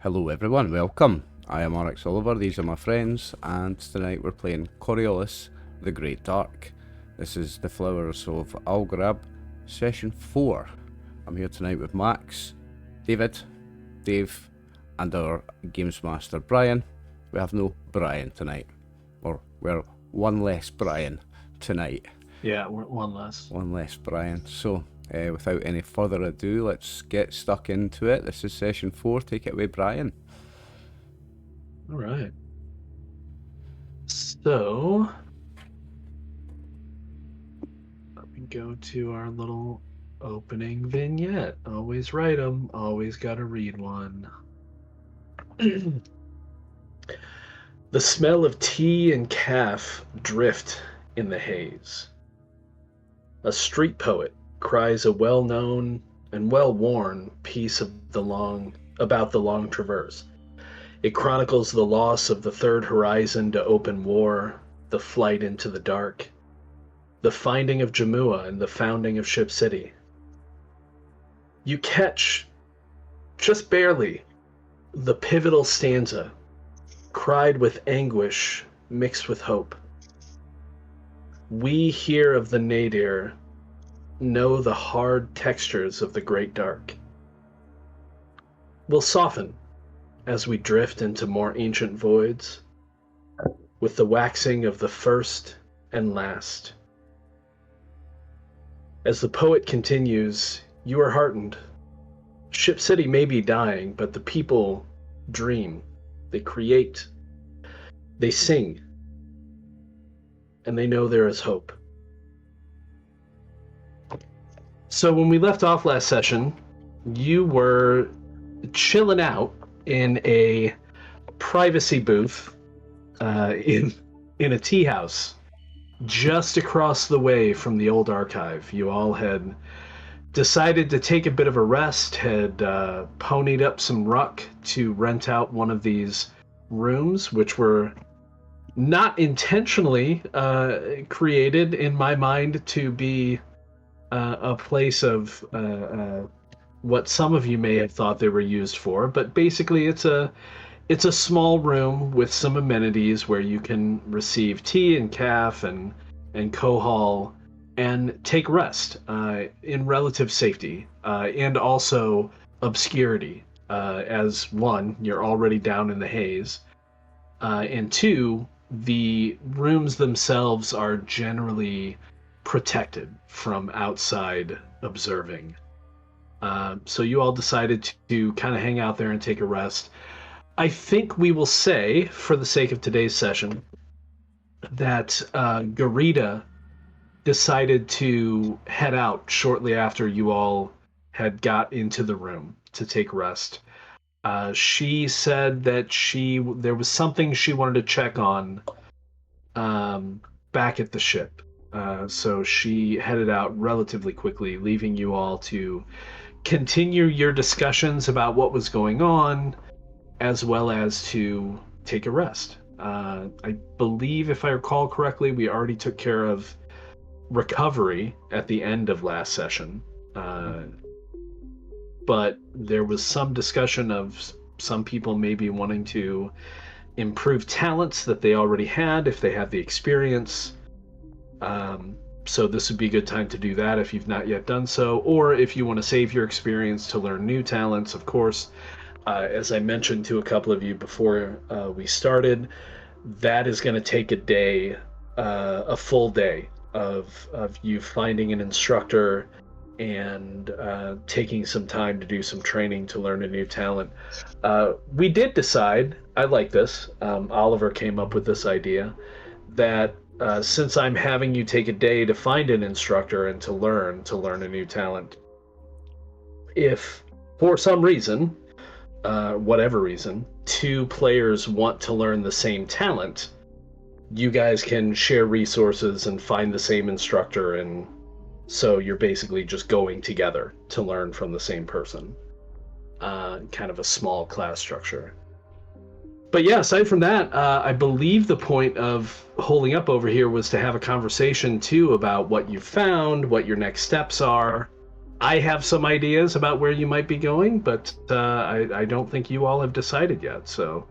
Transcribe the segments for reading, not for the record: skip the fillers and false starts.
Hello everyone, welcome. I am RxOliver, these are my friends, and tonight we're playing Coriolis, the Great Dark. This is the Flowers of Algorab, Session 4. I'm here tonight with Max, David, Dave, and our Games Master Brian. We have no Brian tonight, or we're one less Brian tonight. Yeah, we're one less. One less Brian. So, without any further ado, let's get stuck into it. This is Session 4, take it away Brian. All right. So, let me go to our little opening vignette. Always write them, always gotta read one. The smell of tea and calf drift in the haze. A street poet cries a well-known and well-worn piece of about the long traverse. It chronicles the loss of the third horizon to open war, the flight into the dark, the finding of Jamua and the founding of Ship City. You catch, just barely, the pivotal stanza, cried with anguish mixed with hope. We hear of the nadir, know the hard textures of the great dark. Will soften as we drift into more ancient voids, with the waxing of the first and last. As the poet continues, you are heartened. Ship City may be dying, but the people dream, they create, they sing, and they know there is hope. So when we left off last session, you were chilling out in a privacy booth in a tea house just across the way from the old archive. You all had decided to take a bit of a rest, had ponied up some ruck to rent out one of these rooms, which were not intentionally created in my mind to be a place of what some of you may have thought they were used for, but basically it's a small room with some amenities where you can receive tea and calf and kohol and take rest in relative safety and also obscurity. As one, you're already down in the haze, and two, the rooms themselves are generally protected from outside observing. So you all decided to kind of hang out there and take a rest. I think we will say, for the sake of today's session, that Garita decided to head out shortly after you all had got into the room to take rest. She said that there was something she wanted to check on back at the ship. So she headed out relatively quickly, leaving you all to continue your discussions about what was going on, as well as to take a rest. I believe, if I recall correctly, we already took care of recovery at the end of last session. But there was some discussion of some people maybe wanting to improve talents that they already had if they had the experience. So this would be a good time to do that if you've not yet done so, or if you want to save your experience to learn new talents, of course. As I mentioned to a couple of you before we started, that is going to take a day, a full day of you finding an instructor and taking some time to do some training to learn a new talent. We did decide, I like this, Oliver came up with this idea, that since I'm having you take a day to find an instructor and to learn a new talent, if for some reason, whatever reason, two players want to learn the same talent, you guys can share resources and find the same instructor, and so you're basically just going together to learn from the same person. Kind of a small class structure. But yeah, aside from that, I believe the point of holding up over here was to have a conversation too about what you found, what your next steps are, I have some ideas about where you might be going, but I don't think you all have decided yet. So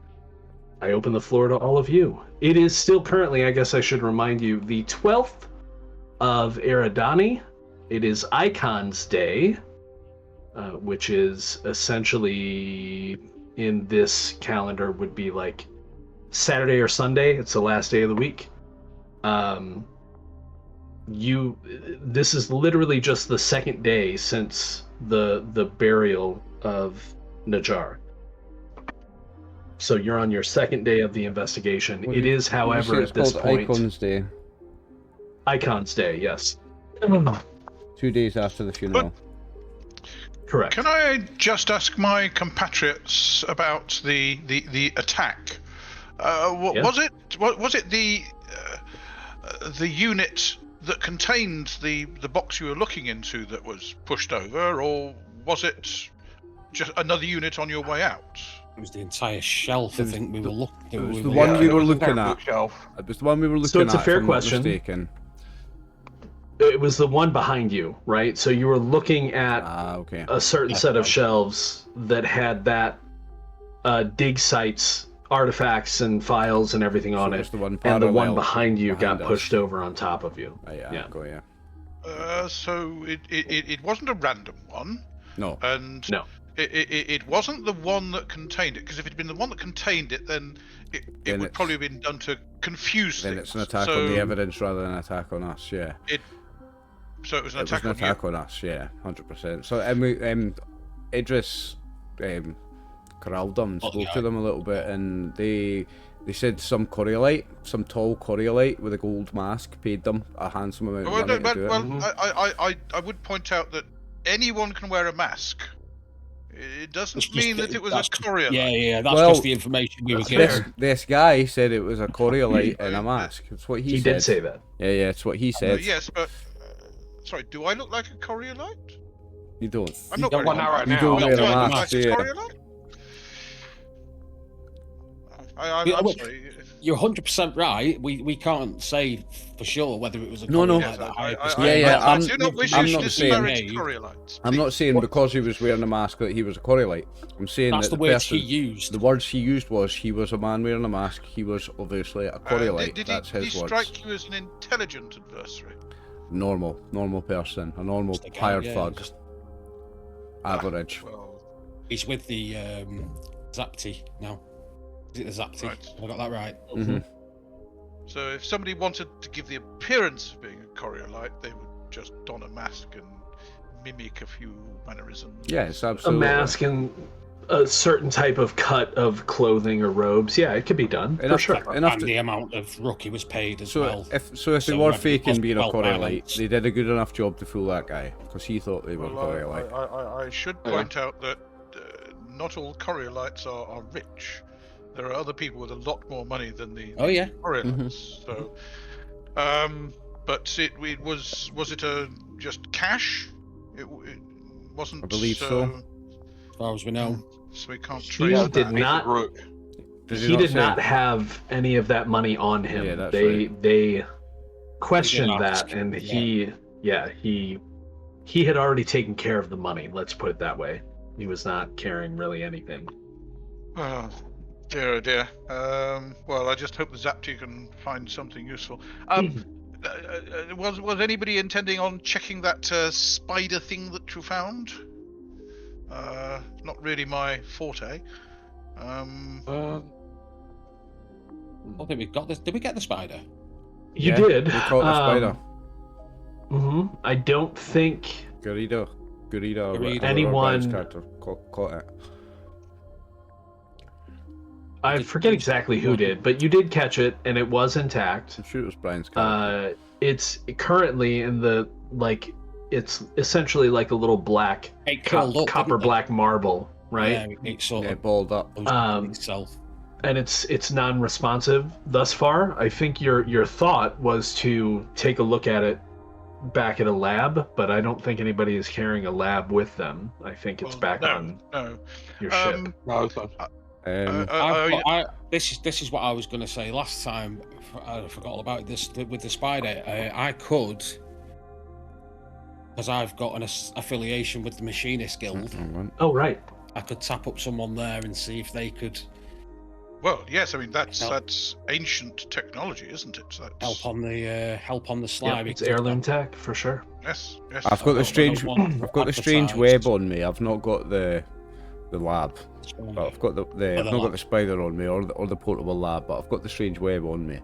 I open the floor to all of you. It is still currently, I guess I should remind you, the 12th of Eridani. It is Icons Day, which is essentially in this calendar would be like Saturday or Sunday. It's the last day of the week. This is literally just the second day since the burial of Najjar. So you're on your second day of the investigation. It is, however, at this point, Icons Day. Icons Day, yes. 2 days after the funeral. Correct. Can I just ask my compatriots about the attack? Was it the unit that contained the box you were looking into that was pushed over, or was it just another unit on your way out? It was the entire shelf. I think we were looking. It was the one we were looking at. Bookshelf. It was the one we were looking at. So it's a fair if I'm question. Not mistaken. It was the one behind you, right? So you were looking at okay. a certain set of shelves that had that dig sites, artifacts, and files and everything on it. The one And the one parallel behind you got us. pushed over on top of you. Yeah. Go, yeah. So it wasn't a random one. No. And No. It wasn't the one that contained it, because if it'd been the one that contained it, then it would probably have been done to confuse Then things. it's an attack on the evidence rather than an attack on us, yeah. So it was an It was attack an on attack on us, yeah, 100%. So Idris corralled them and spoke to them a little bit, and they said some Coriolite, some tall Coriolite with a gold mask, paid them a handsome amount of money to do it. I would point out that anyone can wear a mask. It doesn't mean that it was a Coriolite. Yeah, that's just the information we were given. This guy said it was a Coriolite in a mask. That's what he said. He did say that. Yeah, it's what he said. Yes, but sorry, do I look like a Coriolite? You don't. I'm not got one out right You now. don't wear a Do I look mask, like a yeah. Coriolite? I'm sorry. You're 100% right. We can't say for sure whether it was a No. Coriolite that I I'm- I do not wish I'm you not to saying- disparage Coriolites. I'm not saying because he was wearing a mask that he was a Coriolite. I'm saying That's that the words person, he used. The words he used was he was a man wearing a mask. He was obviously a Coriolite. Did That's he his words. strike you as an intelligent adversary? Normal person, a normal Just a guy, hired yeah, thug, just- average. Well, He's with the Zapti now. Is it the Zapti? Right. Have I got that right? hmm so if somebody wanted to give the appearance of being a Coriolite, they would just don a mask and mimic a few mannerisms. Yes, A absolutely. mask and a certain type of cut of clothing or robes. Yeah, it could be done for Enough sure. to- enough And to- the amount of rookie was paid as So well. if they So were whether it faking was being a well Coriolite, balanced. they did a good enough job to fool that guy because he thought they were Well, Coriolite. I should point out that not all Coriolites are rich. There are other people with a lot more money than the Oh yeah. Coriolis. So, but it was it a just cash? It wasn't. I believe so. As far as we know. So we can't He trace did that. not. Rook. He did say- not have any of that money on him. Yeah, that's they questioned They did ask, that, and yeah. he had already taken care of the money. Let's put it that way. He was not carrying really anything. Oh, dear, oh dear. Well, I just hope the Zapti can find something useful. Was anybody intending on checking that spider thing that you found? Not really my forte. I think we got this. Did we get the spider? You Yeah, did. We caught the spider. I don't think Garrido, Garrido. Anyone- Brian's character caught it. I forget exactly who did, but you did catch it, and it was intact. I'm sure it was Brian's character. It's currently in the it's essentially like a little black It curled up, copper didn't it? black marble, right? Yeah, it sort Yeah, of balled up. itself. And it's non-responsive thus far. I think your thought was to take a look at it back at a lab, but I don't think anybody is carrying a lab with them. I think it's back on No. your ship. No, so This is what I was going to say last time. I forgot all about this with the spider. I could because I've got an affiliation with the Machinist Guild. Oh, right. I could tap up someone there and see if they could Well, yes, I mean that's ancient technology, isn't it? That's... help on the Yeah, slide. it's heirloom tech for sure. Yes, yes. I've got the strange web on me. I've not got the lab. But I've got I've not got the spider on me or the portable lab, but I've got the strange web on me.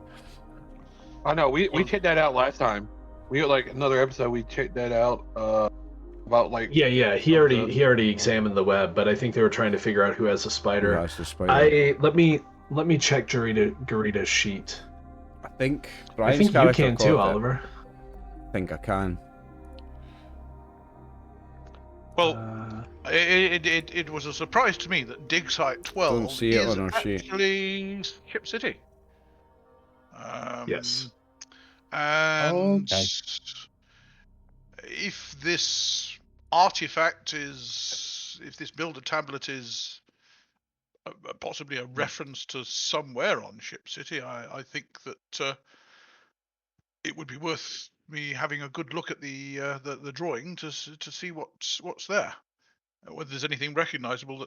I know we checked that out last time. We had like another episode. We checked that out about like Yeah. He already examined the web, but I think they were trying to figure out who has the spider. Who has the spider? Let me check Garita's sheet. I think I Brian's think you character can too, got it. Oliver. I think I can. Well, it was a surprise to me that dig site 12 Don't see it is on our sheet. actually Ship City. Yes. And Okay. if this artifact if this builder tablet is possibly a reference to somewhere on Ship City, I think that it would be worth me having a good look at the drawing to see what's there. Whether there's anything recognizable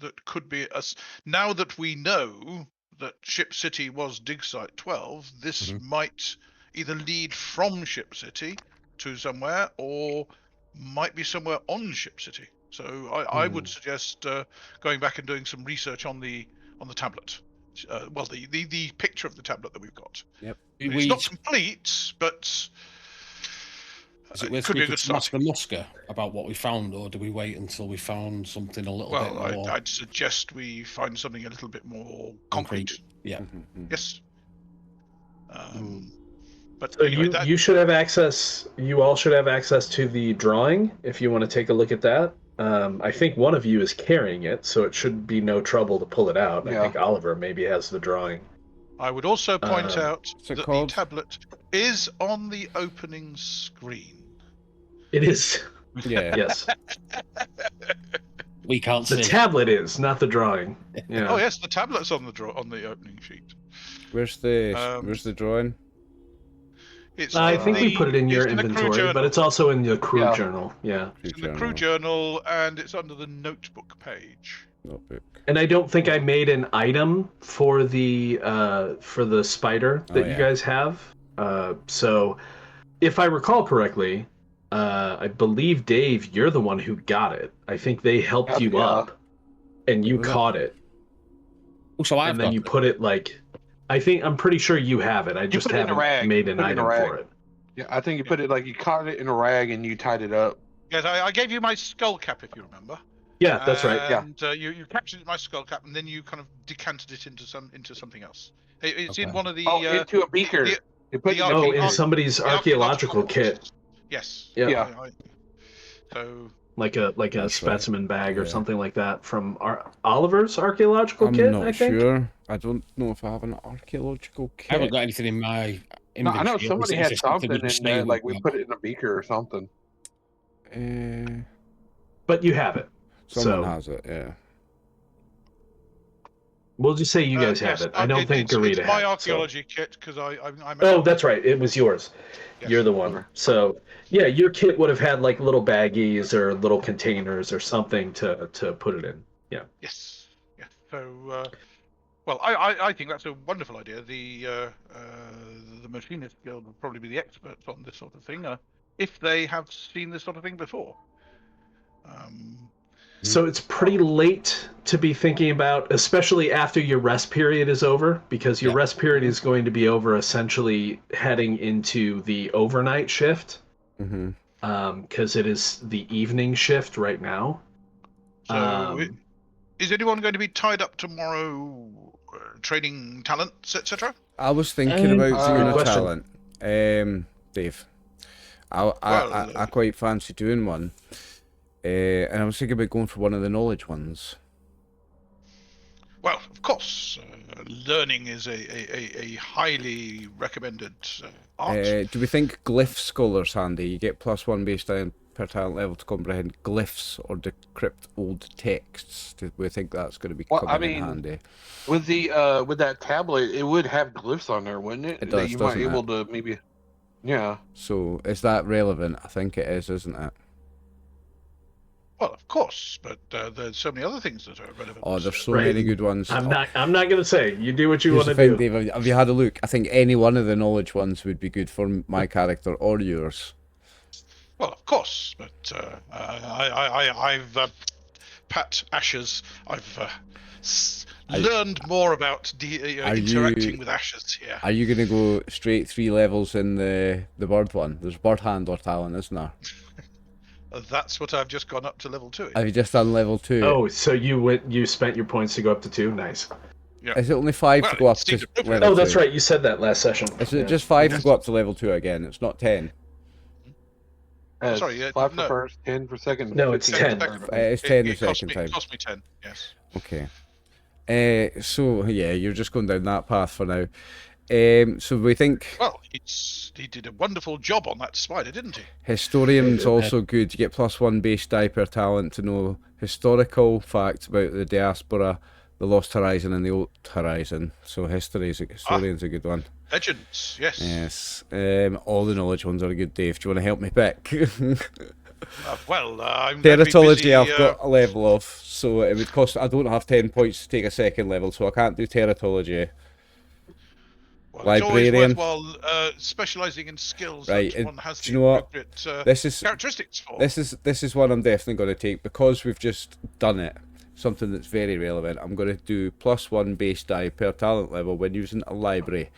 that could be us. Now that we know that Ship City was dig site 12, this might either lead from Ship City to somewhere or might be somewhere on Ship City. So I would suggest going back and doing some research on the tablet. Well, the picture of the tablet that we've got. Yep. It's not complete, but Is it worth could be a speaking good to Master starting. Musker about what we found, or do we wait until we found something a little bit Well, more I'd suggest we find something a little bit more concrete. Yeah. Yes. But So anyway, you should have access. You all should have access to the drawing if you want to take a look at that. I think one of you is carrying it, so it should be no trouble to pull it out. Yeah. I think Oliver maybe has the drawing. I would also point out What's it that called? the tablet is on the opening screen. It is. Yeah. Yes. we can't The see? tablet is, not the drawing. Yeah. Oh yes, the tablet's on the opening sheet. Where's the drawing? It's I in think we put it in your it's the crew inventory, journal. but it's also in the crew Yeah. journal. Yeah. It's in the crew journal, and it's under the notebook page. Notebook. And I don't think I made an item for the spider that you yeah. guys have. So, if I recall correctly, I believe Dave, you're the one who got it. I think they helped you Yeah. up, and you Was it? caught it, Oh, so I've and then got you it. put it like. I'm pretty sure you have it. I just put it in a haven't rag. made an Put it in a item rag. for it. Yeah, I think you put it like you caught it in a rag and you tied it up. Yes, I gave you my skull cap, if you remember. Yeah, that's right. Yeah. And you captured my skull cap, and then you kind of decanted it into something else. It's in Okay. one of the. Into a beaker. You put it in a the Oh, beaker. in somebody's the archaeological kit, Yes. Yeah. Yeah. So like a That's right. specimen bag or Yeah. something like that from Oliver's archaeological I'm kit. not I think. sure. I don't know if I have an archaeological I haven't kit. got anything in my No, I know inventory. somebody Is had this something we in just there, say like we've we got? put it in a beaker or something. But you have it. Someone So has it. Yeah. we'll just say you guys have yes, it. I don't think Garita it's my has it. So. archaeology kit because I'm. Oh, that's right. It was yours. Yes. You're the one. So yeah, your kit would have had like little baggies or little containers or something to put it in. Yeah. Yes. Yeah. So, well, I think that's a wonderful idea. The Machinist Guild would probably be the experts on this sort of thing, if they have seen this sort of thing before. So it's pretty late to be thinking about, especially after your rest period is over, because your Yeah. rest period is going to be over essentially heading into the overnight shift, Mm-hmm. because it is the evening shift right now. So, is anyone going to be tied up tomorrow, training talents, etc.? I was thinking about doing good a question. talent, Dave. I quite fancy doing one, and I was thinking about going for one of the knowledge ones. Well, of course, learning is a highly recommended art. Do we think glyph scholars handy? You get +1 baseline per talent level to comprehend glyphs or decrypt old texts. Do we think that's going to be Well, coming I in mean, handy? With the with that tablet, it would have glyphs on there, wouldn't it? It That does, you might be doesn't able to maybe. Yeah. So is that relevant? I think it is, isn't it? Well, of course, but there's so many other things that are relevant. Oh, there's so Right. many good ones. I'm not gonna say. You do what you Here's want the to thing, do. Dave. Have you had a look? I think any one of the knowledge ones would be good for my character or yours. Well, of course, but I've Pat Ashes. I've learned more about interacting with Ashes here. Are you going to go straight 3 levels in the bird one? There's bird handler talent, isn't there? That's what I've just gone up to level 2. Have you just done level 2? Oh, so you spent your points to go up to 2? Nice. Yeah. Is it only 5 to go up to level 2? Oh, that's right. You said that last session. Is it just 5 to go up to level 2 again? It's not 10. Sorry, 5 for first, 10 for second. No, it's 10. It's 10 the cost second me, time. It cost me 10, yes. Okay. So, yeah, you're just going down that path for now. So we think Well, he did a wonderful job on that spider, didn't he? historian's also good. You get +1 base die per talent to know historical facts about the diaspora, the Lost Horizon, and the Old Horizon. So historian's a good one. Legends, yes. Yes. All the knowledge ones are good, Dave. Do you want to help me pick? I'm going to be Teratology busy, I've got a level of, so it would cost. I don't have 10 points to take a second level, so I can't do teratology. well, it's always Librarian. worthwhile specialising in skills Right, that one has do the you know what? appropriate This is characteristics for. this is one I'm definitely going to take because we've just done it. Something that's very relevant. I'm going to do +1 base die per talent level when using a library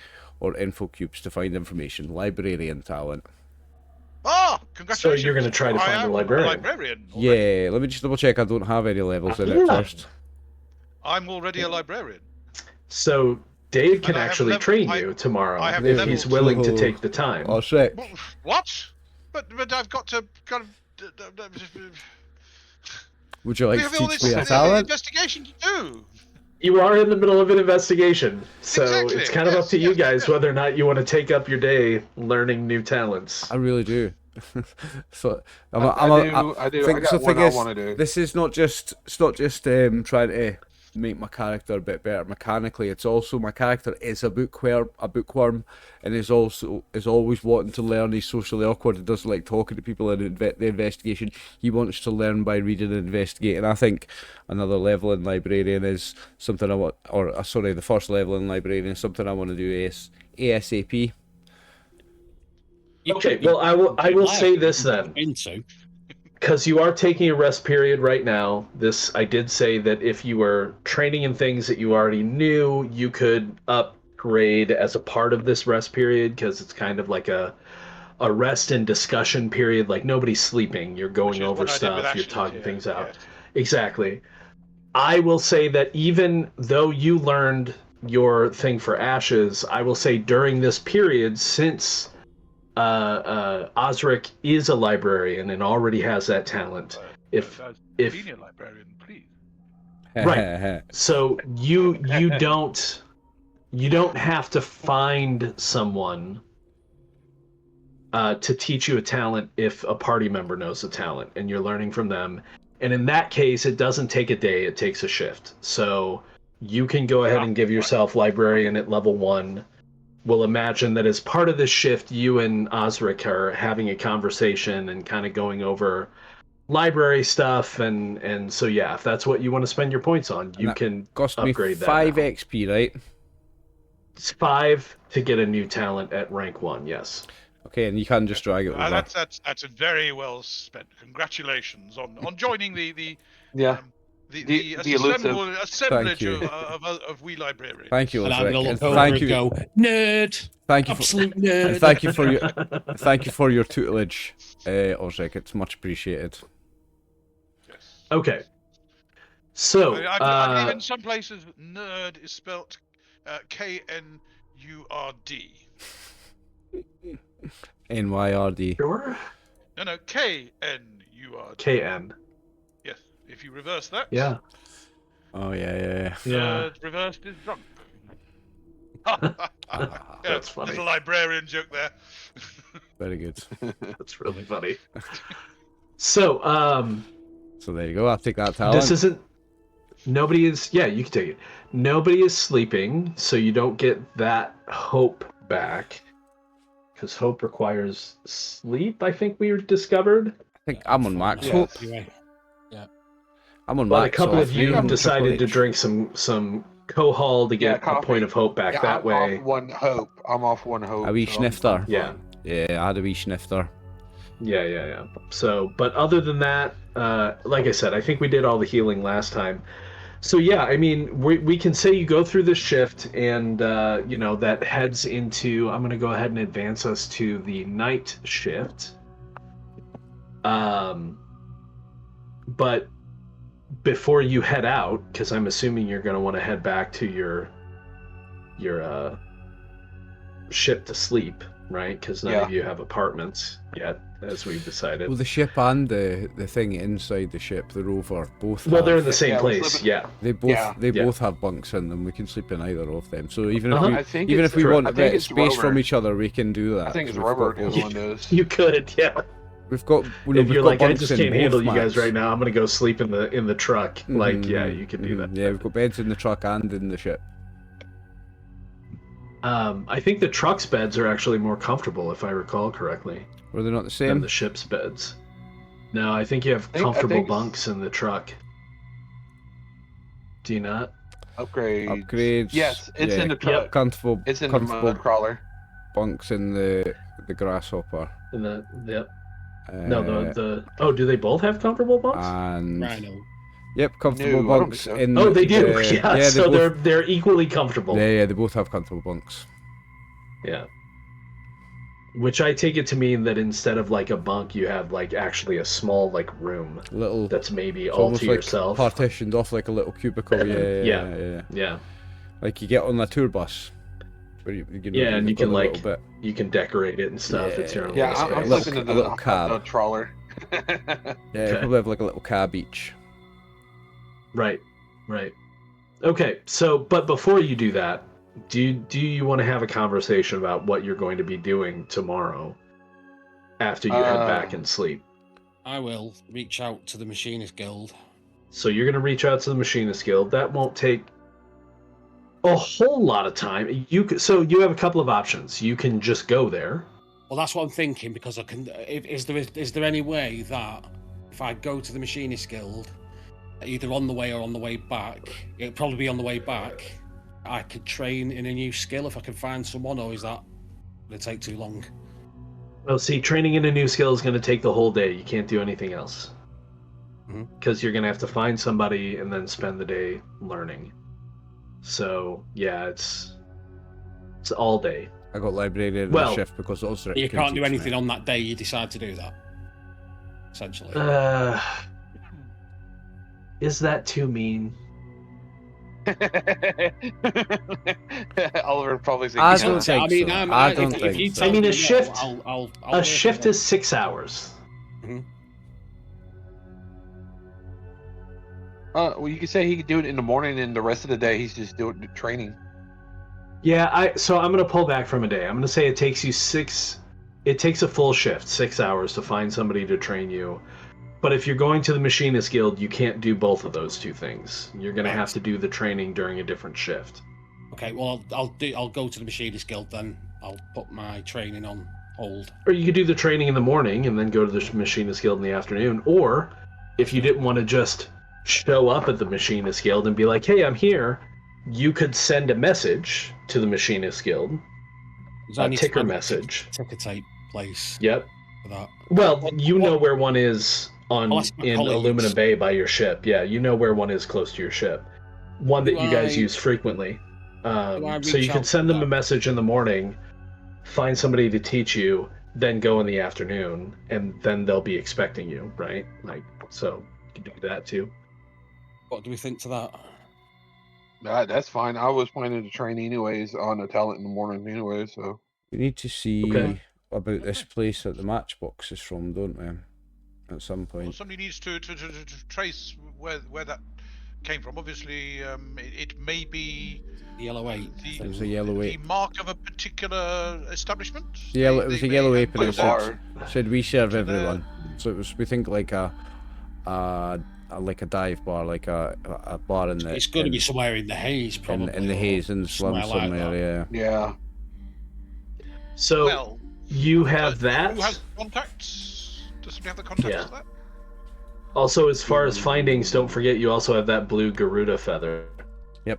or info cubes to find information. Librarian talent. Congratulations! So you're going to try to find a librarian. already. Yeah, let me just double check I don't have any levels in it first. I'm already a librarian. So Dave can And I have actually level- train I- you tomorrow I have if levels. he's willing to take the time. Oh, sick. What? But I've got to Would you like we to have all teach this me a talent? investigation to do. You are in the middle of an investigation, so Exactly, it's kind of up to you yes, guys yes. whether or not you want to take up your day learning new talents. I really do. So I do. I got one I want to do. This is not just trying to make my character a bit better mechanically. It's also my character is a bookworm, and is always wanting to learn. He's socially awkward. He doesn't like talking to people in the investigation. He wants to learn by reading and investigating. I think another level in librarian is something I want, the first level in librarian is something I want to do ASAP. Okay, well, I will say this then. Into. Because you are taking a rest period right now. I did say that if you were training in things that you already knew, you could upgrade as a part of this rest period, because it's kind of like a rest and discussion period. Like nobody's sleeping. You're going over stuff. You're talking things out. Yes. Exactly. I will say that even though you learned your thing for Ashes, I will say during this period, since Osric is a librarian and already has that talent. If senior librarian, please. Right. So you don't have to find someone to teach you a talent if a party member knows the talent and you're learning from them. And in that case, it doesn't take a day; it takes a shift. So you can go ahead and give yourself librarian at level 1. We'll imagine that as part of this shift, you and Osric are having a conversation and kind of going over library stuff, and so yeah, if that's what you want to spend your points on, you can Cost upgrade me that 5 now. XP, right? It's 5 to get a new talent at rank 1. Yes. Okay, and you can just drag it over. That's very well spent. Congratulations on joining the Yeah. the elusive. assemblage you. of we librarians. Thank you, And I'm Osric. gonna And look over thank and you. go, nerd. Thank you. Absolute And nerd. thank you for your tutelage, Osric. It's much appreciated. Yes. Okay. So I believe in some places nerd is spelt KNURD. NYRD. sure. No, KNURD. KN. Yes. If you reverse that. Yeah. Oh yeah. Nerd reversed is drunk. That's funny. Little librarian joke there. Very good. That's really funny. So So there you go. I'll take that talent. this isn't. Nobody is. Yeah, you can take it. Nobody is sleeping, so you don't get that hope back. because hope requires sleep. I think we discovered. I think I'm on max Yes. hope. Anyway, I'm on But a max. couple so of I you think I'm decided to Triple H. drink some Kohol to get a coffee. point of hope back Yeah, that I'm way. off one hope. I'm off one hope. A wee so snifter. I'm Yeah. fine. Yeah, I had a wee snifter. Yeah. So, but other than that, like I said, I think we did all the healing last time. So yeah, I mean, we can say you go through this shift, and you know that heads into. I'm going to go ahead and advance us to the night shift. But before you head out, because I'm assuming you're going to want to head back to your ship to sleep, right? Because none of you have apartments yet, as we've decided. Well, the ship and the thing inside the ship, the rover, both. Well, they're in have, the same Yeah, we're place. sleeping- Yeah. They both Yeah. both have bunks in them. We can sleep in either of them. So even Uh-huh. if I think even it's if we Ro- want I a think bit of it's space Rover. from each other, we can do that. I think it's 'cause we've Robert got who's both. one those. You could, yeah. We've got. If we've you're got like, I bunks just in can't both handle you guys maps. right now, I'm gonna go sleep in the truck. Like, yeah, you could do that. Yeah, we've got beds in the truck and in the ship. I think the truck's beds are actually more comfortable, if I recall correctly, Were they not the than same? the ship's beds. No, I think you have I comfortable think- bunks in the truck. Do you not? Upgrades. Upgrades. Yes, it's yeah, in the truck. Comfortable. It's in the comfortable crawler. bunks in the grasshopper. In the yep. No, Uh, the oh, do they both have comfortable bunks? and Rhino. yep, comfortable No, I don't bunks think so. in. Oh, they do. the- Yeah, they so both, they're equally comfortable. yeah, they both have comfortable bunks. Yeah. Which I take it to mean that instead of like a bunk, you have like actually a small like room Little. that's maybe It's all almost to like yourself. partitioned off like a little cubicle. Yeah, Yeah. Yeah. Like you get on a tour bus. Where you know, Yeah, and you you've got can, a little like, bit. You can decorate it and stuff. It's your own Yeah, little I'm space. Look, sleeping in a little cab. the trawler. Yeah, you probably have like a little cab each. Right. Okay, so but before you do that, do you want to have a conversation about what you're going to be doing tomorrow after you head back and sleep? I will reach out to the Machinist Guild. So you're going to reach out to the Machinist Guild. That won't take a whole lot of time. So you have a couple of options. You can just go there. Well, that's what I'm thinking, because I can. Is there any way that if I go to the Machinist Guild, either on the way or on the way back, it'll probably be on the way back, I could train in a new skill if I can find someone, or is that going to take too long? Well, see, training in a new skill is going to take the whole day. You can't do anything else. Because you're going to have to find somebody and then spend the day learning. So, yeah, it's all day. I got librarian in Well, the shift because also You can't do anything on that day you decide to do that, essentially. Is that too mean? Oliver probably said, I "Yeah." don't think I mean, so. I'm, I if- don't if think you so. tell I mean, me a no, shift- I'll A work shift it is 6 hours. Well, you could say he could do it in the morning, and the rest of the day he's just doing the training. Yeah, so I'm going to pull back from a day. I'm going to say it takes a full shift, 6 hours to find somebody to train you. But if you're going to the Machinist Guild, you can't do both of those two things. You're going to have to do the training during a different shift. Okay, well, I'll go to the Machinist Guild then. I'll put my training on hold. Or you could do the training in the morning and then go to the Machinist Guild in the afternoon. Or if you didn't want to just show up at the Machinist Guild and be like, hey, I'm here, you could send a message to the Machinist Guild, I a need to ticker find a message. ticker tape place Yep. for that. Well, you know where one is I'll ask my in colleagues. Aluminum Bay by your ship. Yeah, you know where one is close to your ship. One that Do you guys I- use frequently. I So reach you can out send to them a them? message in the morning, find somebody to teach you, then go in the afternoon, and then they'll be expecting you, right? Like, so you can do that too. What do we think to that? That's fine. I was planning to train anyways on a talent in the morning anyway, so. We need to see Okay. about this place that the matchbox is from, don't we? At some Well, point. somebody needs to trace where that came from. Obviously, it may be Yellow 8. the, It was a yellow the eight. mark of a particular establishment. It was a yellow may apron. have It put said, that- said we serve to the- everyone. So it was. We think like a dive bar, like a bar in the. It's going to be somewhere in the haze, probably. in the or haze in the slums somewhere like somewhere. that. Yeah. Yeah. So Well, You have that. Who has contacts? Does somebody have the contacts Yeah. for that? Also, as far as findings, don't forget you also have that blue Garuda feather. Yep.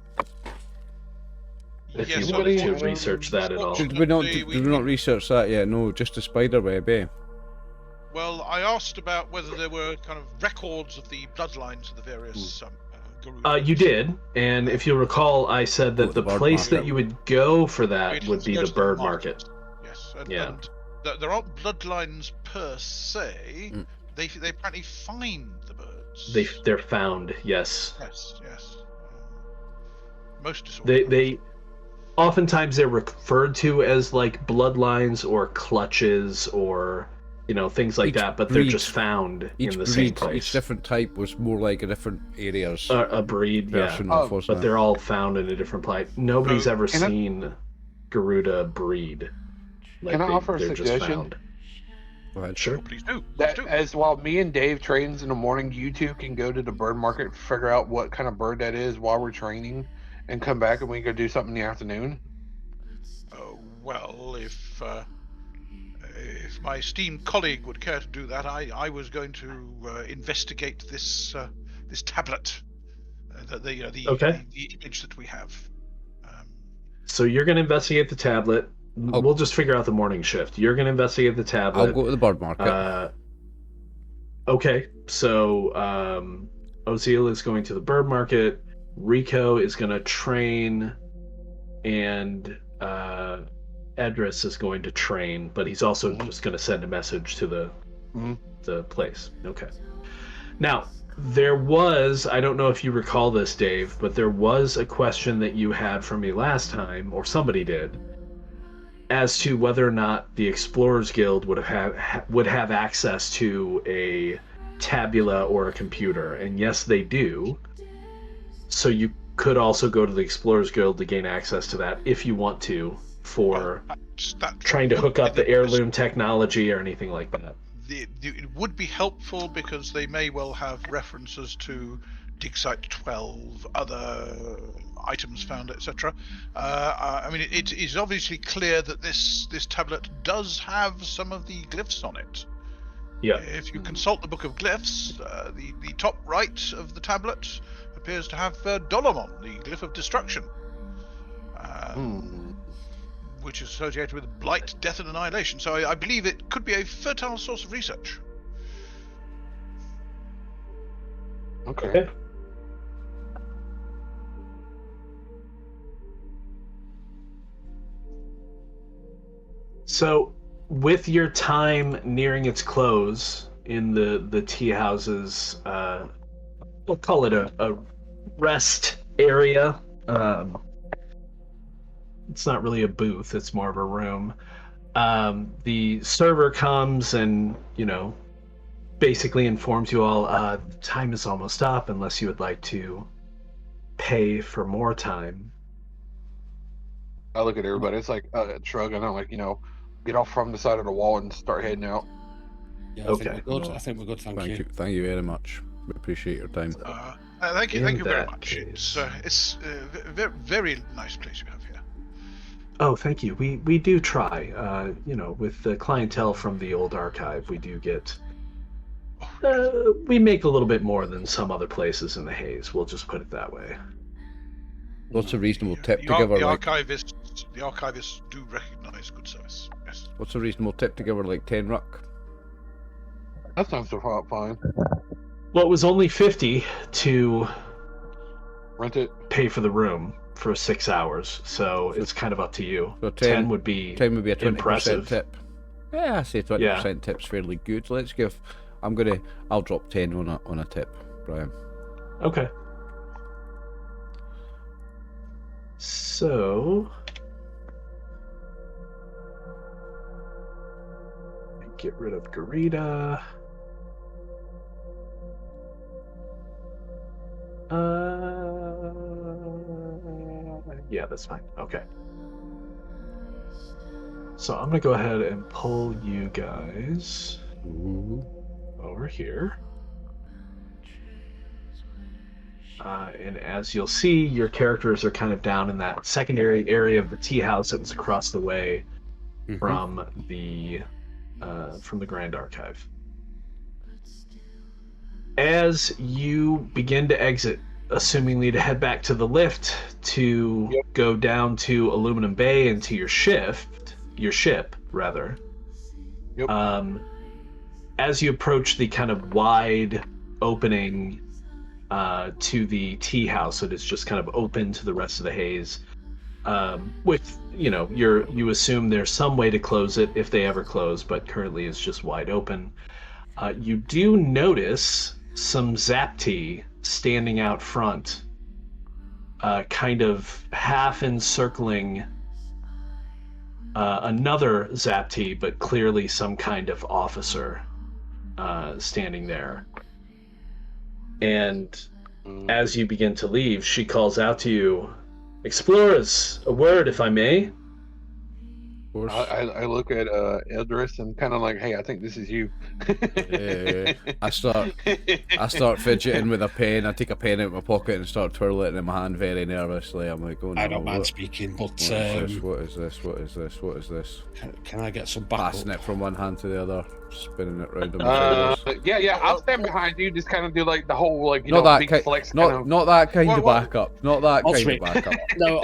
If Yes, you wanted to unfortunately, research that at all. Did we not research that yet? No, just the spider web, eh? Well, I asked about whether there were kind of records of the bloodlines of the various Garudas. You did, and if you recall, I said that the the bird place market. that you would go for that It would was be go the to bird market. Yes, Yeah. and there aren't bloodlines per se. Mm. They apparently find the birds. They're found, yes. Yes. Most disorders. They oftentimes they're referred to as like bloodlines or clutches or things like Each that, but they're breed- just found Each in the same breed, place. each different type was more like a different areas A breed, yeah, version Oh, of, wasn't but it? they're all found in a different place. Nobody's ever Can I- seen Garuda breed. Like Can I offer a they're just suggestion? found. Go ahead. Sure. Oh, please do. That Please do. as while me and Dave trains in the morning, you two can go to the bird market, figure out what kind of bird that is while we're training, and come back and we can go do something in the afternoon. Well, if my esteemed colleague would care to do that, I was going to investigate this tablet, Okay. the image that we have. So you're going to investigate the tablet. We'll just figure out the morning shift. You're going to investigate the tablet. I'll go to the bird market. Okay, so Ozil is going to the bird market. Rico is going to train, and Edris is going to train, but he's also just going to send a message to the place. Okay. Now, there was, I don't know if you recall this, Dave, but there was a question that you had from me last time, or somebody did, as to whether or not the Explorers Guild would have access to a tabula or a computer, and yes, they do. So you could also go to the Explorers Guild to gain access to that if you want to, for trying to hook up the heirloom technology or anything like that. It would be helpful because they may well have references to dig site 12, other items found, etc. I mean, it is obviously clear that this tablet does have some of the glyphs on it. Yeah. If you consult the book of glyphs, the top right of the tablet appears to have Dolomon, the glyph of destruction, which is associated with blight, death, and annihilation. So I believe it could be a fertile source of research. Okay. So, with your time nearing its close in the tea houses, we'll call it a rest area. It's not really a booth; it's more of a room. The server comes and basically informs you all time is almost up, unless you would like to pay for more time. I look at everybody. It's like shrug, and I'm like, get off from the side of the wall and start heading out. Yeah, Okay. I think we're good. I think we're good. Thank you. Thank you very much. We appreciate your time. Thank you very that much. case- It's a very nice place you have here. Oh, thank you. We do try. With the clientele from the old archive, we do get. We make a little bit more than some other places in the Haze. We'll just put it that way. What's a reasonable tip to The give her? the archivists do recognise good service. Yes. What's a reasonable tip to give her? Like 10 ruck. That sounds so fine. Well, it was only 50 to Rent it. pay for the room for 6 hours, so it's kind of up to you. So 10 would be 10 would be a 20% impressive. tip. Yeah, I say 20% tip's fairly good. Let's give. I'll drop 10 on a tip, Brian. Okay. So get rid of Garita. Yeah, that's fine. Okay. So I'm gonna go ahead and pull you guys over here. And as you'll see, your characters are kind of down in that secondary area of the tea house that was across the way. from the Grand Archive. As you begin to exit, assumingly to head back to the lift to go down to Aluminum Bay and to your ship rather. Yep. As you approach the kind of wide opening to the tea house, it is just kind of open to the rest of the haze. With you assume there's some way to close it if they ever close, but currently it's just wide open. You do notice some Zapti standing out front, kind of half encircling another Zapti, but clearly some kind of officer standing there. And as you begin to leave, she calls out to you, "Explorers, a word, if I may." I look at Idris and kind of like, hey, I think this is you. I start fidgeting with a pen. I take a pen out of my pocket and start twirling it in my hand very nervously. I'm like, oh no. I don't mind speaking, but What is this? Can I get some backup? Passing it from one hand to the other, spinning it round on my shoulders. Yeah, I'll stand behind you. Just kind of do like the whole like Not that big flex. not that kind of What? backup. Not that kind Osric. of backup. No,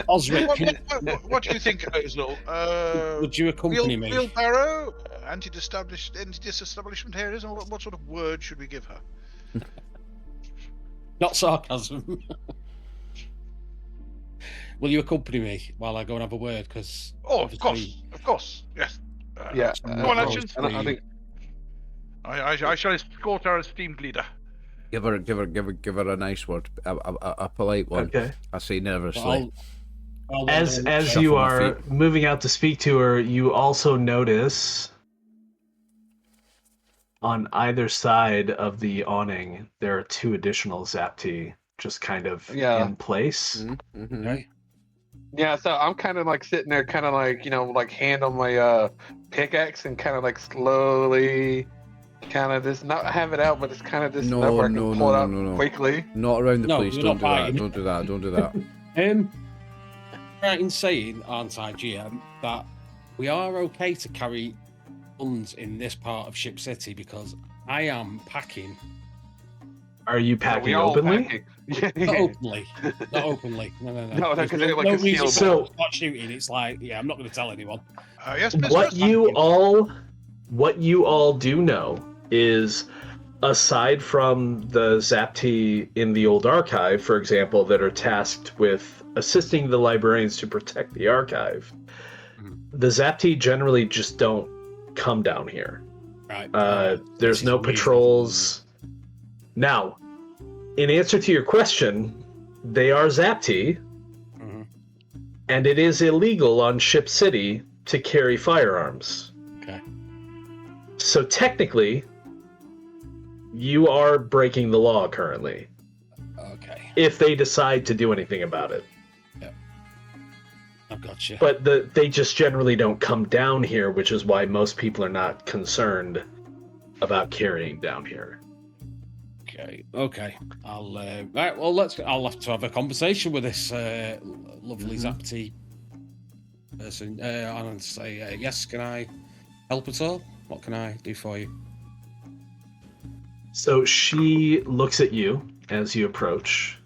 Osric, What do you think, Ozil? would you accompany me? Wheelbarrow, anti-disestablishment areas, and what sort of word should we give her? Not sarcasm. Will you accompany me while I go and have a word? Because Of course, yes. Yeah. Go on, actions. And I think I shall escort our esteemed leader. Give her a nice word, a polite one. Okay. I say nervously. As Shuffle you my are feet. moving out to speak to her, you also notice on either side of the awning there are two additional Zapti just kind of in place. Mm-hmm. Okay. yeah. So I'm kind of like sitting there, kind of like like hand on my pickaxe and kind of like slowly. Kind of just not have it out, but it's kind of just No, where I can no, pull no, it out no, no. quickly. Not around the No, place. you're Don't do not that. buying. Don't do that. Don't do that. Right in saying, aren't I, GM, that we are okay to carry guns in this part of Ship City because I am packing. Are you We packing all openly? Not openly. Not openly. No. No, There's 'cause they're like no concealed. reason So- to start shooting. It's like, yeah, I'm not going to tell anyone. Yes, mistress. What you all do know is, aside from the Zapti in the old archive, for example, that are tasked with assisting the librarians to protect the archive, the Zapti generally just don't come down here. Right. There's This no is patrols. Now, in answer to your question, they are Zapti, Mhm. and it is illegal on Ship City to carry firearms. Okay. So technically, you are breaking the law currently, Okay. if they decide to do anything about it. I've got you. But they just generally don't come down here, which is why most people are not concerned about carrying down here. Okay. I'll right. Well, I'll have to have a conversation with this lovely Zapti person and say, yes. Can I help at all? What can I do for you? So she looks at you as you approach,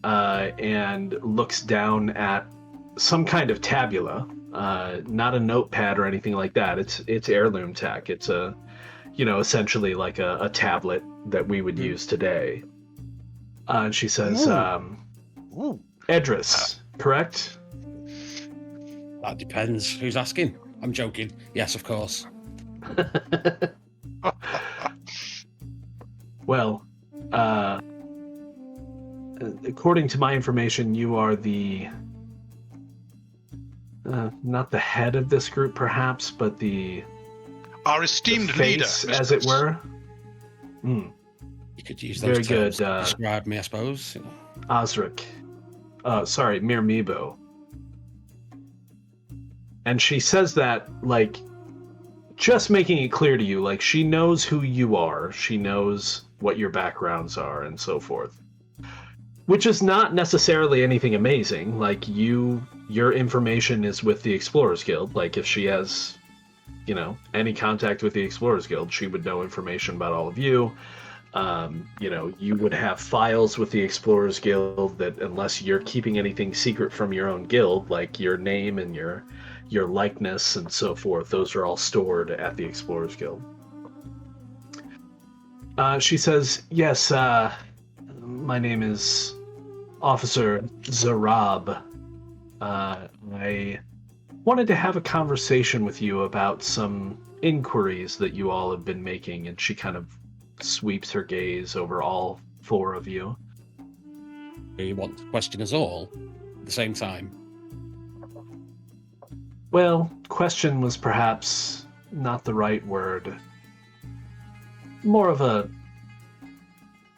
and looks down at some kind of tabula, not a notepad or anything like that. It's heirloom tech. It's a, essentially like a tablet that we would use today. And she says, Edris, correct? That depends. Who's asking? I'm joking. Yes, of course. Well, according to my information, you are the not the head of this group, perhaps, but Our esteemed face, leader, as it mistress. were. You could use Very those terms good, to describe me, I suppose. Osric. Sorry, Mirmibo. And she says that, like, just making it clear to you, like, she knows who you are. She knows what your backgrounds are and so forth. Which is not necessarily anything amazing. Like, your information is with the Explorers Guild. Like, if she has, any contact with the Explorers Guild, she would know information about all of you. You would have files with the Explorers Guild that, unless you're keeping anything secret from your own guild, like your name and your likeness and so forth, those are all stored at the Explorers Guild. She says, yes, my name is Officer Zarab. I wanted to have a conversation with you about some inquiries that you all have been making, and she kind of sweeps her gaze over all four of you. Do you want to question us all at the same time? Well, question was perhaps not the right word. More of a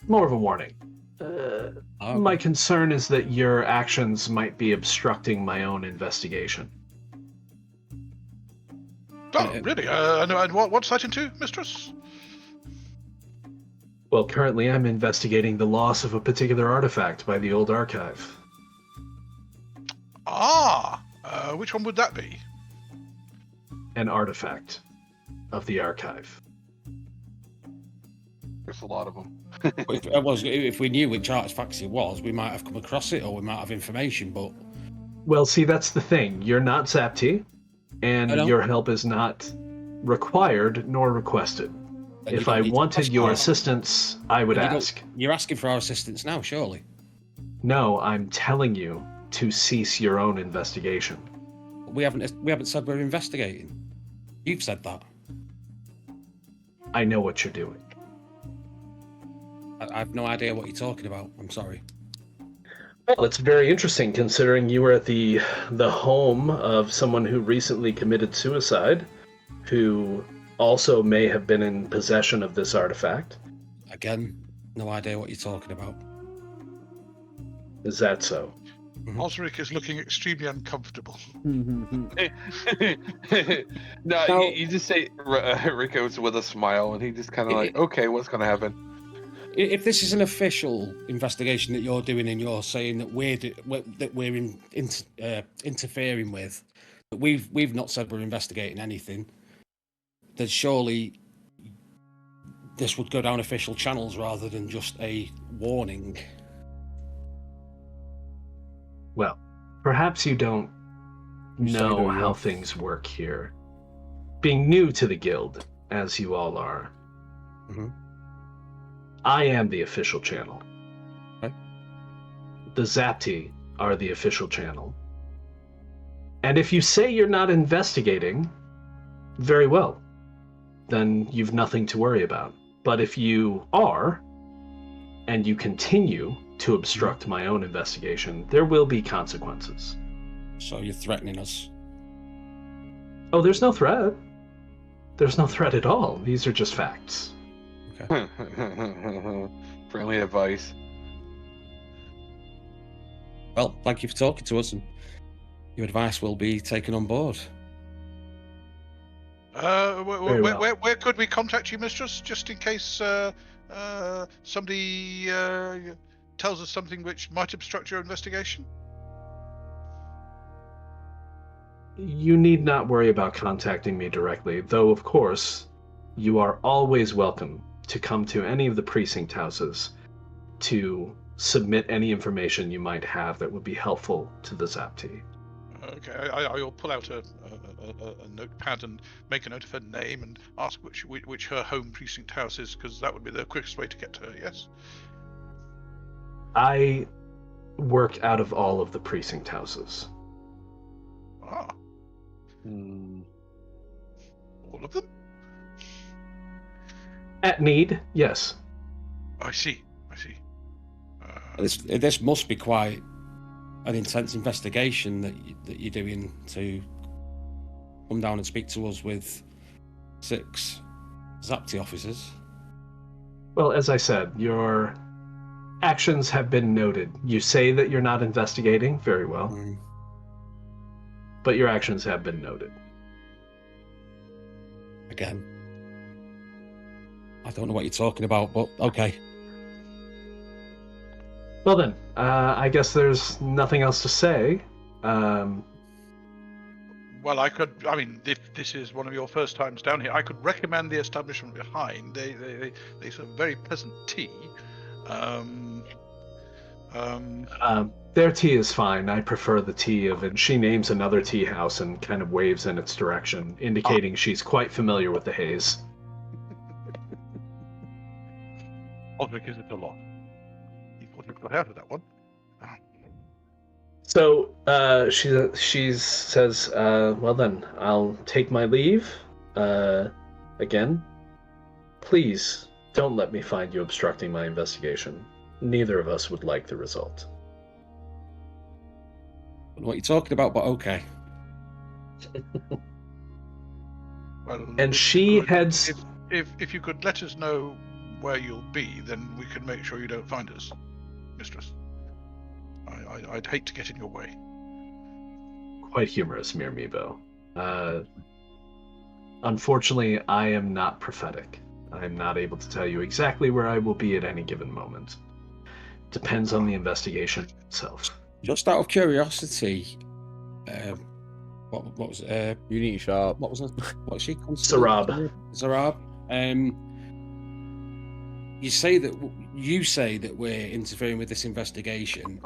warning. Okay. My concern is that your actions might be obstructing my own investigation. Oh, really? And what's that into, mistress? Well, currently I'm investigating the loss of a particular artifact by the old archive. Which one would that be? An artifact of the archive. There's a lot of them. If we knew which artifacts it was, we might have come across it, or we might have information, but... Well, see, that's the thing. You're not Zapti, and your help is not required nor requested. If I wanted your assistance, I would ask. You're asking for our assistance now, surely? No, I'm telling you to cease your own investigation. We haven't said we're investigating. You've said that. I know what you're doing. I have no idea what you're talking about. I'm sorry. Well, it's very interesting considering you were at the home of someone who recently committed suicide, who also may have been in possession of this artifact. Again, no idea what you're talking about. Is that so? Osric is looking extremely uncomfortable. No, you just say Rico's with a smile, and he just kind of like, okay, what's going to happen? If this is an official investigation that you're doing, and you're saying that we're interfering with, but we've not said we're investigating anything, then surely this would go down official channels rather than just a warning. Well, perhaps you don't know how things work here. Being new to the guild, as you all are, I am the official channel. Okay. The Zapti are the official channel. And if you say you're not investigating, very well. Then you've nothing to worry about. But if you are, and you continue to obstruct my own investigation, there will be consequences. So you're threatening us? Oh, there's no threat. There's no threat at all. These are just facts. Okay. Friendly advice. Well, thank you for talking to us, and your advice will be taken on board. Where could we contact you, mistress, just in case somebody tells us something which might obstruct your investigation? You need not worry about contacting me directly, though, of course, you are always welcome to come to any of the precinct houses to submit any information you might have that would be helpful to the Zapti. Okay, I will pull out a notepad and make a note of her name and ask which her home precinct house is, because that would be the quickest way to get to her, yes? I work out of all of the precinct houses. Ah. All of them? At need, yes. I see. This must be quite an intense investigation that you're doing to come down and speak to us with 6 Zapti officers. Well, as I said, your actions have been noted. You say that you're not investigating, very well. But your actions have been noted. Again, I don't know what you're talking about, but okay. Well then, I guess there's nothing else to say. Well, I mean, if this is one of your first times down here, I could recommend the establishment behind. They serve very pleasant tea. Their tea is fine. I prefer the tea of, and she names another tea house and kind of waves in its direction, indicating she's quite familiar with the haze. Aldrich, is it a lot? You thought you got out of that one. So she says, well then, I'll take my leave. Again, please don't let me find you obstructing my investigation. Neither of us would like the result. I don't know what you're talking about, but okay. Well, And she heads... If you could let us know where you'll be, then we can make sure you don't find us, mistress. I'd hate to get in your way. Quite humorous, Mirmibo. Unfortunately, I am not prophetic. I am not able to tell you exactly where I will be at any given moment. Depends on the investigation itself. Just out of curiosity, what was it? You need to shut up. What was it? What's she called? Zarab. Zarab. You say that we're interfering with this investigation.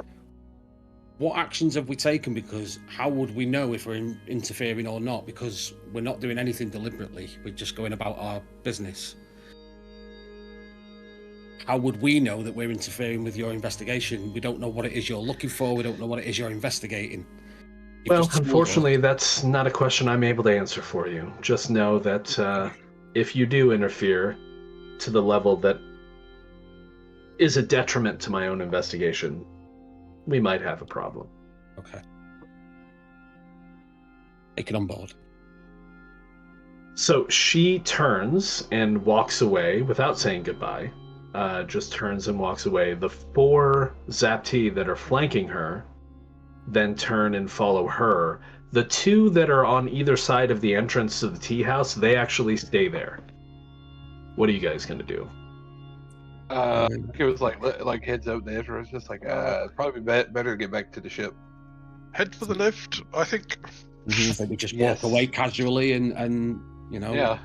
What actions have we taken? Because how would we know if we're interfering or not? Because we're not doing anything deliberately. We're just going about our business. How would we know that we're interfering with your investigation? We don't know what it is you're looking for. We don't know what it is you're investigating. Well, unfortunately, that's not a question I'm able to answer for you. Just know that if you do interfere to the level that is a detriment to my own investigation, we might have a problem. Okay. Take it on board. So she turns and walks away without saying goodbye. Just turns and walks away. The 4 Zapti that are flanking her then turn and follow her. The 2 that are on either side of the entrance to the tea house, they actually stay there. What are you guys gonna do? It was like heads up to Ezra. It's just like probably better to get back to the ship. Head for the lift, I think. I think we just walk away casually and you know,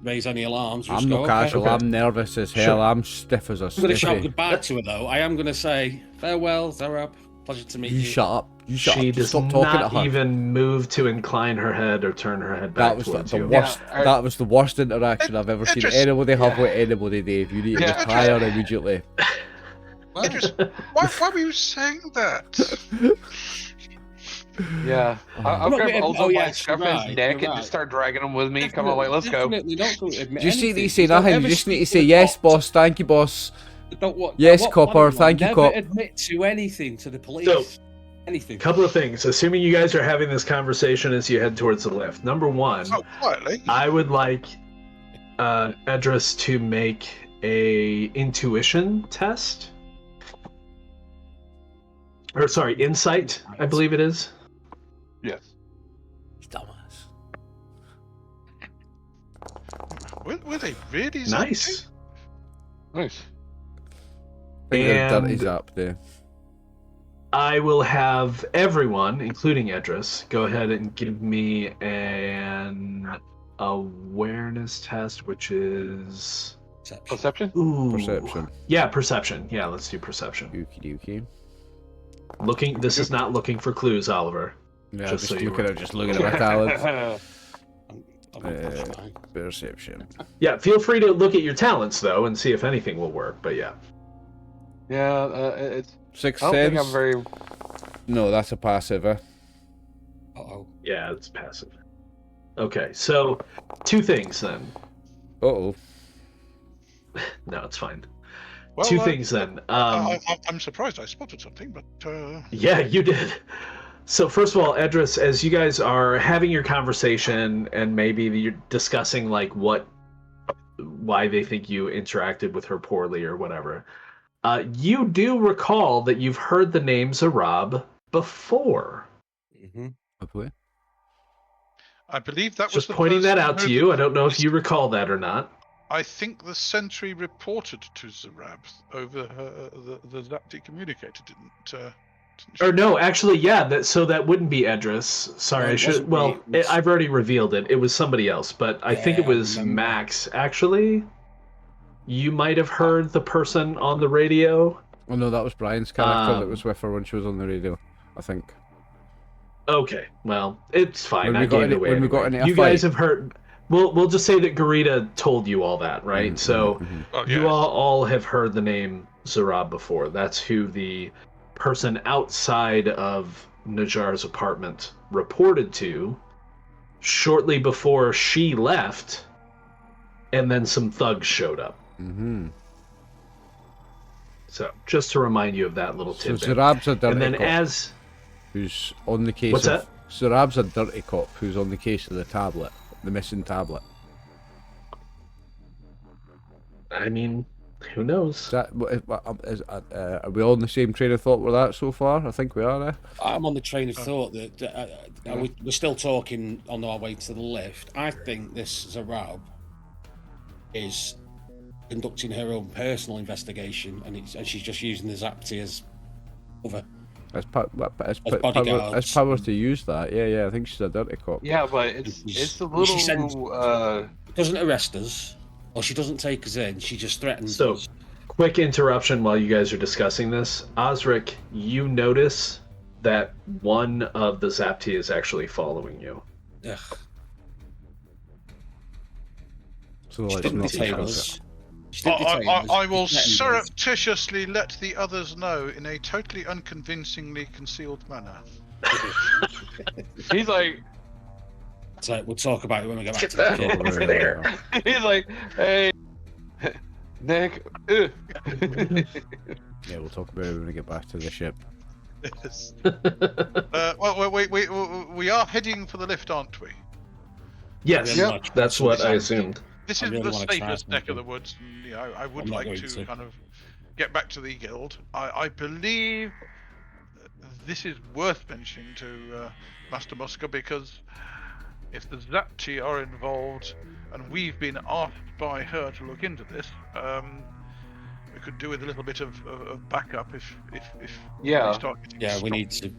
raise any alarms. I'm not casual. Okay. I'm nervous as hell. Sure. I'm stiff as a I'm going to shout stiffy. goodbye to her, though. I am going to say, farewell, Zarab. Pleasure to meet you. You shut up. You shut She up. does Stop talking to not her. even move to incline her head or turn her head back That was towards the you. worst. Yeah, That was the worst interaction I've ever seen anybody have with anybody, Dave. You need to Yeah. retire immediately. Why were you saying that? Yeah, I'll not grab getting- Ozo oh, by yes, his scruff you're his right, neck you're and right. just start dragging him with me. Come on, like, let's go. Definitely don't go admit You just need anything. to say Don't nothing. You ever just need to speak say to yes, the boss. Thank you, boss. Don't Yes, copper, thank you, never cop. admit to anything to the police. So- anything. Couple of things. Assuming you guys are having this conversation as you head towards the lift. Number 1, Oh, quietly. I would like Edris to make a intuition test. Or sorry, insight, I believe it is. Yes. Dumbass. Were they really Nice. Nice. I think they're dirty And zap there. I will have everyone, including Edris, go ahead and give me an awareness test, which is... Perception? Ooh. Perception. Yeah, perception. Yeah, let's do perception. Okie dokie. This is not looking for clues, Oliver. Yeah, Just so you looking were- at my talents. I'm fine. Perception. Yeah, feel free to look at your talents, though, and see if anything will work, but yeah. Yeah, it's. Sixth I don't think sense. I'm very. No, that's a passive. Uh-oh. Yeah, it's passive. Okay, so 2 things then. Uh-oh. No, it's fine. Well, 2 things then. I'm surprised I spotted something, but Yeah, you did. So first of all, Edris, as you guys are having your conversation and maybe you're discussing like why they think you interacted with her poorly or whatever, you do recall that you've heard the name Zarab before. Mm-hmm. Hopefully. I believe that was Just the pointing that person out to who- you. I don't know if you recall that or not. I think the sentry reported to Zarab over the Zapti communicator, didn't she? Or no, actually, yeah. So that wouldn't be Edris. Sorry, No, I it should. wasn't me, Well, it was- I've already revealed it. It was somebody else, but I think it Yeah, I was remember. Max. Actually, you might have heard the person on the radio. Oh no, that was Brian's character that Um, was with her when she was on the radio, I think. Okay, well, it's fine. When I we got gave it in- away. when we anyway. got into a you guys fight. have heard. We'll just say that Garita told you all that, right? So Oh, you yes. all have heard the name Zarab before. That's who the person outside of Najar's apartment reported to shortly before she left, and then some thugs showed up. Mm-hmm. So just to remind you of that little So tidbit. Zarab's a dirty And then cop as who's on the case What's of... Zarab's a dirty cop who's on the case of the tablet, the missing tablet. I mean, who knows? Is that, are we all in the same train of thought with that so far? I think we are, eh? I'm on the train of thought that we're still talking on our way to the lift. I think this Zarab is conducting her own personal investigation, and she's just using the Zapti as cover. As bodyguards. power to use that. Yeah, I think she's a dirty cop. Yeah, but it's a She sends- little. Doesn't arrest us, or she doesn't take us in. She just threatens So, us. quick interruption while you guys are discussing this. Osric, you notice that one of the Zapti is actually following you. Ugh. So She let's didn't not detain discuss us. it. She didn't detain us. I will She threatened us. surreptitiously let the others know in a totally unconvincingly concealed manner. He's like, So we'll talk about it when we get back Get to that the kid. over there. he's like, hey, Nick. Yeah, we'll talk about it when we get back to the ship. Yes. Well, we are heading for the lift, aren't we? Yes, I really want to that's try what I something. assumed. This I is really the wanna try safest neck of something. the woods. You know, I would I'm not like going to to. kind of get back to the guild. I believe this is worth mentioning to Master Muska, because if the Zapti are involved and we've been asked by her to look into this, we could do with a little bit of backup if Yeah. we start getting Yeah, we stopped. need to.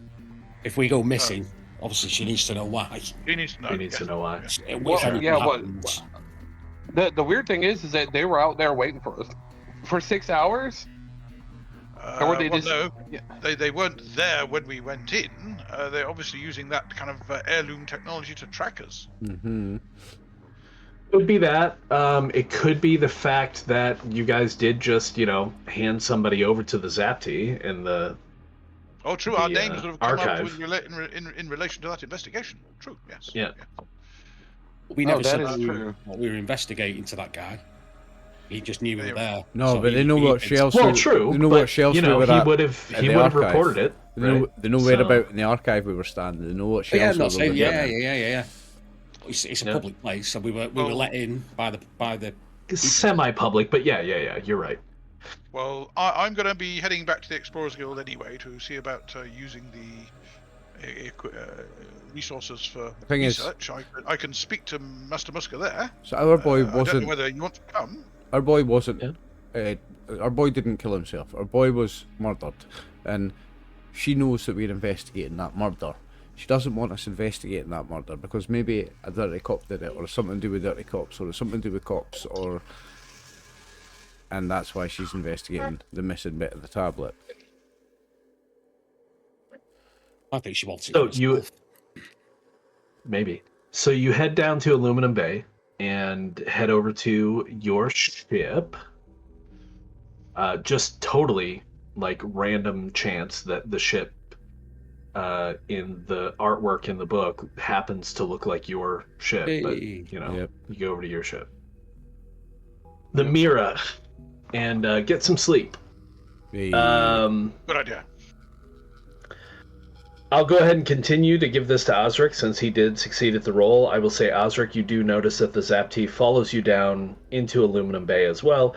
If we go missing, obviously she needs to know why. He needs to know. He needs to know why. yes. If Well, anything yeah, what- happens- The weird thing is that they were out there waiting for us for 6 hours. Or were they Well, just- no, Yeah. they weren't there when we went in. They're obviously using that kind of heirloom technology to track us. Mm-hmm. Could be that. It could be the fact that you guys did just, hand somebody over to the Zapti in the. Oh, true. Our The, names would have come archive. up in relation to that investigation. True. Yes. Yeah. we never that said is that we true. were investigating to that guy. He just knew we were there. No, So but he- they know he what did- shelves. Well, we- true. They know but, what shelves we were he at. would have in the reported archive. it. They know, right? they know So- whereabout in the archive we were standing. They know what Oh, yeah, shelves I'm not we were saying. looking Yeah. at. It's a Yeah. public place, so we were let in by the. Semi-public, but yeah, you're right. Well, I'm going to be heading back to the Explorers Guild anyway to see about using the resources for thing is- research. I can speak to Master Muska there. So our boy I don't wasn't. know whether you want to come. Our boy wasn't. Our boy didn't kill himself. Our boy was murdered, and she knows that we're investigating that murder. She doesn't want us investigating that murder because maybe a dirty cop did it, or something to do with dirty cops, or something to do with cops, and that's why she's investigating the missing bit of the tablet. I think she wants it. So for you, herself. maybe. So you head down to Aluminum Bay and head over to your ship. Just totally like random chance that the ship in the artwork in the book happens to look like your ship, but Hey. Yep. you go over to your ship. The Mira, and get some sleep. Hey, Good idea. I'll go ahead and continue to give this to Osric since he did succeed at the role. I will say, Osric, you do notice that the Zapti follows you down into Aluminum Bay as well.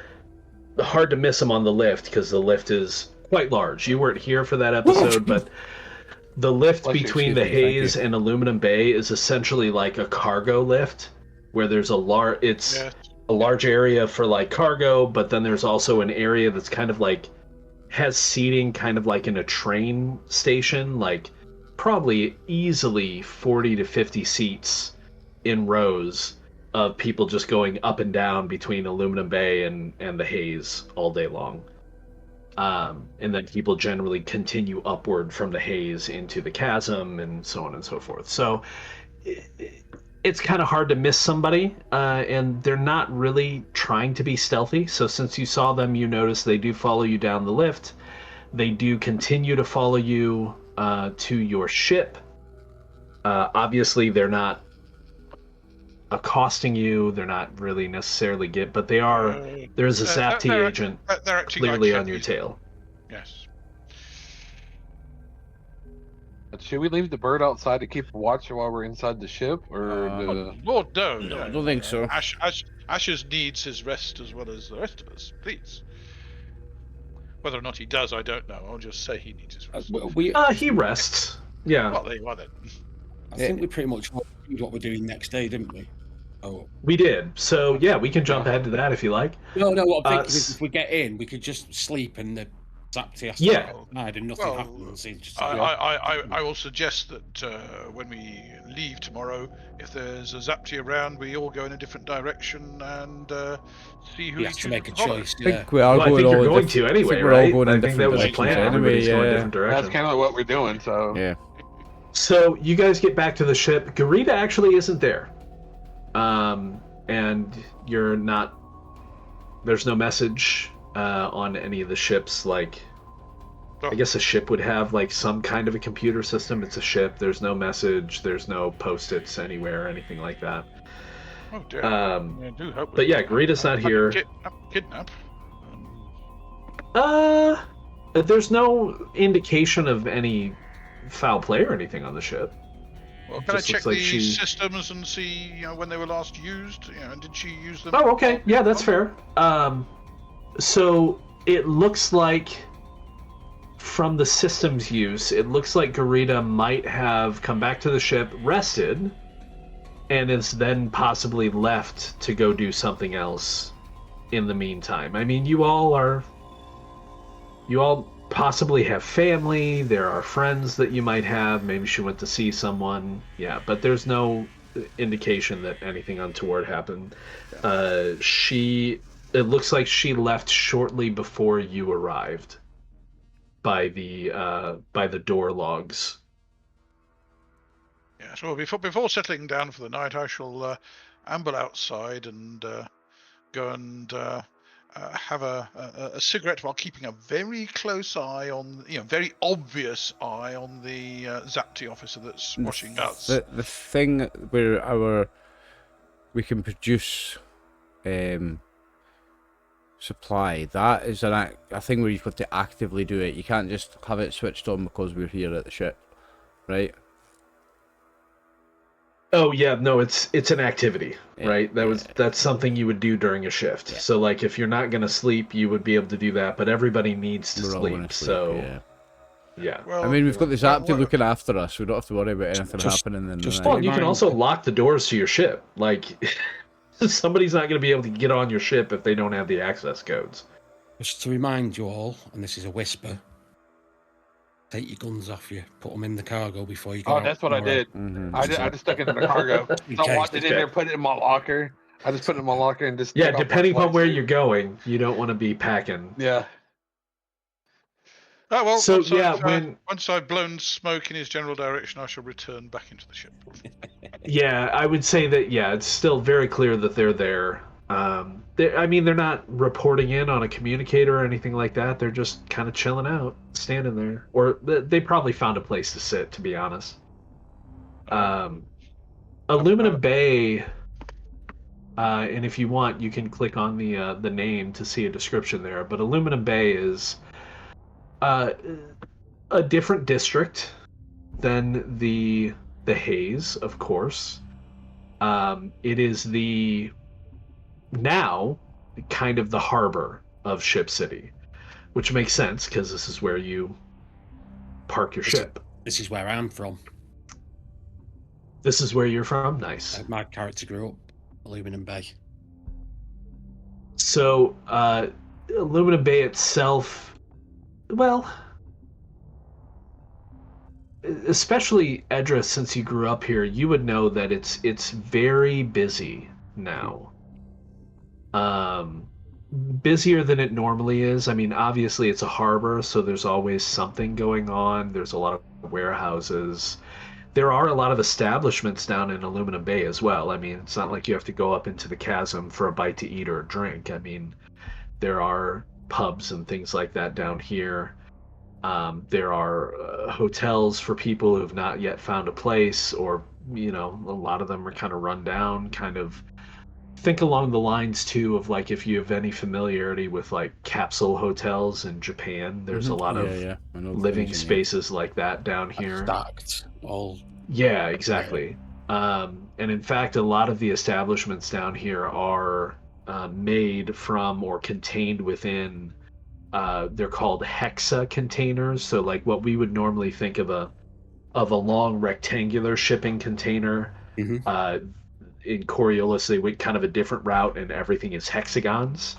Hard to miss him on the lift because the lift is quite large. You weren't here for that episode, but the lift Bless you, between the excuse me, thank Haze you. and Aluminum Bay is essentially like a cargo lift where there's a large. It's Yeah. a large area for like cargo, but then there's also an area that's kind of like has seating kind of like in a train station, like probably easily 40 to 50 seats in rows of people just going up and down between Aluminum Bay and the Haze all day long. And then people generally continue upward from the Haze into the chasm and so on and so forth. So it's kind of hard to miss somebody, and they're not really trying to be stealthy. So since you saw them, you notice they do follow you down the lift. They do continue to follow you to your ship. Obviously, they're not accosting you. They're not really necessarily but they are. There's a Zapti agent they're clearly like on your tail. Yes. But should we leave the bird outside to keep watch while we're inside the ship, or Lord, no, No, I don't think so. Ashes needs his rest as well as the rest of us, please. Whether or not he does, I don't know. I'll just say he needs his rest. He rests. Yeah. Well, there you are then. I think we pretty much knew what we're doing next day, didn't we? Oh. We did. So yeah, we can jump ahead to that if you like. No. What I'm thinking is if we get in, we could just sleep and the Zapti has to go outside and nothing happens. I will suggest that when we leave tomorrow, if there's a Zapti around, we all go in a different direction and see who we have to make a choice. I think we are I think you're going to anyway, right? I think that was the plan. Everybody's going different directions. that's kind of what we're doing. So Yeah. So you guys get back to the ship. Garita actually isn't there. And you're not. There's no message on any of the ships. Like, I guess a ship would have like some kind of a computer system. It's a ship. There's no message. There's no post-its anywhere or anything like that. Oh dear. I do hope. But yeah, Garita's not here. Kidnap. There's no indication of any foul play or anything on the ship. Well, can I Just check looks like the systems and see, when they were last used? Did she use them? Oh, okay. Yeah, that's fair. So it looks like, from the system's use, it looks like Garita might have come back to the ship, rested, and is then possibly left to go do something else in the meantime. I mean, you all possibly have family, there are friends that you might have, maybe she went to see someone, yeah, but there's no indication that anything untoward happened. It looks like she left shortly before you arrived by the door logs. Yeah, so before settling down for the night, I shall amble outside and go and have a cigarette while keeping a very close eye on, very obvious eye on the Zapti officer that's watching us. The thing where we can produce supply, that is a thing where you've got to actively do it. You can't just have it switched on because we're here at the ship, right? Oh yeah, no, it's an activity, right? That's something you would do during a shift. Yeah. So like if you're not gonna sleep, you would be able to do that, but everybody needs to We're all sleep. gonna sleep, So yeah. Well, I mean, we've got the Zapti well, looking after us. We don't have to worry about anything happening in the night. Well, you can also lock the doors to your ship. Like somebody's not gonna be able to get on your ship if they don't have the access codes. Just to remind you all, and this is a whisper, take your guns off you, put them in the cargo before you go out that's what I tomorrow. did. Mhm. I just stuck it in the cargo. So I walked it in there, put it in my locker. I just put it in my locker and just Yeah, took off my depending on where sweatsuit. you're going, you don't want to be packing. Yeah. Oh well. So, once once I've blown smoke in his general direction, I shall return back into the ship. Yeah, I would say that, it's still very clear that they're there. They're not reporting in on a communicator or anything like that. They're just kind of chilling out, standing there. Or they probably found a place to sit, to be honest. Aluminum Bay, and if you want, you can click on the name to see a description there. But Aluminum Bay is a different district than the Haze, of course. It is now kind of the harbor of Ship City, which makes sense because this is where you park your ship. This is where I'm from. This is where you're from? Nice. My character grew up Aluminum Bay. So, Aluminum Bay itself, well, especially Edra, since you grew up here, you would know that it's very busy now. Busier than it normally is. I mean, obviously it's a harbor, so there's always something going on. There's a lot of warehouses. There are a lot of establishments down in Aluminum Bay as well. I mean, it's not like you have to go up into the chasm for a bite to eat or a drink. I mean, there are pubs and things like that down here. There are hotels for people who have not yet found a place, or, you know, a lot of them are kind of run down, kind of think along the lines too of like if you have any familiarity with like capsule hotels in Japan, there's a lot of I know living things in spaces like that down here. Stacked. All. Yeah, exactly. And in fact, a lot of the establishments down here are made from or contained within. They're called hexa containers. So like what we would normally think of a long rectangular shipping container. Mhm. In Coriolis, they went kind of a different route, and everything is hexagons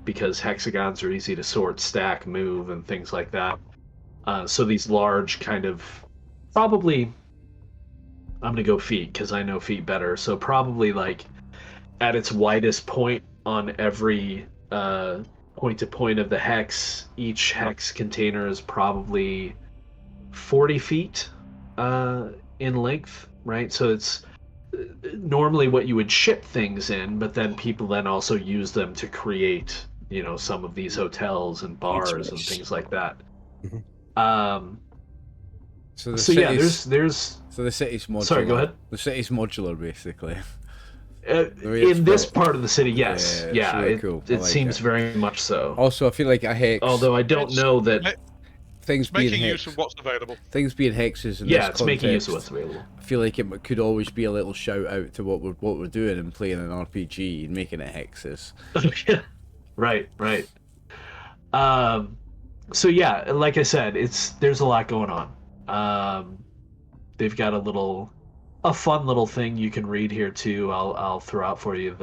because hexagons are easy to sort, stack, move, and things like that. So these large kind of, probably, I'm going to go feet because I know feet better. So probably like at its widest point on every point to point of the hex, each hex container is probably 40 feet in length, right? So it's normally what you would ship things in, but then people then also use them to create, you know, some of these hotels and bars and things like that. So the So yeah, city's- there's So the city's modular. Sorry, go ahead. The city's modular, basically. The way it's in this built. part of the city, yes, Yeah, it's really it, cool. I it like seems it. very much so. Also, I feel like a hex. Although I don't It's know that. things being making hex, use of what's available. things being hexes in Yeah, this it's making use of context, what's available. I feel like it could always be a little shout out to what we're doing and playing an RPG and making it hexes. Right. So yeah, like I said, there's a lot going on. They've got a fun little thing you can read here too. I'll throw out for you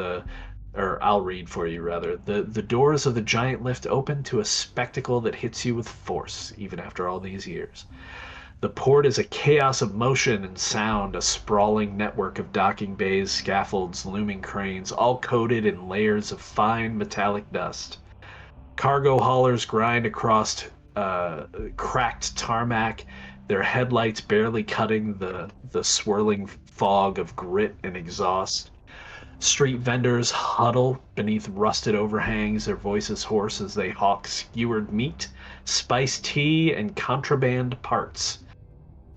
I'll read for you rather. The doors of the giant lift open to a spectacle that hits you with force, even after all these years. The port is a chaos of motion and sound, a sprawling network of docking bays, scaffolds, looming cranes, all coated in layers of fine metallic dust. Cargo haulers grind across cracked tarmac, their headlights barely cutting the swirling fog of grit and exhaust. Street vendors huddle beneath rusted overhangs, their voices hoarse as they hawk skewered meat, spiced tea, and contraband parts.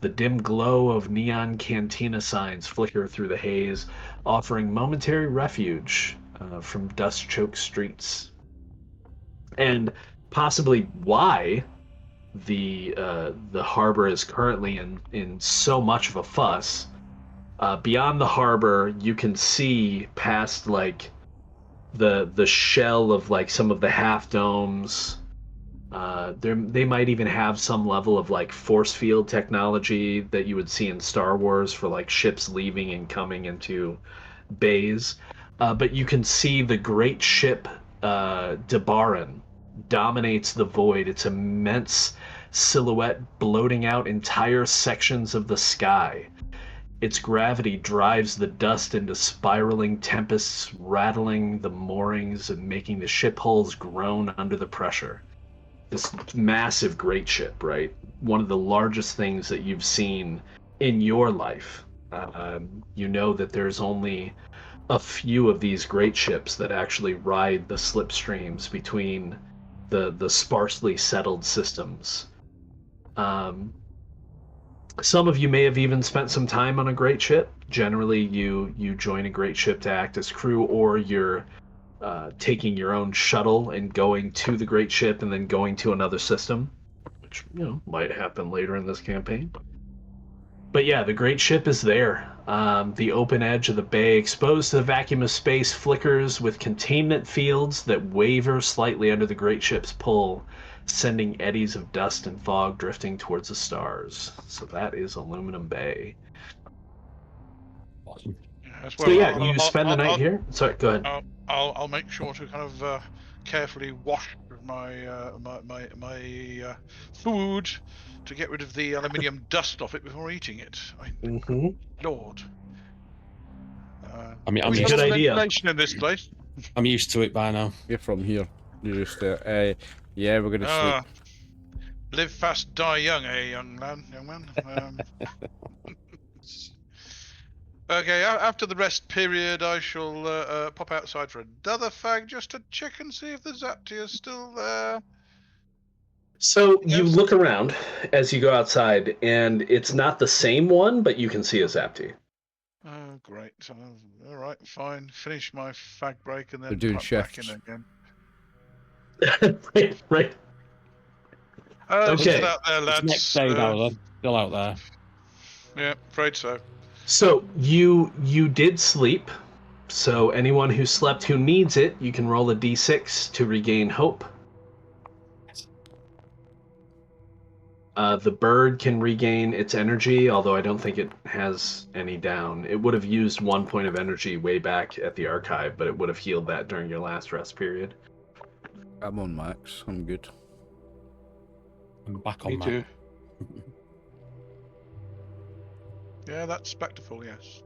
The dim glow of neon cantina signs flicker through the haze, offering momentary refuge from dust-choked streets. And possibly why the harbor is currently in so much of a fuss. Beyond the harbor, you can see past like the shell of like some of the half domes. They might even have some level of like force field technology that you would see in Star Wars for like ships leaving and coming into bays. But you can see the great ship Debaran dominates the void, its immense silhouette bloating out entire sections of the sky. Its gravity drives the dust into spiraling tempests, rattling the moorings and making the ship hulls groan under the pressure. This massive great ship, right? One of the largest things that you've seen in your life. You know that there's only a few of these great ships that actually ride the slipstreams between the sparsely settled systems. Some of you may have even spent some time on a great ship. Generally, you join a great ship to act as crew, or you're taking your own shuttle and going to the great ship and then going to another system, which, you know, might happen later in this campaign. But yeah, the great ship is there. The open edge of the bay, exposed to the vacuum of space, flickers with containment fields that waver slightly under the great ship's pull, sending eddies of dust and fog drifting towards the stars. So that is Aluminum Bay. Awesome. Yes, So yeah, you spend the night here. Sorry, go ahead. I'll make sure to kind of carefully wash my food to get rid of the aluminium dust off it before eating it. Lord. I mean, I'm we used have good some idea. ventilation in this place. I'm used to it by now. You're from here. You're used to it. Yeah, we're gonna sleep. Live fast, die young, young man. Okay, after the rest period, I shall pop outside for another fag just to check and see if the Zapti is still there. So you Yes. look around as you go outside, and it's not the same one, but you can see a Zapti. Oh, great. All right, fine. Finish my fag break and They're then doing pop back shifts. in again. right. Still out there, It's lads. next day now, then. Still out there. Yeah, afraid so. So you did sleep. So anyone who slept who needs it, you can roll a d6 to regain hope. The bird can regain its energy, although I don't think it has any down. It would have used 1 point of energy way back at the archive, but it would have healed that during your last rest period. I'm on max. I'm good. I'm back on Me that. too. Yeah, that's back to full, yes.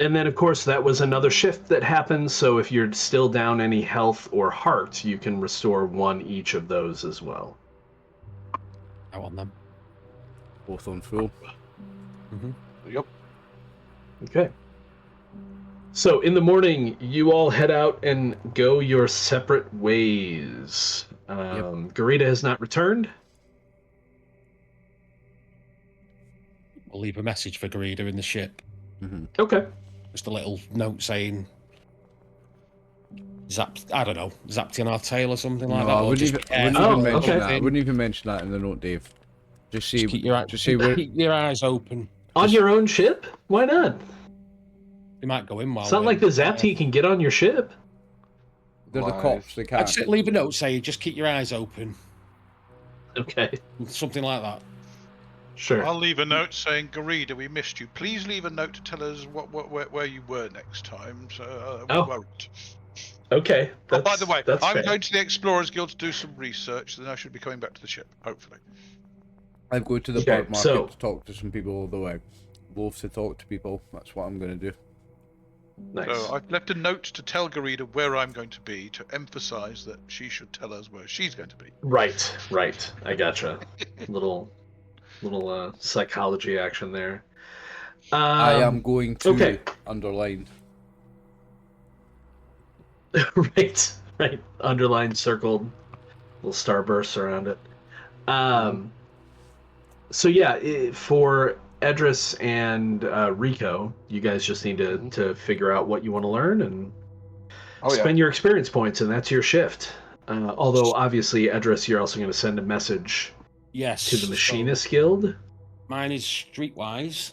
And then, of course, that was another shift that happened, so if you're still down any health or heart, you can restore 1 each of those as well. Out on them. Both on full. Yep. Okay. So in the morning, you all head out and go your separate ways. Garita has not returned. We'll leave a message for Garida in the ship. Okay. Just a little note saying Zapti on our tail or something like that. I Or wouldn't just even, be careful. okay. I wouldn't even mention that in the note, Dave. Just say, Keep your eyes open. On your own ship? Why not? They might go in while It's not like the Zapti can get on your ship. they're the Wise. cops. They I'd can't. just leave a note saying just keep your eyes open. Okay. Something like that. Sure. I'll leave a note saying, Garida, we missed you. Please leave a note to tell us where you were next time, so we won't. Okay. Oh, by the way, that's I'm fair. going to the Explorers Guild to do some research, then I should be coming back to the ship, hopefully. I'm going to the Okay, bird market so- to talk to some people all the way. Love to talk to people. That's what I'm going to do. Nice. So I've left a note to tell Garida where I'm going to be, to emphasize that she should tell us where she's going to be. Right. I gotcha. little psychology action there. I am going to okay. underline. right. Underlined, circled, little starbursts around it. So yeah, for Edris and Rico, you guys just need to figure out what you want to learn and spend your experience points, and that's your shift. Although obviously, Edris, you're also going to send a message to the Machinist Guild. Mine is streetwise.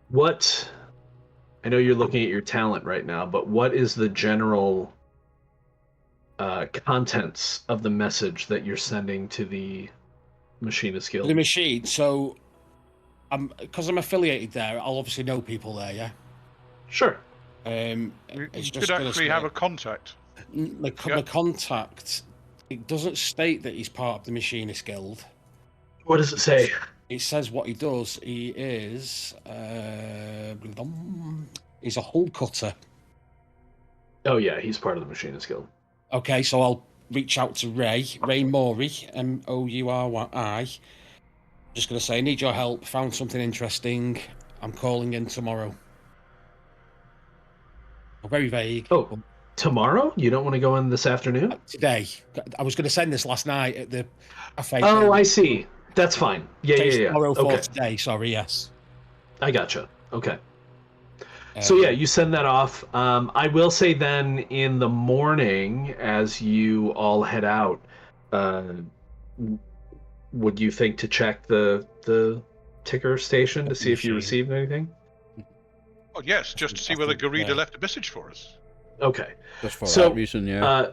What? I know you're looking at your talent right now, but what is the general contents of the message that you're sending to the Machinist Guild? The machine. So, because I'm affiliated there, I'll obviously know people there. Yeah. Sure. You It's could just gonna actually say- have a contact. The contact. It doesn't state that he's part of the Machinist Guild. What does it say? It says what he does. He is. He's a hull cutter. Oh yeah, he's part of the Machinist Guild. Okay, so I'll reach out to Ray Maury, Mouri. Just going to say, I need your help. Found something interesting. I'm calling in tomorrow. Very vague. Oh, tomorrow? You don't want to go in this afternoon? Today. I was going to send this last night at the cafe. Oh, I see. That's fine. Yeah. Tomorrow for Okay, today. Sorry, yes. I gotcha. Okay. So yeah, you send that off. I will say then in the morning, as you all head out, would you think to check the ticker station to see if you received anything? Oh, yes, just to see whether Garida left a message for us. Okay. Just for So, that reason, yeah.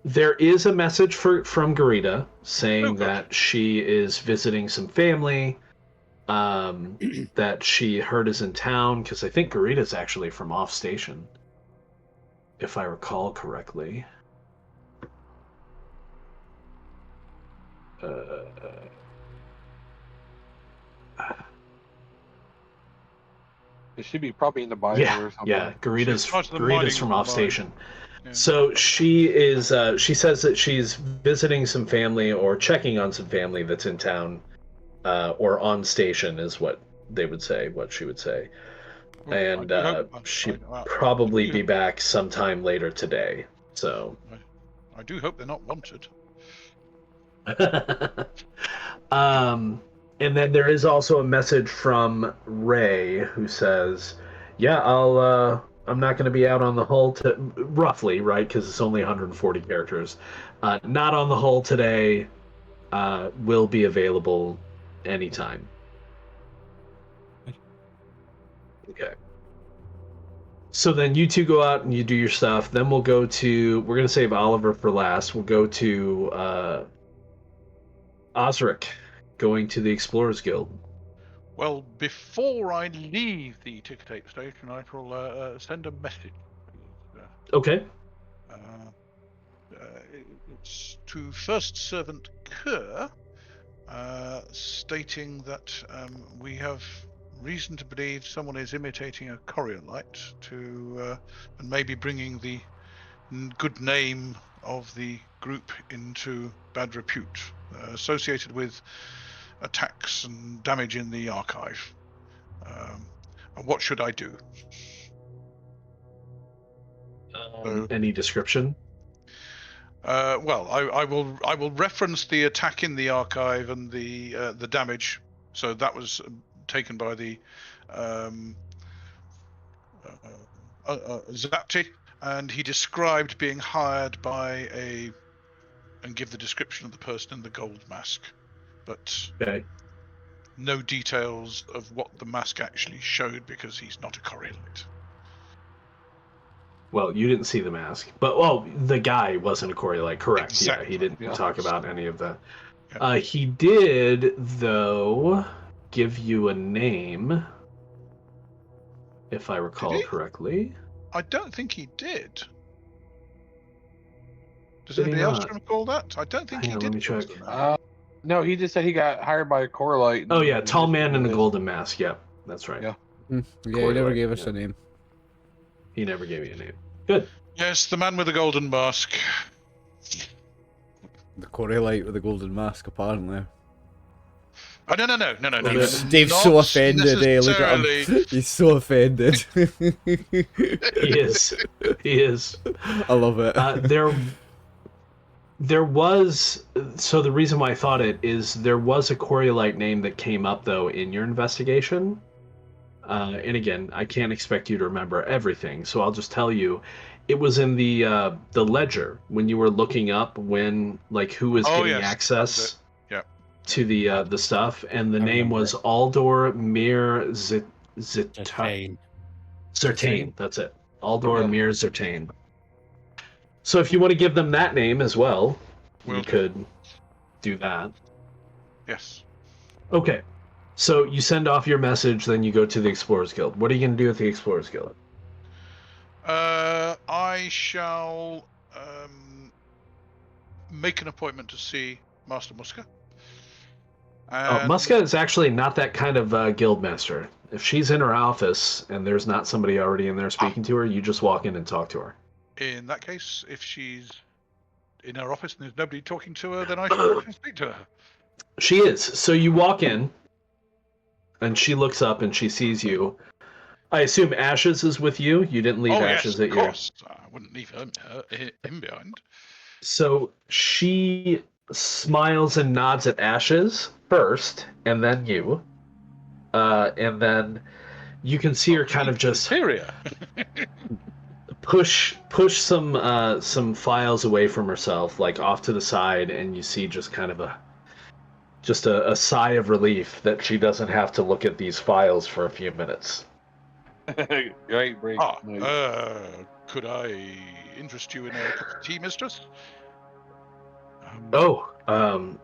There is a message from Garita saying Oh, good. that she is visiting some family, that she heard is in town, because I think Garita's actually from off station, if I recall correctly. It should be probably in the Bible or something. Yeah, Garita's Part of the Garita's from mining off line. station. Yeah. So she is. She says that she's visiting some family or checking on some family that's in town, or on station is what they would say. What she would say, Ooh, and I do hope- she'd I probably do be hope- back sometime later today. So, I do hope they're not wanted. and then there is also a message from Ray who says, "Yeah, I'm not going to be out on the hull roughly, right? Because it's only 140 characters. Not on the hull today. Will be available anytime." Okay. So then you two go out and you do your stuff. Then we're going to save Oliver for last. We'll go to Osric, going to the Explorers Guild. Well, before I leave the ticket station, I will send a message. Okay. It's to First Servant Kerr, stating that we have reason to believe someone is imitating a Coriolite and maybe bringing the good name of the group into bad repute, associated with attacks and damage in the archive. What should I do? Any description? Well, I will reference the attack in the archive and the damage. So that was taken by the Zapti, and he described being hired by and give the description of the person in the gold mask, but Okay. no details of what the mask actually showed because he's not a Coriolis. Well, you didn't see the mask, but the guy wasn't a Coriolite, correct? Exactly. Yeah, he didn't talk about any of that. Yeah. He did, though, give you a name, if I recall correctly. I don't think he did. Does Did he anybody else not? recall that? I don't think Hang he on, did. let me check. No, he just said he got hired by a Coriolis. Oh yeah, tall man in a golden mask. Yep, that's right. Yeah. Yeah, he never Coriolis, gave us yeah. a name. He never gave you a name. Good. Yes, the man with the golden mask. The Coriolis with the golden mask, apparently. Oh, no. Dave's Not so offended, eh? Look at him. necessarily. He's so offended. He is. He is. I love it. There was, so the reason why I thought it is there was a Coriolite name that came up though in your investigation. And again, I can't expect you to remember everything, so I'll just tell you, it was in the ledger when you were looking up who was getting access to the stuff, and the name was Aldor Mir Zertain. That's it. Aldor Mir Zertain. So if you want to give them that name as well, you could do that. Yes. Okay. So you send off your message, then you go to the Explorers Guild. What are you going to do at the Explorers Guild? I shall make an appointment to see Master Muska. Muska is actually not that kind of guild master. If she's in her office and there's not somebody already in there speaking to her, you just walk in and talk to her. In that case, if she's in her office and there's nobody talking to her, then I shall speak to her. She is. So you walk in, and she looks up and she sees you. I assume Ashes is with you. You didn't leave Ashes at your. Of course, I wouldn't leave him behind. So she smiles and nods at Ashes first, and then you, and then you can see her kind of just Superior. push some files away from herself, like off to the side, and you see just kind of a sigh of relief that she doesn't have to look at these files for a few minutes. Great break. Could I interest you in a cup of tea, mistress?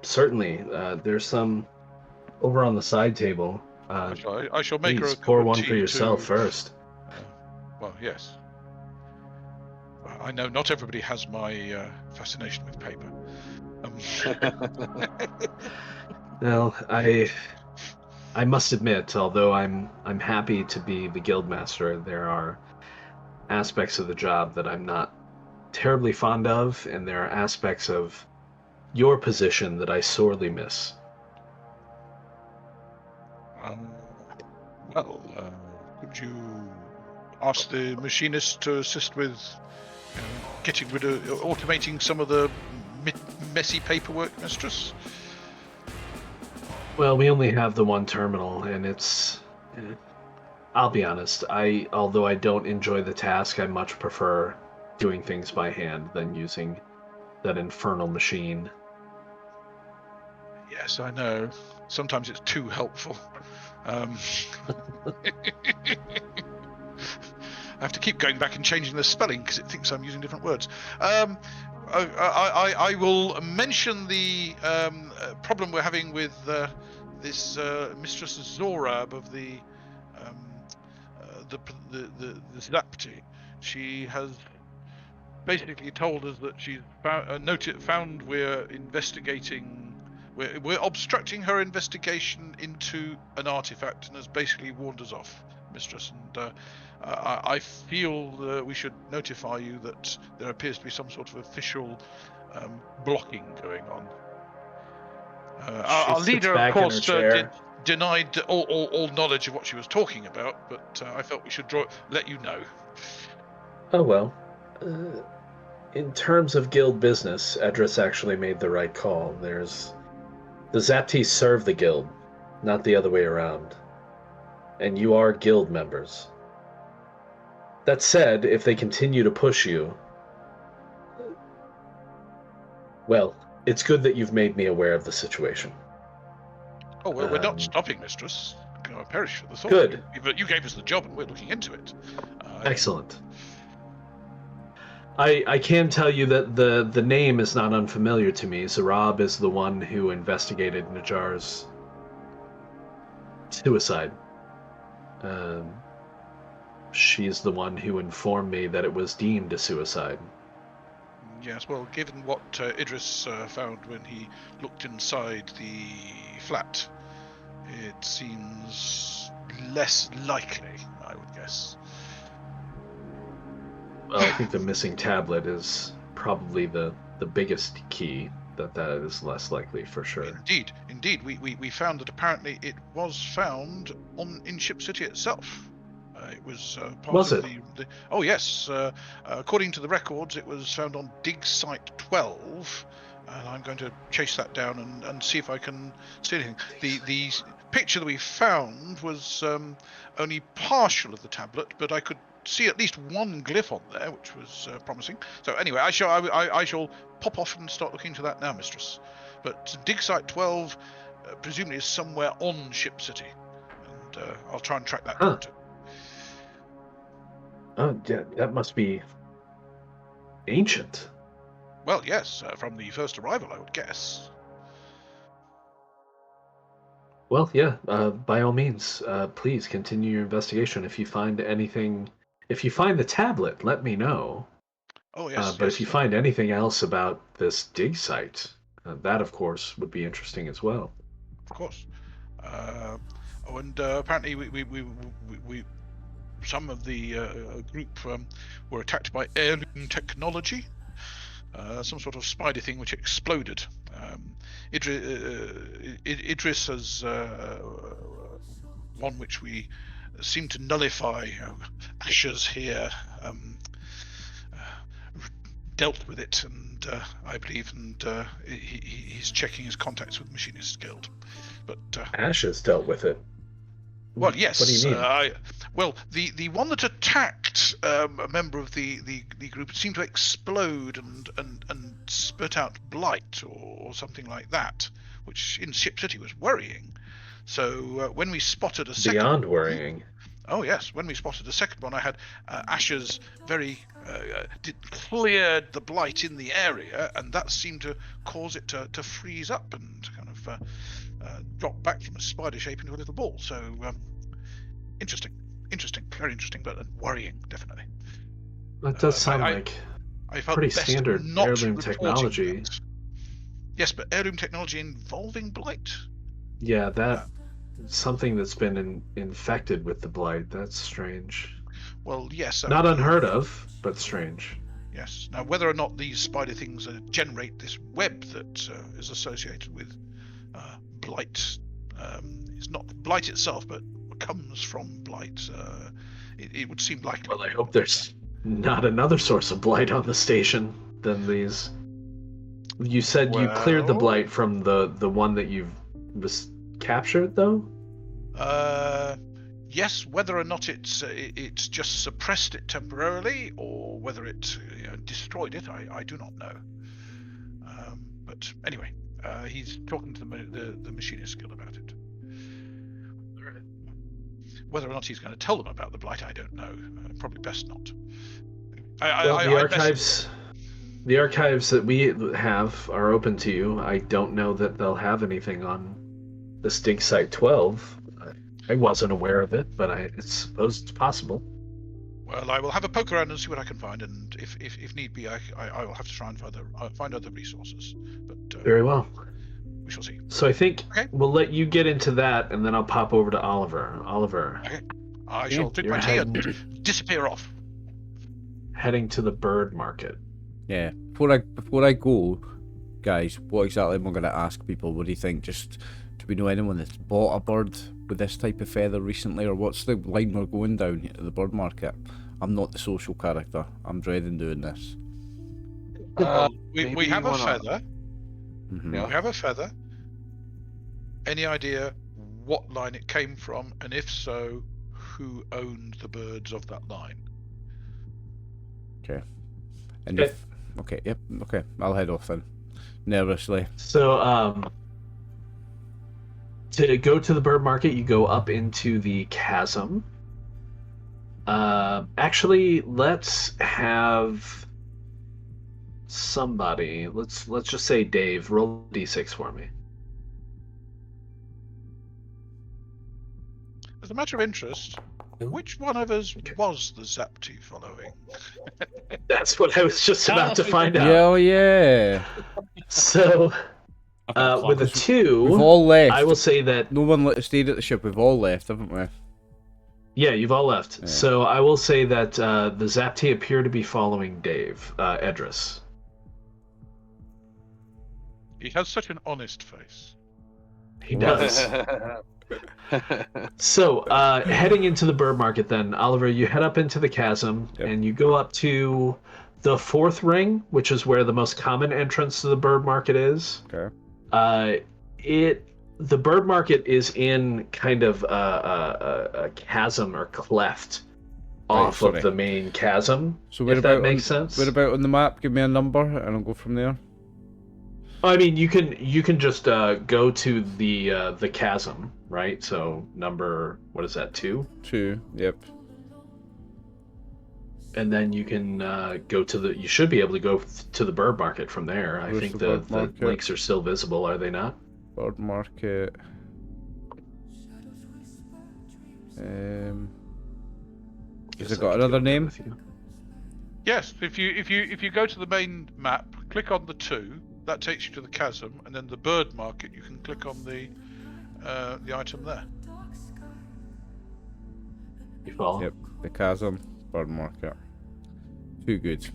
Certainly. There's some over on the side table. I shall make her Please a cup pour of one tea for yourself to, first. well, yes. I know not everybody has my fascination with paper. Well, I must admit, although I'm happy to be the guildmaster, there are aspects of the job that I'm not terribly fond of, and there are aspects of your position that I sorely miss. Could you ask the machinist to assist with getting rid of, automating some of the messy paperwork, mistress? Well, we only have the one terminal, and it's... I'll be honest, although I don't enjoy the task, I much prefer doing things by hand than using that infernal machine. Yes, I know. Sometimes it's too helpful. I have to keep going back and changing the spelling because it thinks I'm using different words. I will mention the problem we're having with this Mistress Zorab of the Zapti. She has basically told us that she's found we're investigating. We're obstructing her investigation into an artifact and has basically warned us off, mistress. And I feel we should notify you that there appears to be some sort of official blocking going on. Our leader, of course, denied all knowledge of what she was talking about, but I felt we should let you know. Oh well. In terms of guild business, Edris actually made the right call. The Zapti serve the guild, not the other way around. And you are guild members. That said, if they continue to push you... Well, it's good that you've made me aware of the situation. Oh, well, we're not stopping, mistress. I perish for the thought. Good. You gave us the job and we're looking into it. Excellent. I can tell you that the name is not unfamiliar to me. Zarab is the one who investigated Najar's suicide. She's the one who informed me that it was deemed a suicide. Yes, well, given what Idris found when he looked inside the flat, it seems less likely, I would guess. Well, I think the missing tablet is probably the biggest key that is less likely for sure. Indeed. We found that apparently it was found in Ship City itself. It was part of the... Oh, yes. According to the records, it was found on dig site 12, and I'm going to chase that down and see if I can see anything. The picture that we found was only partial of the tablet, but I could see at least one glyph on there, which was promising. So anyway, I shall pop off and start looking into that now, mistress. But dig site 12 presumably is somewhere on Ship City, and I'll try and track that down too. Oh, yeah, that must be ancient. Well, yes, from the first arrival, I would guess. Well, yeah, by all means, please continue your investigation. If you find anything, if you find the tablet, let me know. Oh, yes. But if you find anything else about this dig site, that, of course, would be interesting as well. Of course. And apparently we some of the group were attacked by heirloom technology, some sort of spider thing which exploded. Idris has one which we seem to nullify. Asher's here dealt with it, and I believe, and he's checking his contacts with Machinist Guild. But Asher's dealt with it. Well, yes. What do you mean? Well, the one that attacked a member of the group seemed to explode and spurt out blight or something like that, which in Ship City was worrying. So when we spotted a second... Beyond worrying. Oh yes, when we spotted the second one, I had Asher's very cleared the blight in the area, and that seemed to cause it to freeze up and kind of drop back from a spider shape into a little ball. So interesting, very interesting, but worrying, definitely. That does sound like I felt pretty best standard not heirloom reporting technology. that. Yes, but heirloom technology involving blight. Yeah, that something that's been infected with the blight. That's strange. Well, yes. Not unheard of, but strange. Yes. Now, whether or not these spider things generate this web that is associated with blight is not blight itself, but comes from blight. It would seem likely. Well, I hope there's not another source of blight on the station than these. You said you cleared the blight from the one that you've captured, though? Yes. Whether or not it's just suppressed it temporarily, or whether it destroyed it, I do not know. But anyway, he's talking to the machinist guild about it. Whether or not he's going to tell them about the blight, I don't know. Probably best not. The archives that we have are open to you. I don't know that they'll have anything on the Stink Site 12. I wasn't aware of it, but I suppose it's possible. Well, I will have a poke around and see what I can find, and if need be, I will have to try and find other resources. But very well. We shall see. So I think we'll let you get into that, and then I'll pop over to Oliver. Oliver. Okay. I shall drink my tea and disappear off. Heading to the bird market. Yeah. Before I go, guys, what exactly am I going to ask people? What do you think? Just, do we know anyone that's bought a bird with this type of feather recently, or what's the line we're going down at the bird market? I'm not the social character. I'm dreading doing this. We have a feather. Mm-hmm. Yeah. We have a feather. Any idea what line it came from, and if so, who owned the birds of that line? Okay. And okay, I'll head off then. Nervously. So, to go to the bird market, you go up into the chasm. Actually, let's have somebody. Let's just say Dave. Roll a d6 for me. As a matter of interest, which one of us was the Zapti following? That's what I was just about to find out. Oh yeah. So, with a 2, we've all left. I will say that no one stayed at the ship. We've all left, haven't we? Yeah, you've all left. Yeah. So I will say that the Zapti appear to be following Dave, Edris. He has such an honest face. He does. So, heading into the bird market then, Oliver, you head up into the chasm, and you go up to the 4th ring, which is where the most common entrance to the bird market is. Okay. The bird market is in kind of a chasm or cleft off of the main chasm. So if that makes sense. Where about on the map? Give me a number, and I'll go from there. I mean, you can just go to the chasm, right? So number, what is that, 2? 2. Yep. And then you can go to you should be able to go to the bird market from there. I think the links are still visible, are they not? Bird market. Has it got another name? Yes. If you go to the main map, click on the 2. That takes you to the chasm, and then the bird market. You can click on the item there. You follow? Yep. The chasm, bird market. Too good.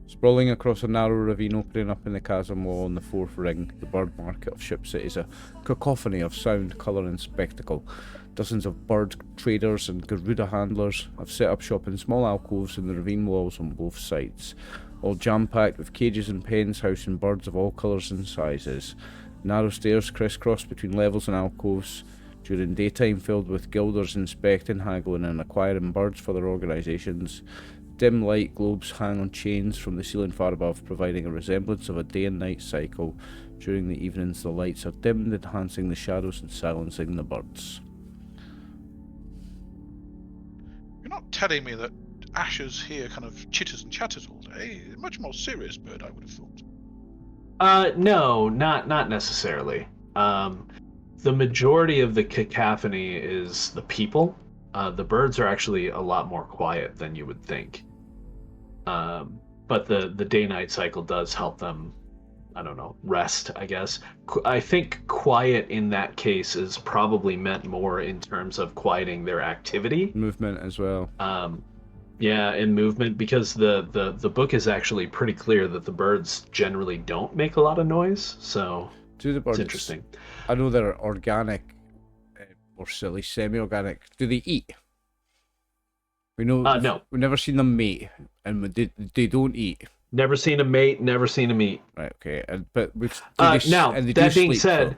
Sprawling across a narrow ravine opening up in the chasm wall on the 4th ring, the bird market of Ship City is a cacophony of sound, colour and spectacle. Dozens of bird traders and Garuda handlers have set up shop in small alcoves in the ravine walls on both sides, all jam-packed with cages and pens housing birds of all colours and sizes. Narrow stairs crisscross between levels and alcoves, during daytime filled with guilders inspecting, haggling and acquiring birds for their organisations. Dim light globes hang on chains from the ceiling far above, providing a resemblance of a day and night cycle. During the evenings the lights are dimmed, enhancing the shadows and silencing the birds. telling me that Ashes here kind of chitters and chatters all day. A much more serious bird, I would have thought. No, not necessarily. The majority of the cacophony is the people. The birds are actually a lot more quiet than you would think. But the day-night cycle does help them, I don't know, rest, I guess. I think quiet in that case is probably meant more in terms of quieting their activity. Movement as well. Yeah, and movement, because the book is actually pretty clear that the birds generally don't make a lot of noise, so Do the birds, it's interesting. I know they're organic, or silly, semi-organic. Do they eat? We know. No. We've never seen them mate, and they don't eat. Never seen a mate, never seen them eat. Right. Okay. But we've. Now, and they that do being sleep, said,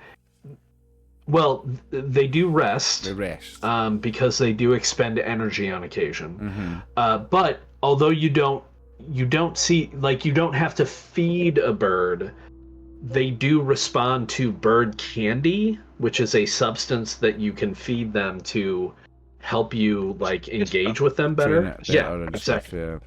well, they do rest. they rest. Because they do expend energy on occasion. Mm-hmm. But although you don't see, like, you don't have to feed a bird, they do respond to bird candy, which is a substance that you can feed them to help you, like, engage with them better. Yeah, exactly. Yeah.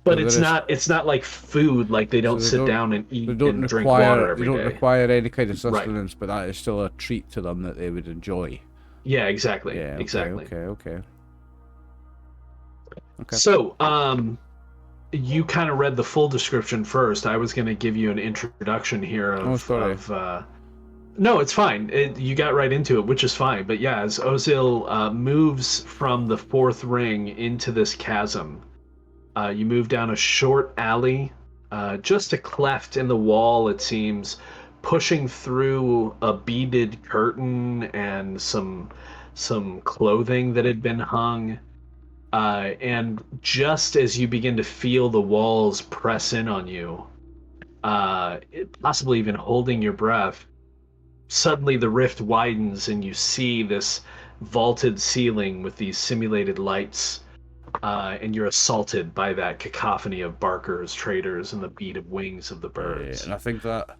But So it's not like food, like they don't they sit don't- down and eat They don't and drink water every They don't day. require any kind of sustenance, but that is still a treat to them that they would enjoy. Yeah, exactly. Yeah. Okay, exactly. Okay. So, you kind of read the full description first. I was going to give you an introduction here of. sorry. No, it's fine. You got right into it, which is fine. But yeah, as Ozil moves from the fourth ring into this chasm, you move down a short alley, just a cleft in the wall, it seems, pushing through a beaded curtain and some clothing that had been hung. And just as you begin to feel the walls press in on you, possibly even holding your breath, suddenly the rift widens and you see this vaulted ceiling with these simulated lights, and you're assaulted by that cacophony of barkers, traders, and the beat of wings of the birds. And I think that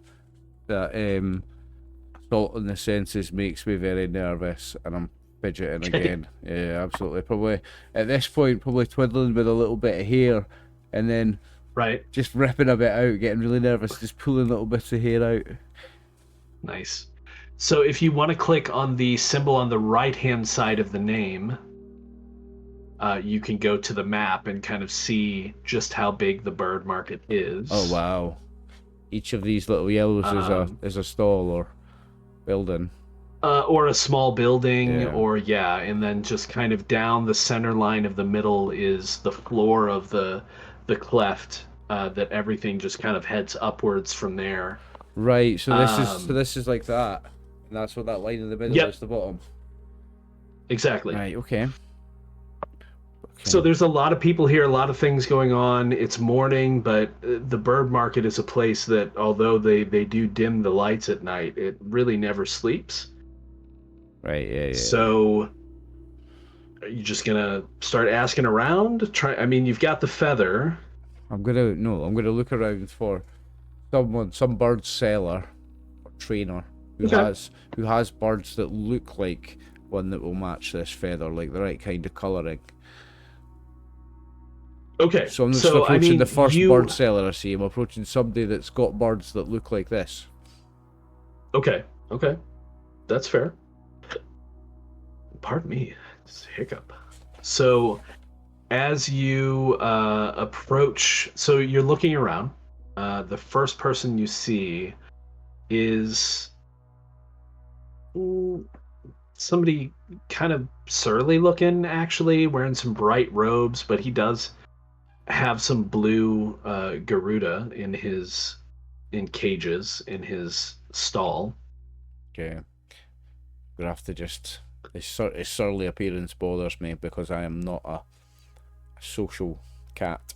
assault on the senses makes me very nervous, and I'm fidgeting again. Yeah, absolutely. Probably at this point, probably twiddling with a little bit of hair, and then Right. just ripping a bit out, getting really nervous, just pulling little bits of hair out. Nice. So if you want to click on the symbol on the right-hand side of the name, you can go to the map and kind of see just how big the bird market is. Oh wow! Each of these little yellows is a stall or building. Or a small building, Yeah. or and then just kind of down the center line of the middle is the floor of the cleft, that everything just kind of heads upwards from there. Right. So this is like that, and that's what that line in the middle is, the bottom. Exactly. Right. Okay. So there's a lot of people here, a lot of things going on. It's morning, but the bird market is a place that, although they do dim the lights at night, it really never sleeps. Right. Yeah. So are you just gonna start asking around? You've got the feather. I'm gonna look around for some bird seller or trainer who has birds that look like one that will match this feather, like the right kind of colouring. Okay. So I'm just approaching the first bird seller I see. I'm approaching somebody that's got birds that look like this. Okay. That's fair. Pardon me, it's a hiccup. So as you approach, so you're looking around, the first person you see is somebody kind of surly looking, actually, wearing some bright robes, but he does have some blue Garuda in cages in his stall. Okay. Gonna have to just his surly appearance bothers me because I am not a social cat.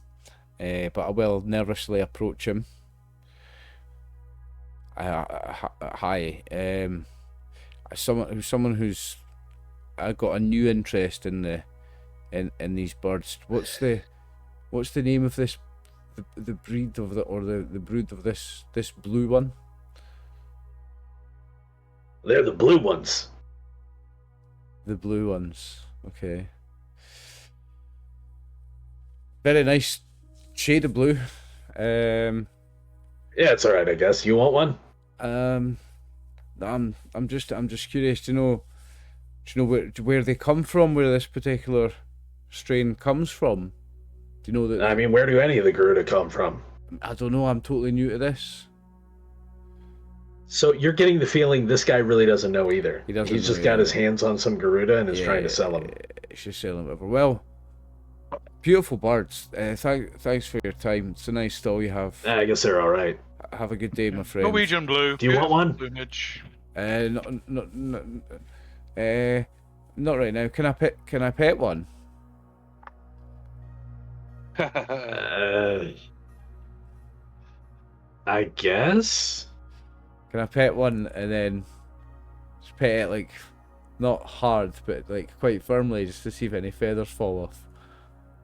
But I will nervously approach him. Hi. Someone who's got a new interest in these birds. What's the name of this? The breed of the brood of this blue one? They're the blue ones. The blue ones. Okay. Very nice shade of blue. Yeah, it's all right, I guess. You want one? I'm just curious to know. Do you know where they come from? Where this particular strain comes from? Do you know that? I mean, where do any of the Garuda come from? I don't know. I'm totally new to this. So you're getting the feeling this guy really doesn't know either. He doesn't. He's know just got either. his hands on some Garuda and is trying to sell them. He's just selling whatever. Well, beautiful birds. Thanks for your time. It's a nice stall you have. I guess they're all right. Have a good day, my friend. Norwegian blue. Do you want one? Plumage. Not right now. Can I pet one? I guess. Can I pet one and then just pet it like not hard but like quite firmly just to see if any feathers fall off?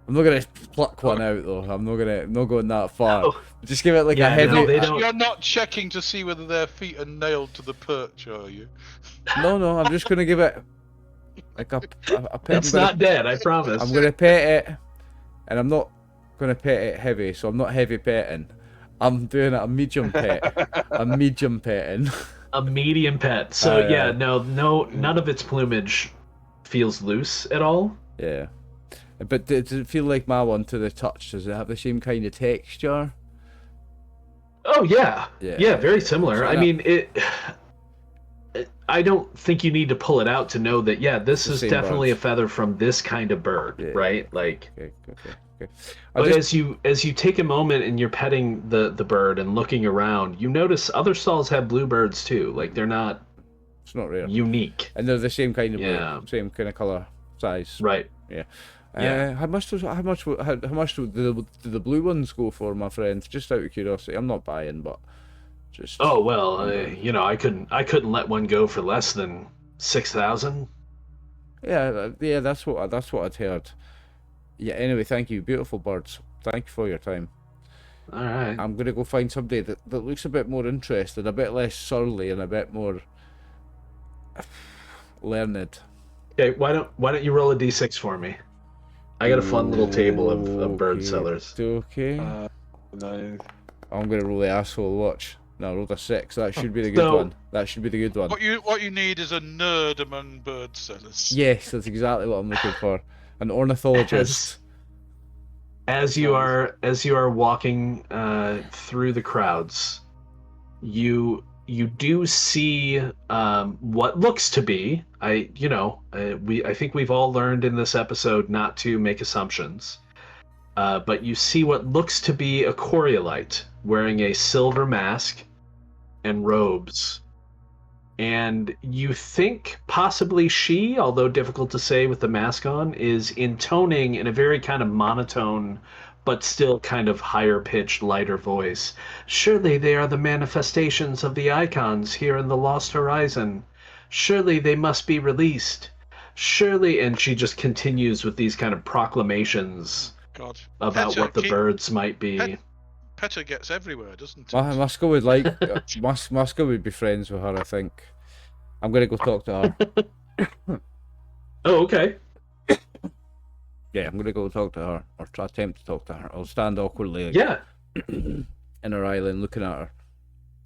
I'm not gonna pluck one out though. I'm not going that far. No. Just give it like Yeah, a heavy. no, they don't. You're not checking to see whether their feet are nailed to the perch, are you? No. I'm just gonna give it like a pet. It's not dead, I promise. I'm gonna pet it, and I'm not gonna pet it heavy, so I'm not heavy petting. I'm doing a medium pet. A medium petting. A medium pet. So yeah. no, none of its plumage feels loose at all. Yeah. But does it feel like my one to the touch? Does it have the same kind of texture? Oh yeah, Yeah. very similar. So I mean, I don't think you need to pull it out to know that. Yeah, this the is same definitely birds. a feather from this kind of bird, Yeah. right? Like, Okay. but as you take a moment and you're petting the bird and looking around, you notice other stalls have bluebirds too. Like they're not It's not rare. unique, And they're the same kind of Yeah. blue, same kind of color, size. right? Yeah. Yeah. How much do the blue ones go for, my friend? Just out of curiosity, I'm not buying, but just. Oh well, I couldn't let one go for less than 6,000. Yeah. That's what I'd heard. Yeah. Anyway, thank you, beautiful birds. Thank you for your time. All right. I'm gonna go find somebody that looks a bit more interested, a bit less surly, and a bit more learned. Okay, why don't you roll a d6 for me? I got a fun little table of bird sellers. Okay. Nice. I'm gonna roll the asshole. Watch. No, I rolled a 6. That should be the good one. That should be the good one. What you need is a nerd among bird sellers. Yes, that's exactly what I'm looking for. An ornithologist. As you are walking through the crowds, you do see what looks to be I think we've all learned in this episode not to make assumptions, but you see what looks to be a Coriolite wearing a silver mask and robes, and you think possibly she, although difficult to say with the mask on, is intoning in a very kind of monotone but still kind of higher pitched, lighter voice. Surely they are the manifestations of the icons here in the Lost Horizon. Surely they must be released. Surely, and she just continues with these kind of proclamations God. about what the birds might be. Petter gets everywhere, doesn't it? Muska would like. Muska would be friends with her, I think. I'm gonna go talk to her. Oh, okay. Yeah, I'm gonna go talk to her, or try attempt to talk to her. I'll stand awkwardly Yeah. in her island, looking at her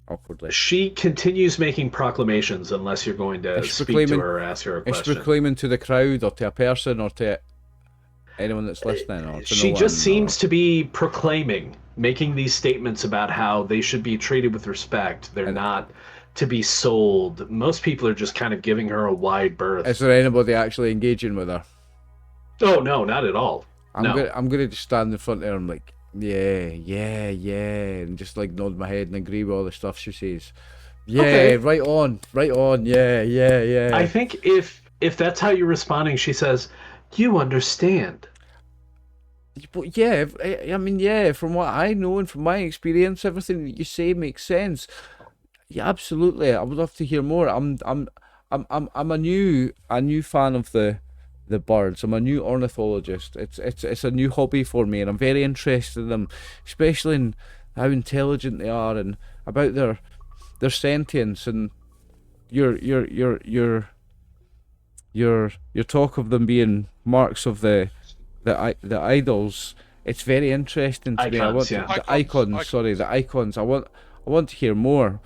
awkwardly. She continues making proclamations unless you're going to Is she speak to proclaiming- her or ask her a Is she question. proclaiming to the crowd, or to a person, or to anyone that's listening, or to She no just one, seems to be proclaiming, making these statements about how they should be treated with respect. They're not to be sold. Most people are just kind of giving her a wide berth. Is there anybody actually engaging with her? Oh no, not at all. I'm gonna just stand in front of her and like, yeah, and just like nod my head and agree with all the stuff she says. Yeah, Okay. right on, yeah. I think if that's how you're responding, she says, "You understand." But yeah, I mean, yeah, from what I know and from my experience, everything that you say makes sense. Yeah, absolutely. I would love to hear more. I'm a new fan of the birds. I'm a new ornithologist. It's a new hobby for me, and I'm very interested in them, especially in how intelligent they are and about their sentience and your talk of them being marks of the idols It's very interesting to me. I want yeah. the icons. Sorry, the icons. I want to hear more.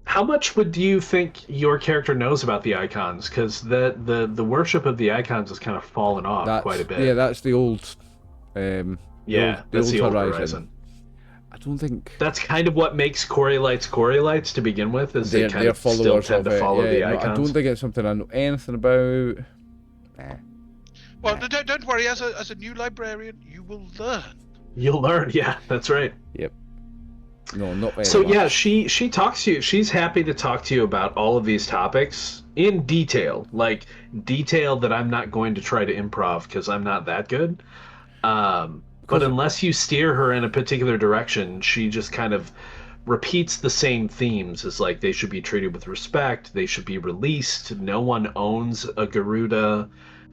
How much do you think your character knows about the icons? Because the worship of the icons has kind of fallen off quite a bit. Yeah, that's the old. Yeah, the that's the old old Horizon. I don't think that's kind of what makes Coriolis to begin with. Is they kind of still tend to follow the icons. I don't think it's something I know anything about. Well, don't worry. As a new librarian, you will learn. You'll learn. Yeah, that's right. Yep. No, not very So much. yeah, she talks to you. She's happy to talk to you about all of these topics in detail, like detail that I'm not going to try to improv because I'm not that good. But unless you steer her in a particular direction, she just kind of repeats the same themes. As like they should be treated with respect, they should be released. No one owns a Garuda.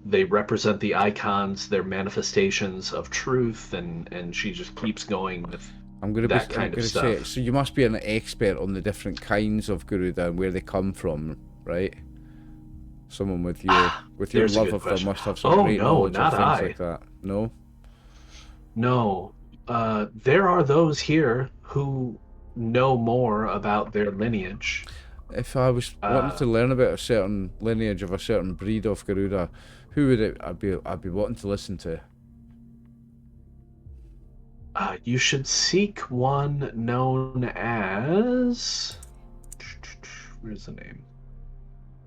They represent the icons, their manifestations of truth, and she just keeps going with. I'm going to say, so you must be an expert on the different kinds of Garuda and where they come from, right? Someone with your love of them must have some great knowledge of things like that. No? No. There are those here who know more about their lineage. If I was wanting to learn about a certain lineage of a certain breed of Garuda, who would it I'd be wanting to listen to? You should seek one known as... Where's the name?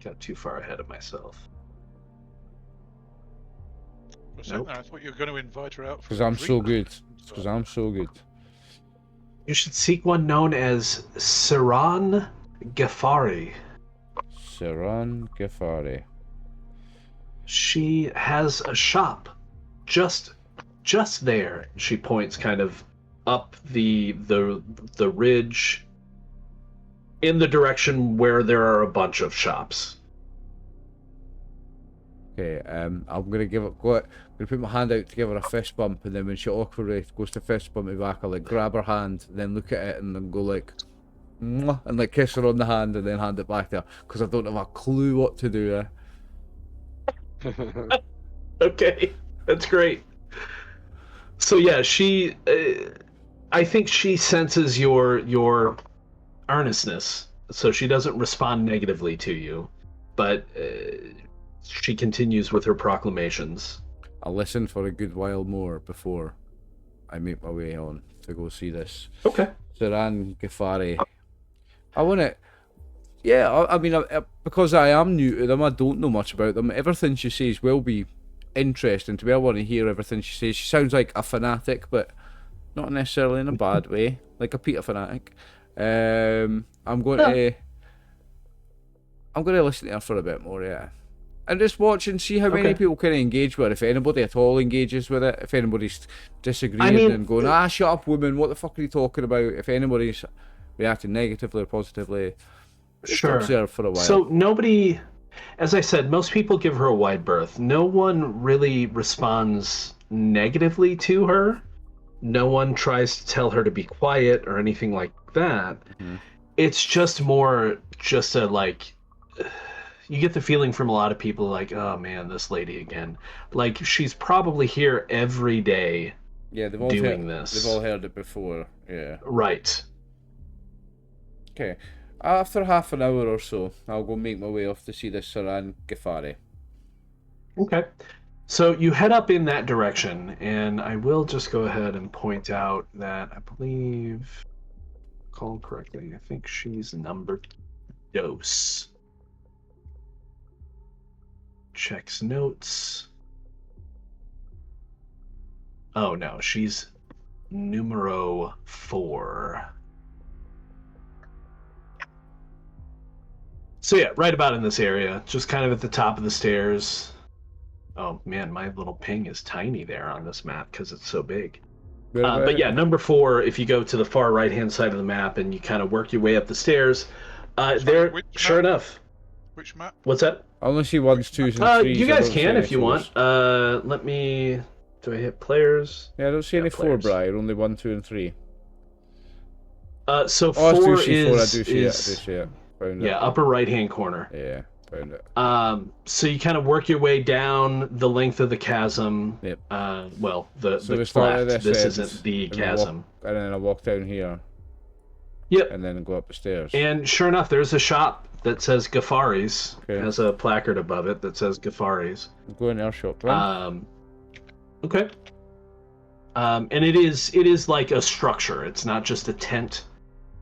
Got too far ahead of myself. For a second, I thought you were going to invite her out. Because I'm so good. Because I'm so good. You should seek one known as Siran Ghaffari. Siran Ghaffari. She has a shop just there. She points kind of up the ridge in the direction where there are a bunch of shops. Okay, I'm gonna put my hand out to give her a fist bump, and then when she awkwardly goes to fist bump me back, I'll like grab her hand, then look at it, and then go like, mwah, and like kiss her on the hand, and then hand it back to her because I don't have a clue what to do there. Okay, that's great. So yeah, she, I think she senses your earnestness, so she doesn't respond negatively to you, but she continues with her proclamations. I'll listen for a good while more before I make my way on to go see this. Okay. Siran Ghaffari. I want to. Yeah, I mean, because I am new to them, I don't know much about them. Everything she says will be interesting to me. I want to hear everything she says. She sounds like a fanatic, but not necessarily in a bad way, like a Peter fanatic. I'm going to listen to her for a bit more, yeah, and just watch and see how many people can engage with it. If anybody at all engages with it, if anybody's disagreeing and going, shut up, woman, what the fuck are you talking about? If anybody's reacting negatively or positively, sure. Observe for a while. So nobody, as I said, most people give her a wide berth. No one really responds negatively to her. No one tries to tell her to be quiet or anything like that. Mm-hmm. It's just more just a like, you get the feeling from a lot of people like, oh man, this lady again. Like she's probably here every day. Yeah, they've all doing this. They've all heard it before. Yeah. Right. Okay. After half an hour or so, I'll go make my way off to see this Siran Ghaffari. Okay. So you head up in that direction, and I will just go ahead and point out that I believe, call correctly, I think she's number dose. Checks notes. Oh no, she's numero 4. So yeah, right about in this area, just kind of at the top of the stairs. Oh man, my little ping is tiny there on this map because it's so big. But yeah, number 4, if you go to the far right-hand side of the map and you kind of work your way up the stairs, there, sure enough. Which map? What's that? I only see 1s, 2s, and 3s. You guys can if you want. Let me... Do I hit players? Yeah, I don't see any players. 4, Brian. Only 1, 2, and 3. So 4 is... 4, I do see it. Yeah, upper right-hand corner. Yeah. Found it. So you kind of work your way down the length of the chasm. Yep. Well, the So we started cleft. this This end, isn't the and chasm. and then I walk down here. Yep. And then go up the stairs. And sure enough, there's a shop that says Ghaffari's. Okay. It has a placard above it that says Ghaffari's. Go in our shop then. Okay. And it is like a structure. It's not just a tent.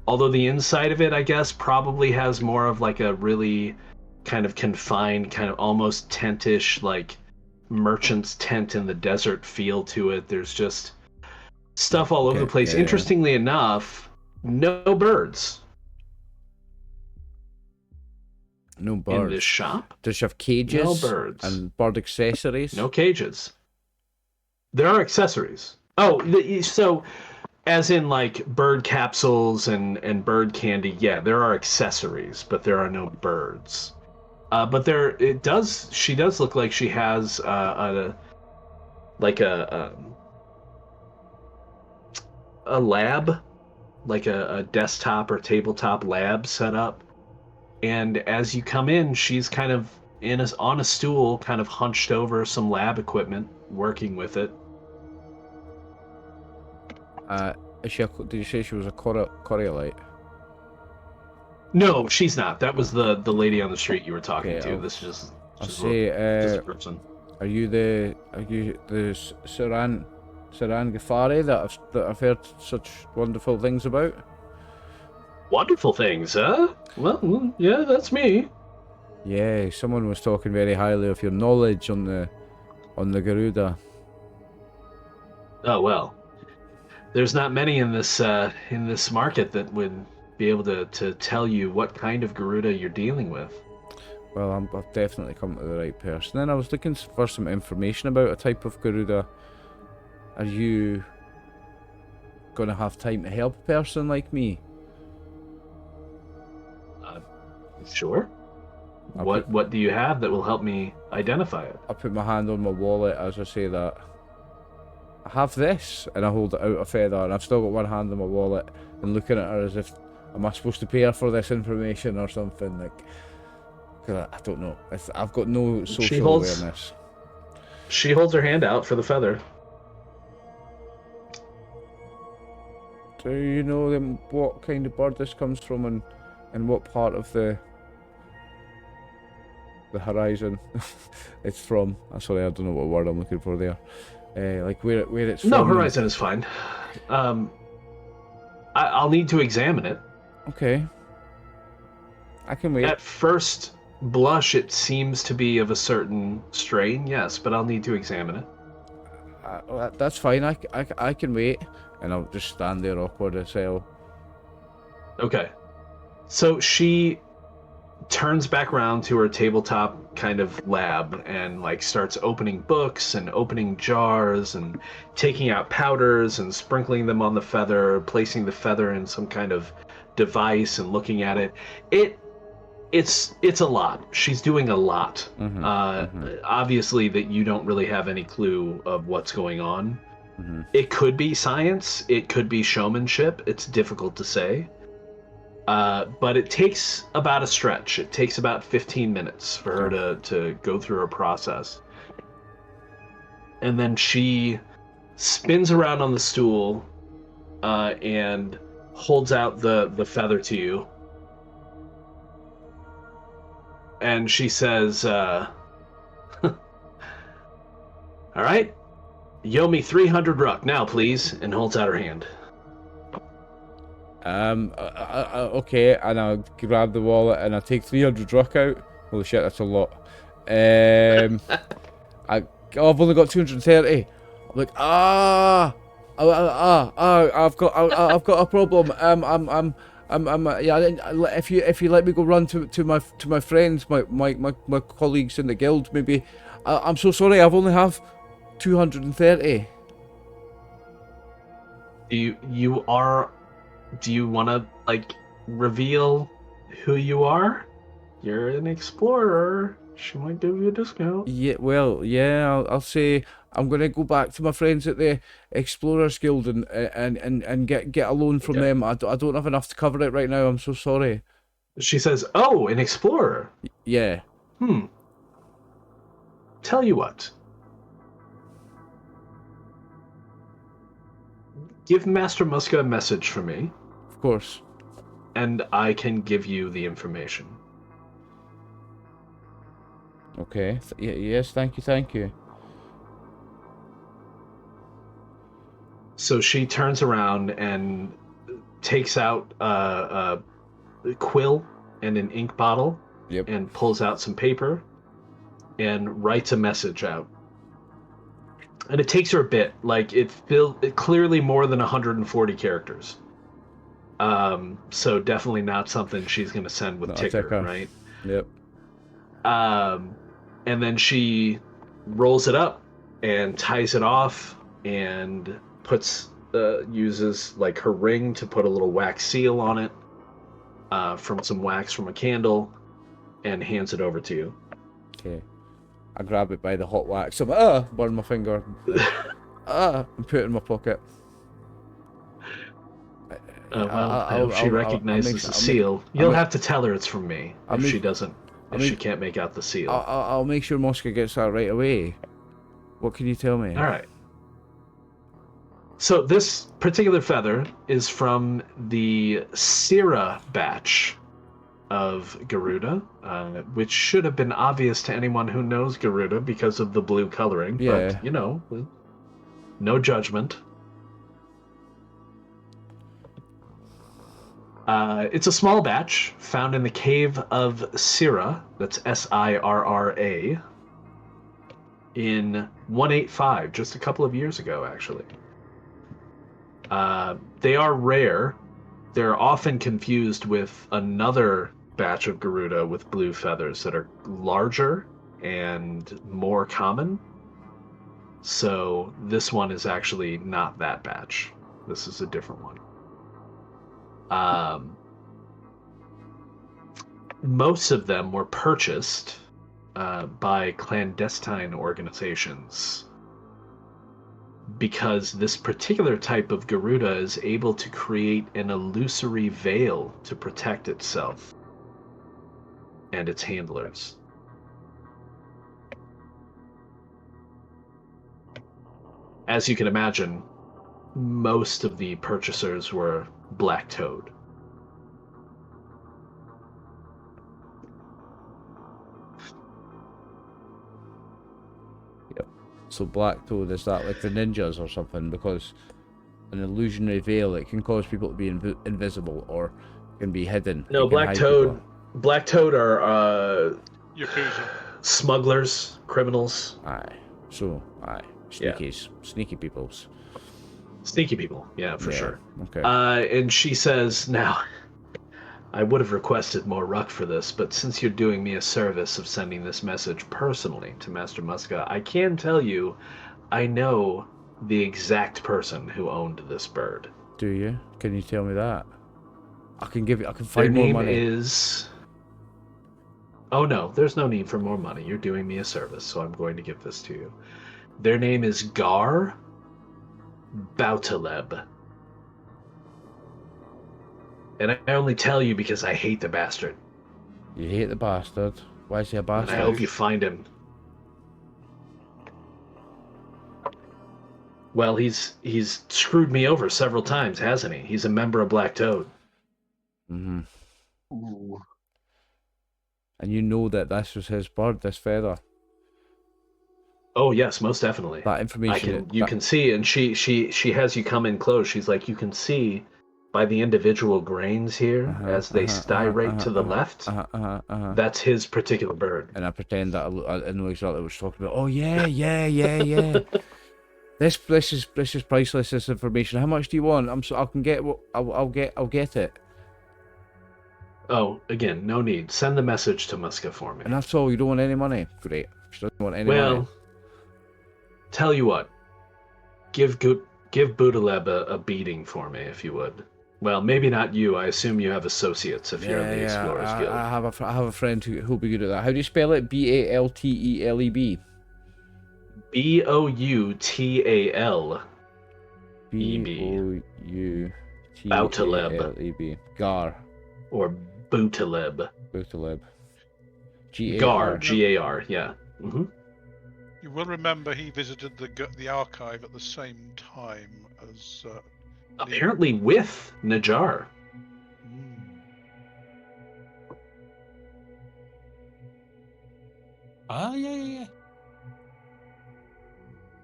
Although the inside of it, I guess, probably has more of like a really kind of confined, kind of almost tent-ish, like merchant's tent in the desert feel to it. There's just stuff all over the place. Yeah. Interestingly enough, no birds. No birds. In this shop? Does she have cages? No birds. And bird accessories? No cages. There are accessories. Oh, so as in like bird capsules and bird candy, yeah, there are accessories, but there are no birds. But she does look like she has a lab, like a desktop or tabletop lab set up. And as you come in, she's kind of on a stool, kind of hunched over some lab equipment, working with it. Did you say she was a Coriolite? No, she's not. That was the lady on the street you were talking to. I'll- This is I'll just say, a person. Are you the Saran Ghaffari that I've heard such wonderful things about? Wonderful things, huh? Well, yeah, that's me. Yeah, someone was talking very highly of your knowledge on the Garuda. Oh well, there's not many in this market that would be able to tell you what kind of Garuda you're dealing with. Well, I've definitely come to the right person. Then I was looking for some information about a type of Garuda. Are you gonna have time to help a person like me? Sure. What do you have that will help me identify it? I put my hand on my wallet as I say that. I have this, and I hold it out a feather, and I've still got one hand on my wallet and looking at her as if, am I supposed to pay her for this information or something? Like, 'cause I don't know. I've got no social awareness. She holds her hand out for the feather. Do you know what kind of bird this comes from and what part of the horizon it's from? I'm sorry, I don't know what word I'm looking for there. Like where it's from. No, horizon is fine. I'll need to examine it. Okay. I can wait. At first blush, it seems to be of a certain strain, yes, but I'll need to examine it. That's fine. I can wait, and I'll just stand there awkward as hell. Okay. So she turns back around to her tabletop kind of lab and like starts opening books and opening jars and taking out powders and sprinkling them on the feather, placing the feather in some kind of device and looking at it. It's a lot. She's doing a lot. Obviously that you don't really have any clue of what's going on. It could be science, it could be showmanship. It's difficult to say. But it takes about a stretch. It takes about 15 minutes for her to go through her process. And then she spins around on the stool and holds out the feather to you. And she says, all right, you owe me 300 ruck now, please, and holds out her hand. Okay, and I'll grab the wallet and I take 300 ruck out. Holy shit, that's a lot. I've only got 230. I'm like, I've got a problem. If you let me go run to my friends, my colleagues in the guild, maybe. I'm so sorry. I've only have 230. Do you want to, like, reveal who you are? You're an explorer. She might give you a discount. Yeah, well, yeah, I'll say I'm going to go back to my friends at the Explorers Guild and get a loan from them. I don't have enough to cover it right now. I'm so sorry. She says, oh, an explorer. Yeah. Tell you what. Give Master Muska a message for me, Of course. and I can give you the information. Okay. Yes, thank you. So she turns around and takes out a quill and an ink bottle. Yep. And pulls out some paper and writes a message out. And it takes her a bit. Like, it clearly more than 140 characters. So definitely not something she's going to send with ticker, right? Yep. And then she rolls it up and ties it off and uses like her ring to put a little wax seal on it from some wax from a candle, and hands it over to you. Okay. I grab it by the hot wax. I'm burn my finger. And put it in my pocket. If she recognizes the seal, you'll have to tell her it's from me. If she doesn't, she can't make out the seal. I'll make sure Muska gets that right away. What can you tell me? All right. So this particular feather is from the Sira batch of Garuda, which should have been obvious to anyone who knows Garuda because of the blue coloring. Yeah. But, no judgment. It's a small batch found in the cave of Sira, that's Sirra, in 185, just a couple of years ago, actually. They are rare. They're often confused with another batch of Garuda with blue feathers that are larger and more common. So this one is actually not that batch. This is a different one. Most of them were purchased by clandestine organizations, because this particular type of Garuda is able to create an illusory veil to protect itself and its handlers. As you can imagine, most of the purchasers were Black Toad. So Black Toad, is that like the ninjas or something? Because an illusionary veil, it can cause people to be invisible or can be hidden. No, Black Toad are Yakuza. smugglers, criminals. Aye. Sneakies. Sneaky peoples. Sneaky people, yeah, for sure. Okay. And she says, now, I would have requested more ruck for this, but since you're doing me a service of sending this message personally to Master Muska, I can tell you, I know the exact person who owned this bird. Do you? Can you tell me that? I can find more money. Their name is... Oh no, there's no need for more money. You're doing me a service, so I'm going to give this to you. Their name is Gar Bautaleb. And I only tell you because I hate the bastard. You hate the bastard? Why is he a bastard? And I hope you find him. Well, he's screwed me over several times, hasn't he? He's a member of Black Toad. Mm-hmm. Ooh. And you know that this was his bird, this feather. Oh yes, most definitely. That information. You can see, and she has you come in close. She's like, you can see by the individual grains here as they styrate to the left. That's his particular bird. And I pretend that I know exactly what she's talking about. Oh yeah. This is priceless. This information. How much do you want? I can get what I'll get it. Oh, again, no need. Send the message to Muska for me. And that's all. You don't want any money. Great. She doesn't want any money. Well, tell you what. Give Boutaleb a beating for me, if you would. Well, maybe not you. I assume you have associates if you're in the Explorers Guild. I have a friend who'll be good at that. How do you spell it? Balteleb. Boutaleb. Boutaleb. Gar. Or Boutaleb. Boutaleb. Gar, G-A-R, yeah. Mm-hmm. You will remember he visited the archive at the same time as. Apparently with Najjar. Yeah.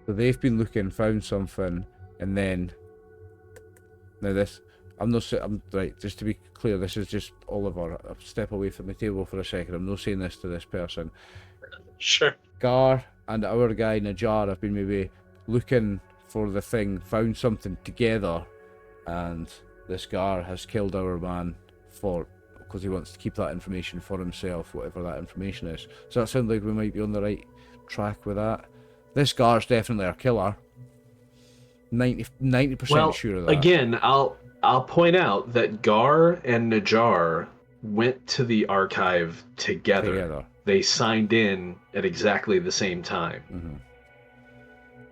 So they've been looking, found something, and then now this. I'm right. Just to be clear, this is just Oliver. I'll step away from the table for a second. I'm not saying this to this person. Sure. Gar and our guy Najjar have been maybe looking for the thing, found something together, and this Gar has killed our man because he wants to keep that information for himself, whatever that information is. So that sounds like we might be on the right track with that. This Gar's definitely our killer. 90% sure of that. Again, I'll point out that Gar and Najjar went to the archive together. They signed in at exactly the same time. Mm-hmm.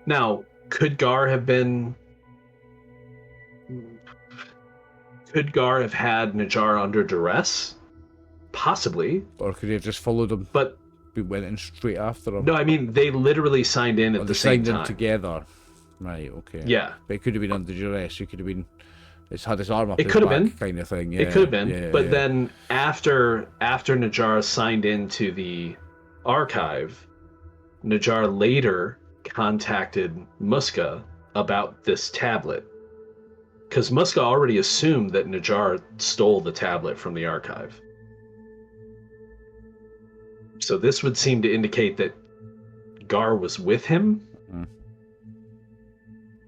Now, could Gar have had Najjar under duress? Possibly. Or could he have just followed him? But we went in straight after him. No, I mean they literally signed in at the same time. Signed in together. Right. Okay. Yeah. But it could have been under duress. He could have been. It's had his arm up. It could have been kind of thing. Yeah. It could have been. Yeah, but then after Najjar signed into the archive, Najjar later contacted Muska about this tablet. Because Muska already assumed that Najjar stole the tablet from the archive. So this would seem to indicate that Gar was with him. Mm.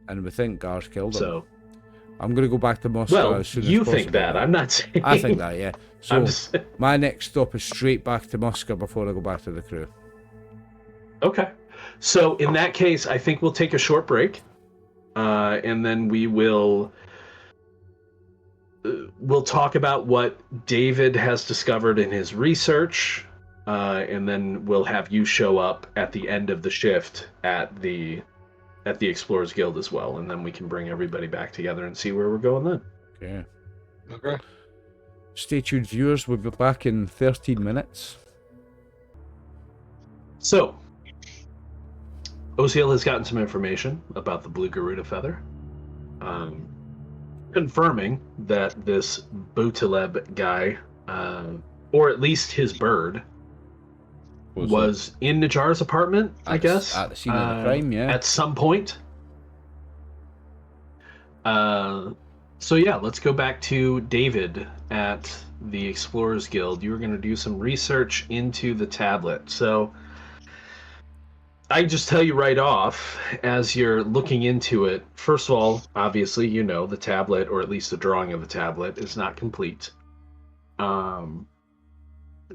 And we think Gar's killed him. So I'm going to go back to Muska as soon as possible. You think that. I'm not saying... I think that, yeah. So my next stop is straight back to Muska before I go back to the crew. Okay. So in that case, I think we'll take a short break. And then we'll talk about what David has discovered in his research, and then we'll have you show up at the end of the shift at the Explorers Guild as well, and then we can bring everybody back together and see where we're going then. Okay. Okay. Stay tuned, viewers. We'll be back in 13 minutes. So, Osiel has gotten some information about the Blue Garuda feather, confirming that this Boutaleb guy, or at least his bird, was in Najjar's apartment, I guess. At the scene of the crime, yeah. At some point. So yeah, let's go back to David at the Explorers Guild. You were going to do some research into the tablet. So I just tell you right off, as you're looking into it, first of all, obviously, you know, the tablet, or at least the drawing of the tablet, is not complete.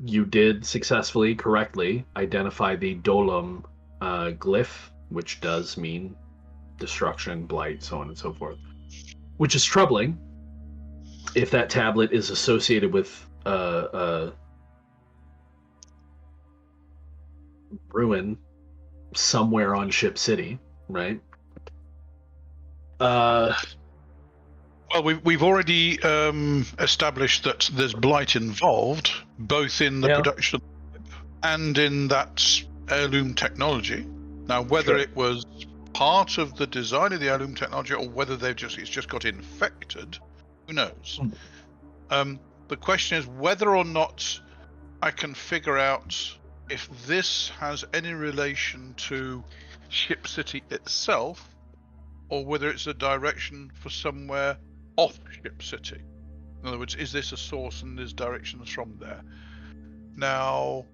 You did successfully, correctly, identify the Dolum glyph, which does mean destruction, blight, so on and so forth. Which is troubling if that tablet is associated with ruin somewhere on Ship City, right? Well, we've already established that there's blight involved, both in the production and in that heirloom technology. Now, whether it was part of the design of the heirloom technology or whether it's just got infected, who knows? The question is whether or not I can figure out if this has any relation to Ship City itself, or whether it's a direction for somewhere off Ship City. In other words, is this a source and there's directions from there? Now,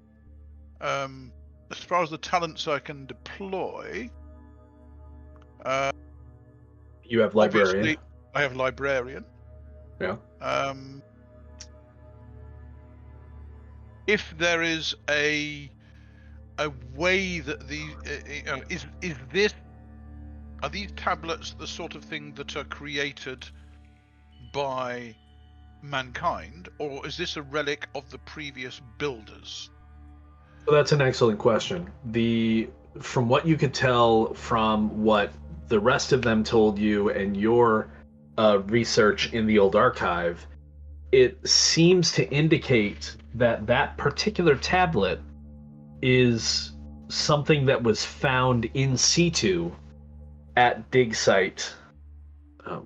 as far as the talents I can deploy, you have librarian. I have librarian. Yeah. If there is a way that are these tablets the sort of thing that are created by mankind, or is this a relic of the previous builders? Well, that's an excellent question. From what you could tell from what the rest of them told you and your research in the old archive, it seems to indicate that particular tablet is something that was found in situ at dig site.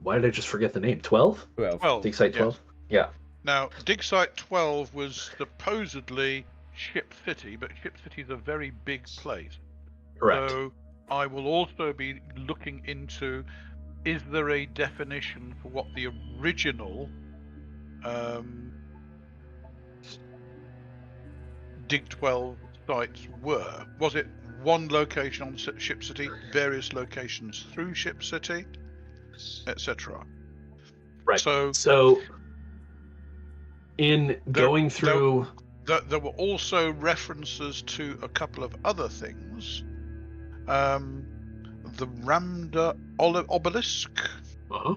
Why did I just forget the name? 12? 12. Dig site 12? Yes. Yeah. Now, dig site 12 was supposedly Ship City, but Ship City is a very big place. Correct. So I will also be looking into, is there a definition for what the original dig 12 sites were? Was it one location on Ship City, various locations through Ship City, etc.? Right. So in going through... There were also references to a couple of other things. The Ramda obelisk. Uh-huh.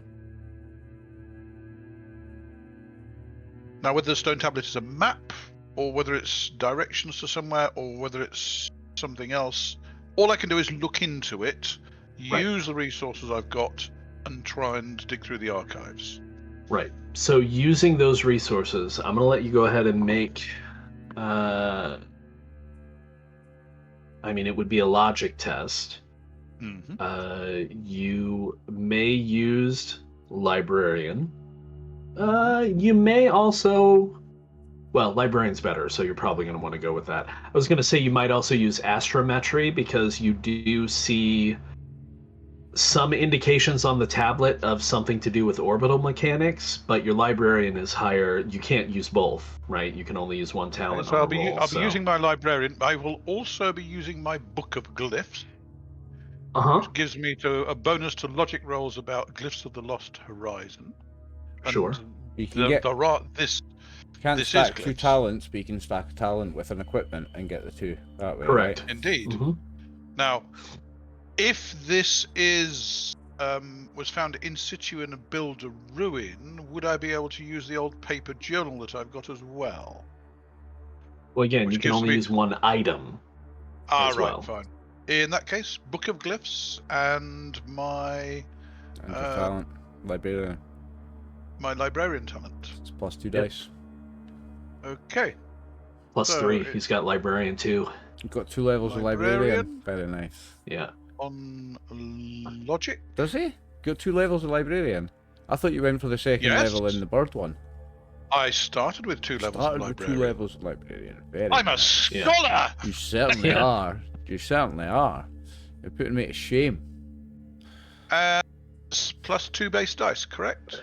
Now, whether the stone tablet is a map, or whether it's directions to somewhere, or whether it's something else, all I can do is look into it, use the resources I've got, and try and dig through the archives. Right. So using those resources, I'm going to let you go ahead and make... it would be a logic test. Mm-hmm. You may use librarian. You may also... Well, librarian's better, so you're probably going to want to go with that. I was going to say you might also use astrometry, because you do see some indications on the tablet of something to do with orbital mechanics, but your librarian is higher. You can't use both, right? You can only use one talent. So I'll be using my librarian. I will also be using my book of glyphs, which gives me a bonus to logic rolls about glyphs of the lost horizon. And sure. You can get... this. You can't this stack is two glyphs. Talents, but you can stack a talent with an equipment and get the two that way. Correct. Right? Indeed. Mm-hmm. Now, if this is was found in situ in a builder ruin, would I be able to use the old paper journal that I've got as well? Well, again, Which you can gives only me- use one item. Ah, as right, well. fine. In that case, book of glyphs and my And your talent, librarian. my librarian talent. It's plus 2 Yep. dice. Okay. Plus So 3. it- He's got librarian too. You've got 2 levels of librarian. Librarian. Very nice. Yeah. On logic. Does he? Got 2 levels of librarian? I thought you went for the second Yes. level in the bird one. I started with 2 levels Started of with 2 librarian. levels of librarian. Very I'm a nice. scholar. You certainly Yeah. are. You certainly are. You're putting me to shame. Plus 2 base dice, correct?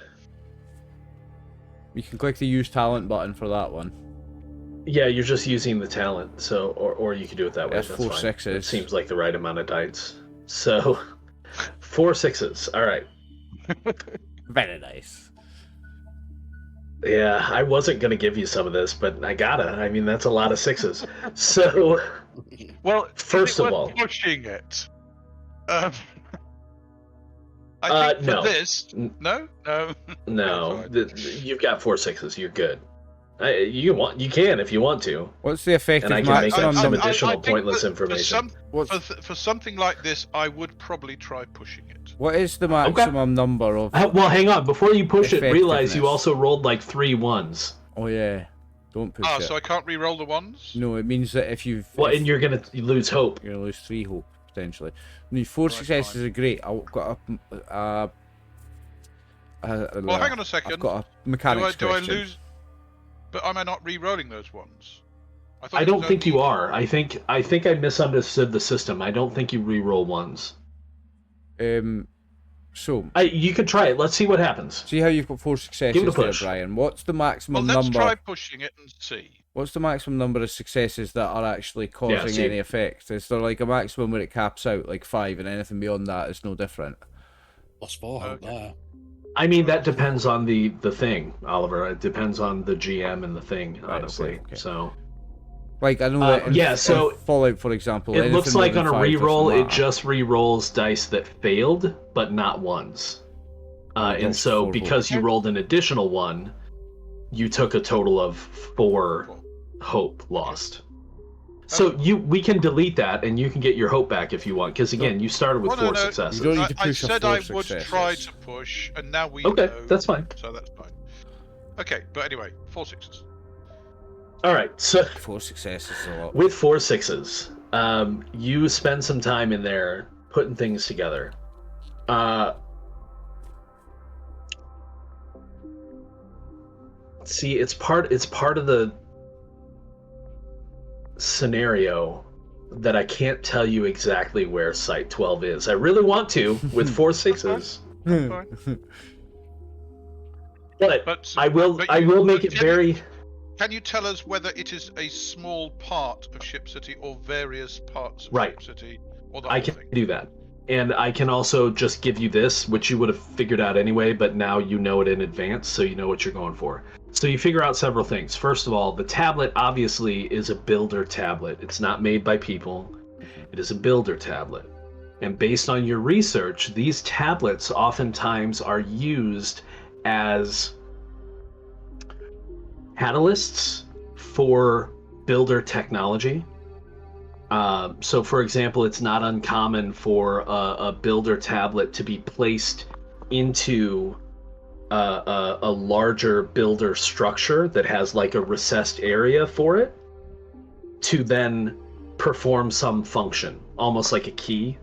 You can click the use talent button for that one. Yeah, you're just using the talent, so or you could do it that way. That's That's 4 fine. sixes. It seems like the right amount of dice. So 4 6s. All right. Very nice. Yeah, I wasn't gonna give you some of this, but I gotta. I mean, that's a lot of 6s. So Well, First is it of worth all- pushing it. I think no. for this, no. no, Fine. you've got 4 6s. You're good. You can if you want to. What's the effective And I can make maximum some number? additional think pointless that information. For something like this, I would probably try pushing it. What is the maximum number of... Well, hang on. Before you push it, realize you Effectiveness. also rolled like 3 1s. Oh yeah. Don't push it. So I can't re-roll the ones? No, it means that if you've... Well, if and you're gonna lose hope. you're going to lose 3 hope, potentially. No, 4 successes fine. are great. I've got Well, hang on a second. I've got a mechanics Do I question. lose? But am I not re-rolling those ones? thought I it don't was think you only- are. I think I misunderstood the system. I don't think you re-roll 1s. So, You could try it. Let's see what happens. see how you've got 4 Give it successes a there, push. Brian. What's the Well, maximum let's number? try pushing it and see. What's the maximum number of successes that are actually causing see- any effect? Is there like a maximum where it caps out, like 5, and anything beyond that is no different? Plus 4 hope Okay. there. I mean, that depends on the thing, Oliver. It depends on the GM and the thing, Right, honestly. okay. So Like, I know that in, yeah, so in Fallout, for example, it looks anything like more on than a 5 doesn't re-roll, it matter. just re-rolls dice that failed, but not 1s. And That's so 4 because you rolled an additional 1, you took a total of 4 hope lost. So we can delete that, and you can get your hope back if you want. Because again, you started with Oh, no, 4 no. successes. You don't need to I push a said 4 I would successes. try to push, and now we Okay, know, that's fine. So that's fine. Okay, but anyway, 4 6s. All right, so 4 successes is a lot. with 4 6s, you spend some time in there putting things together. See, it's part of the scenario that I can't tell you exactly where Site 12 is. I really want to with 4 6s. But I will make it very... Can you tell us whether it is a small part of Ship City or various parts of Right. Ship City? Or the I whole can thing? do that. And I can also just give you this, which you would have figured out anyway, but now you know it in advance, so you know what you're going for. So you figure out several things. First of all, the tablet obviously is a builder tablet. It's not made by people. It is a builder tablet. And based on your research, these tablets oftentimes are used as catalysts for builder technology. So, for example, it's not uncommon for a builder tablet to be placed into a larger builder structure that has like a recessed area for it to then perform some function, almost like a key,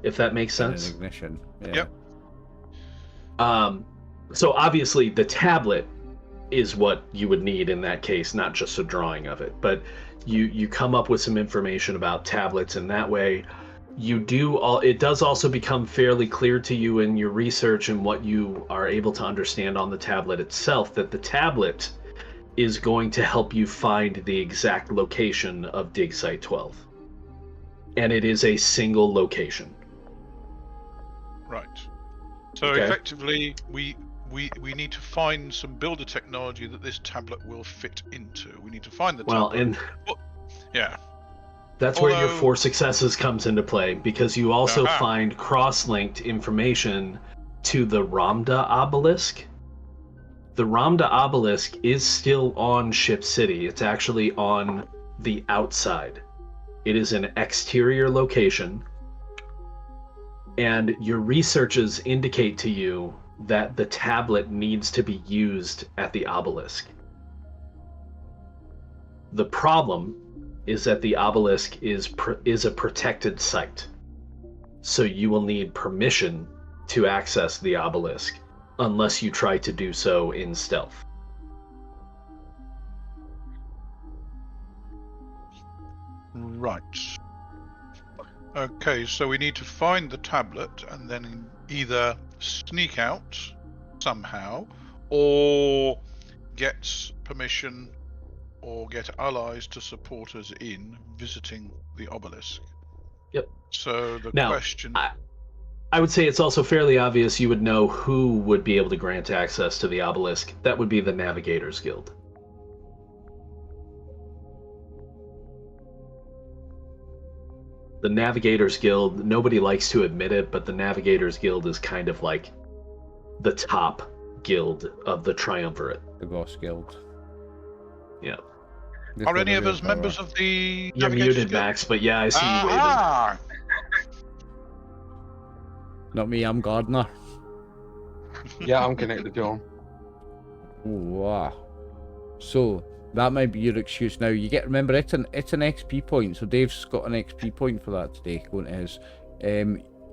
if that makes sense. An ignition. Yeah. Yep. So obviously the tablet is what you would need in that case, not just a drawing of it, but you come up with some information about tablets, and that way it does also become fairly clear to you in your research and what you are able to understand on the tablet itself that the tablet is going to help you find the exact location of Dig Site 12. And it is a single location. Right. So Okay. effectively, we need to find some builder technology that this tablet will fit into. We need to find the Well, tablet. and Yeah. that's where your Although- 4 successes comes into play, because you also Aha. find cross-linked information to the Ramda obelisk. The Ramda obelisk is still on Ship City. It's actually on the outside. It is an exterior location, and your researches indicate to you that the tablet needs to be used at the obelisk. The problem is that the obelisk is a protected site, so you will need permission to access the obelisk unless you try to do so in stealth. Right. Okay, so we need to find the tablet and then either sneak out somehow or get permission or get allies to support us in visiting the obelisk. Yep. So the Now, question... I would say it's also fairly obvious you would know who would be able to grant access to the obelisk. That would be the Navigators Guild. The Navigators Guild, nobody likes to admit it, but the Navigators Guild is kind of like the top guild of the Triumvirate. The Boss Guild. Yeah. They've Are got any a of real us power. members of the You're Navigators muted, Guild? Max, but yeah, I see you waving. Ah! Not me, I'm Gardner. Yeah, I'm connected to him. Oh, wow. So that might be your excuse now. You remember it's an XP point, so Dave's got an XP point for that today, going to his.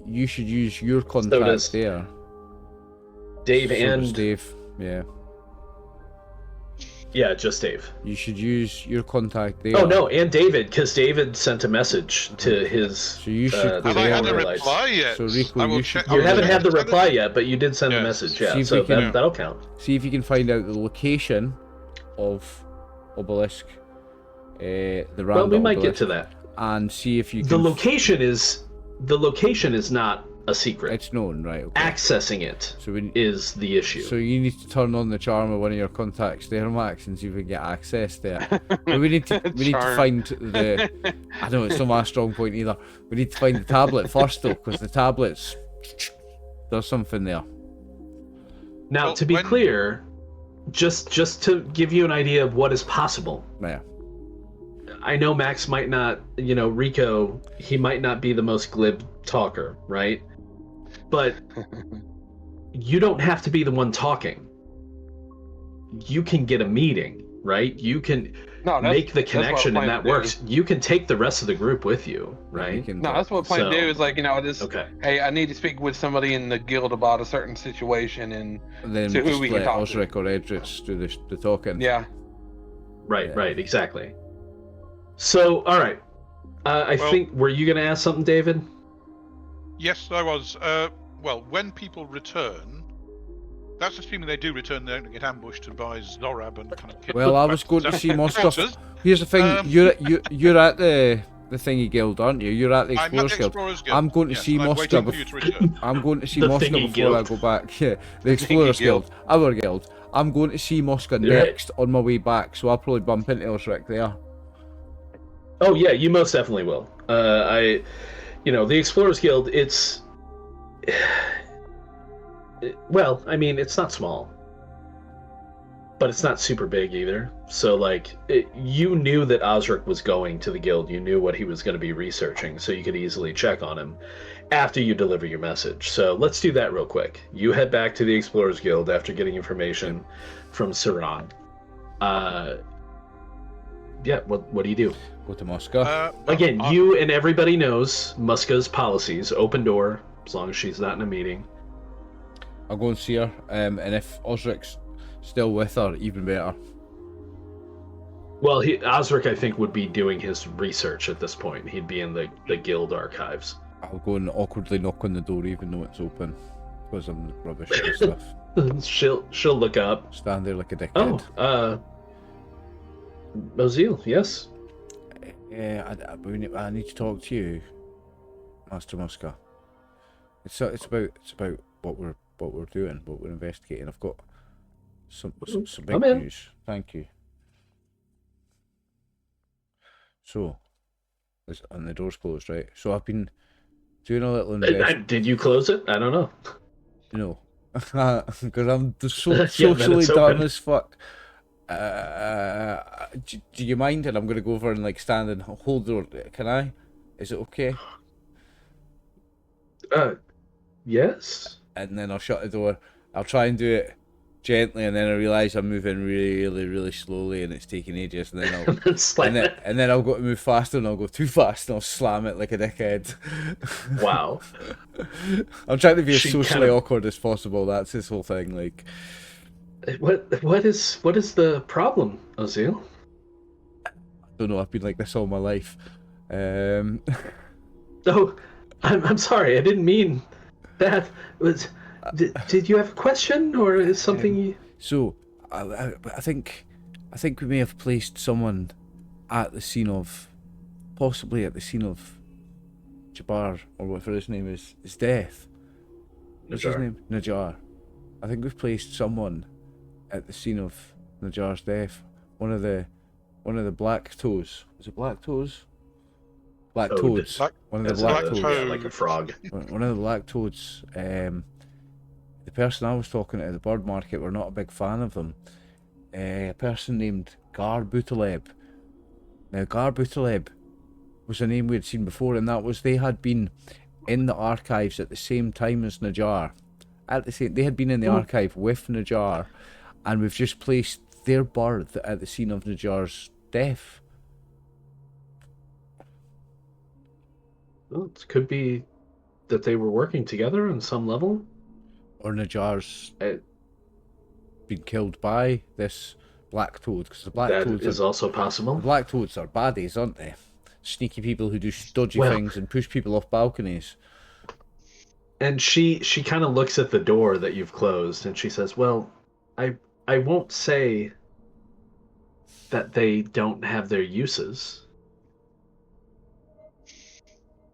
You should use your contact does there. Dave So and does Dave, yeah. yeah, just Dave. You should use your contact there. Oh no, and David, because David sent a message to his. So you should go Have I there. had a Realize. reply yet? So, Rico, I will you check. should- I You will haven't check had the the reply yet, but you did send a Yes. message. See Yeah, if so we can- that'll count. See if you can find out the location of Obelisk. The Well, we Randa might get Obelisk, to that. and see if you can. The location is not a secret. It's known, right? Okay. Accessing it So we. is the issue. So you need to turn on the charm of one of your contacts there, Max, and see if we can get access there. But we need to Charm. find the. I know it's not my strong point either. We need to find the tablet first though, because the tablets. There's something there. Now, Well, to be when- clear, just to give you an idea of what is possible, Yeah. I know Max might not, Rico, he might not be the most glib talker, right? But you don't have to be the one talking. You can get a meeting, right? You can make the that's what I'm connection and planning that to do. works, you can take the rest of the group with you, You right? can No, that's what I plan to do. Is like, just Okay. hey, I need to speak with somebody in the guild about a certain situation and then see who just we can let talk to. Osric or Edrich do the talking. Yeah. Right, Yeah. right, exactly. So, all right. I Well- think, were you going to ask something, David? Yes, I was. Well, when people return, that's assuming they do return. They don't get ambushed by Zorab and kind of. kidnap Well, I them was back going to to see more quarters. stuff. Here's the thing: you're at the thingy guild, aren't you? You're at the I'm at Explorers the Guild. Explorers Guild. I'm going to yes, see and I'm Mosca. waiting for you to return. I'm going to see The Mosca thingy before I guild. go back. Yeah, the Explorers Guild, our guild. I'm going to see Mosca Right. next on my way back, so I'll probably bump into Osric there. Oh, yeah, you most definitely will. The Explorers Guild, it's... Well, I mean, it's not small. But it's not super big either. So, like, you knew that Osric was going to the guild. You knew what he was going to be researching, so you could easily check on him after you deliver your message. So let's do that real quick. You head back to the Explorers Guild after getting information from Saran. What do you do? Go to Mosca. Again, you and everybody knows Muska's policies. Open door, as long as she's not in a meeting. I'll go and see her, and if Osric's still with her, even better. Well, Osric, I think, would be doing his research at this point. He'd be in the guild archives. I'll go and awkwardly knock on the door even though it's open, because I'm rubbish at this stuff. She'll look up. Stand there like a dickhead. Oh, Mozil, yes. Yeah, I need to talk to you, Master Mosca. It's about what we're doing, what we're investigating. I've got some big Come in. news. Thank you. So, and the door's closed, right? So I've been doing a little Did you close it? I don't know. No, because I'm so Yeah, then socially it's dumb open. as fuck. Do you mind? And I'm gonna go over and like stand and hold the door. Can I? Is it okay? Yes. And then I'll shut the door. I'll try and do it gently, and then I realise I'm moving really, really slowly, and it's taking ages. And then I'll Slam it. and then I'll go to move faster, and I'll go too fast, and I'll slam it like a dickhead. Wow. I'm trying to be as She socially kinda- awkward as possible. That's this whole thing. Like, What is the problem, Ozil? I don't know. I've been like this all my life. Oh, I'm sorry. I didn't mean that. Did you have a question, or is something? So, I think we may have placed someone at the scene of, possibly at the scene of Jabbar, or whatever his name is, his death. What's his Najjar. name? Najjar. I think we've placed someone at the scene of Najjar's death. One of the black toes. Is it black toes? Black Toad. toads. One of the As black black toads. toad. Yeah, like a frog. One of the black toads. The person I was talking to at the bird market, we're not a big fan of them. A person named Gar Butaleb. Now, Gar Butaleb was a name we had seen before, and that was they had been in the archives at the same time as Najjar. They had been in the archive with Najjar, and we've just placed their bird at the scene of Najjar's death. Well, it could be that they were working together on some level. Or Najjar's Uh, been killed by this black toad, because the black That toads is are, also possible. the black toads are baddies, aren't they? Sneaky people who do dodgy Well- things and push people off balconies. And she kind of looks at the door that you've closed, and she says, "Well, I won't say that they don't have their uses."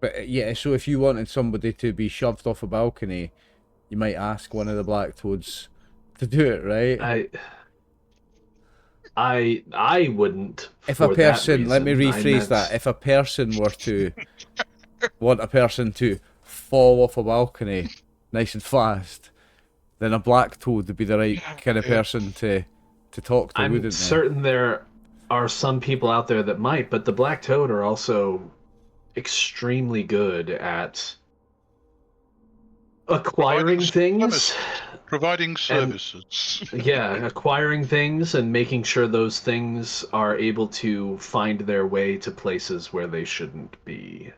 But yeah, so if you wanted somebody to be shoved off a balcony, you might ask one of the black toads to do it, right? I wouldn't. If for a that person, let me reason. I rephrase meant- that. If a person were to want a person to fall off a balcony nice and fast, then a black toad would be the right kind of person to talk to, I'm wouldn't they? certain there are some people out there that might, but the black toad are also extremely good at acquiring things. Providing services. Yeah, acquiring things and making sure those things are able to find their way to places where they shouldn't be.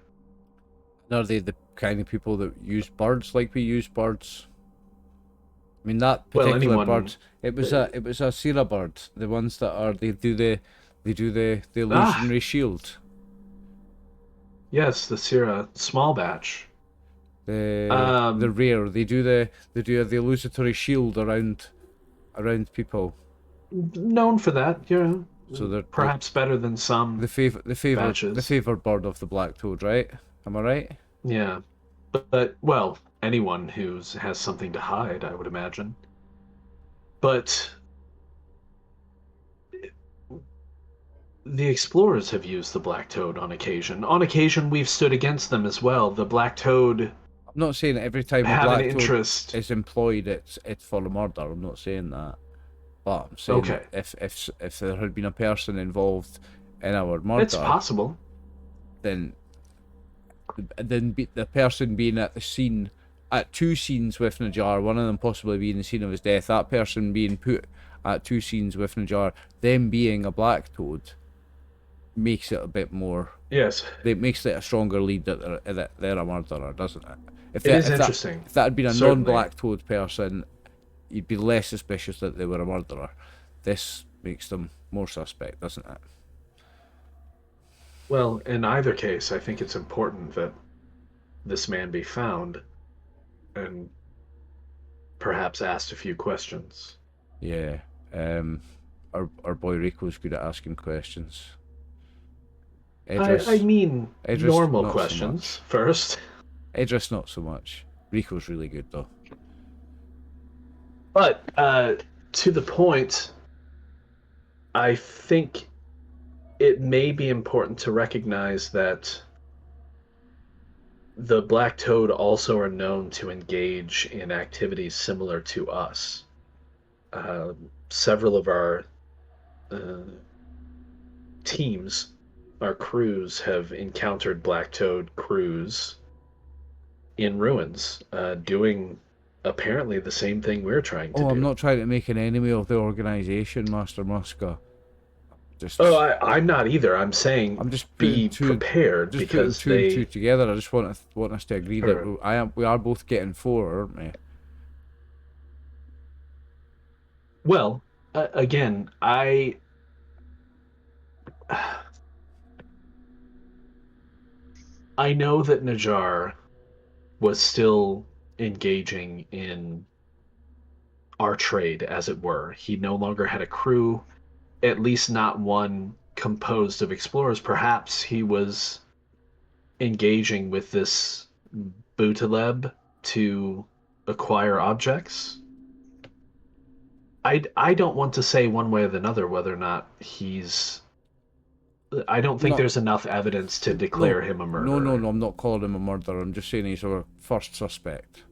Are they the kind of people that use birds like we use birds? I mean, that Well, particular anyone- bird, it was a Sierra bird. The ones that are they do the illusionary shield. Yes, the Syrah small batch. The rare. They do the illusory shield around people. Known for that, yeah. So they're Perhaps better than some. the batches. favored bird of the black toad, right? Am I right? Yeah, but well, anyone who has something to hide, I would imagine. But the explorers have used the black toad on occasion. On occasion, we've stood against them as well. The black toad I'm not saying every time a have an black toad interest. is employed, it's for a murder. I'm not saying that, but I'm saying Okay. if there had been a person involved in our murder, It's possible. then the person being at the scene, at two scenes with Najjar, one of them possibly being the scene of his death, that person being put at two scenes with Najjar, them being a black toad, makes it a bit more. Yes, It makes it a stronger lead that they're a murderer, doesn't it? it is interesting. If that had been a Certainly. non-black toad person, you'd be less suspicious that they were a murderer. This makes them more suspect, doesn't it? Well, in either case, I think it's important that this man be found and perhaps asked a few questions. Yeah. Our boy Rico's good at asking questions. I mean, Idris, normal not so questions first. Idris not so much. Rico's really good though. But to the point, I think it may be important to recognize that the black toad also are known to engage in activities similar to us. Several of our teams, our crews, have encountered black toad crews in ruins, doing apparently the same thing we're trying to do. I'm not trying to make an enemy of the organization, Master Muska. I'm not either. I'm saying I'm just be putting prepared just because putting two and they. two together. I just want us to agree Sure. that we are both getting 4, aren't we? Well, again, I know that Najjar was still engaging in our trade, as it were. He no longer had a crew, at least not one composed of explorers. Perhaps he was engaging with this Bootaleb to acquire objects. I don't want to say one way or the other whether or not he's. I don't think No. there's enough evidence to declare him a murderer. No, I'm not calling him a murderer. I'm just saying he's our first suspect.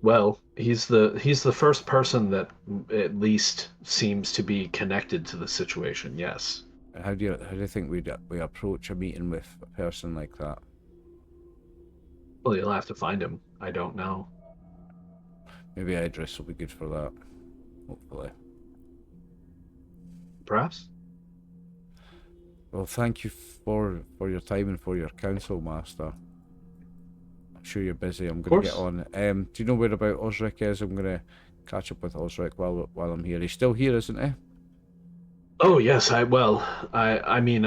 Well, he's the first person that at least seems to be connected to the situation. Yes. How do you think we approach a meeting with a person like that? Well, you'll have to find him. I don't know. Maybe Idris will be good for that. Hopefully. Perhaps. Well, thank you for your time and for your counsel, Master. I'm sure you're busy. I'm going to get on. Do you know where about Osric is? I'm going to catch up with Osric while I'm here. He's still here, isn't he? Oh yes. I mean,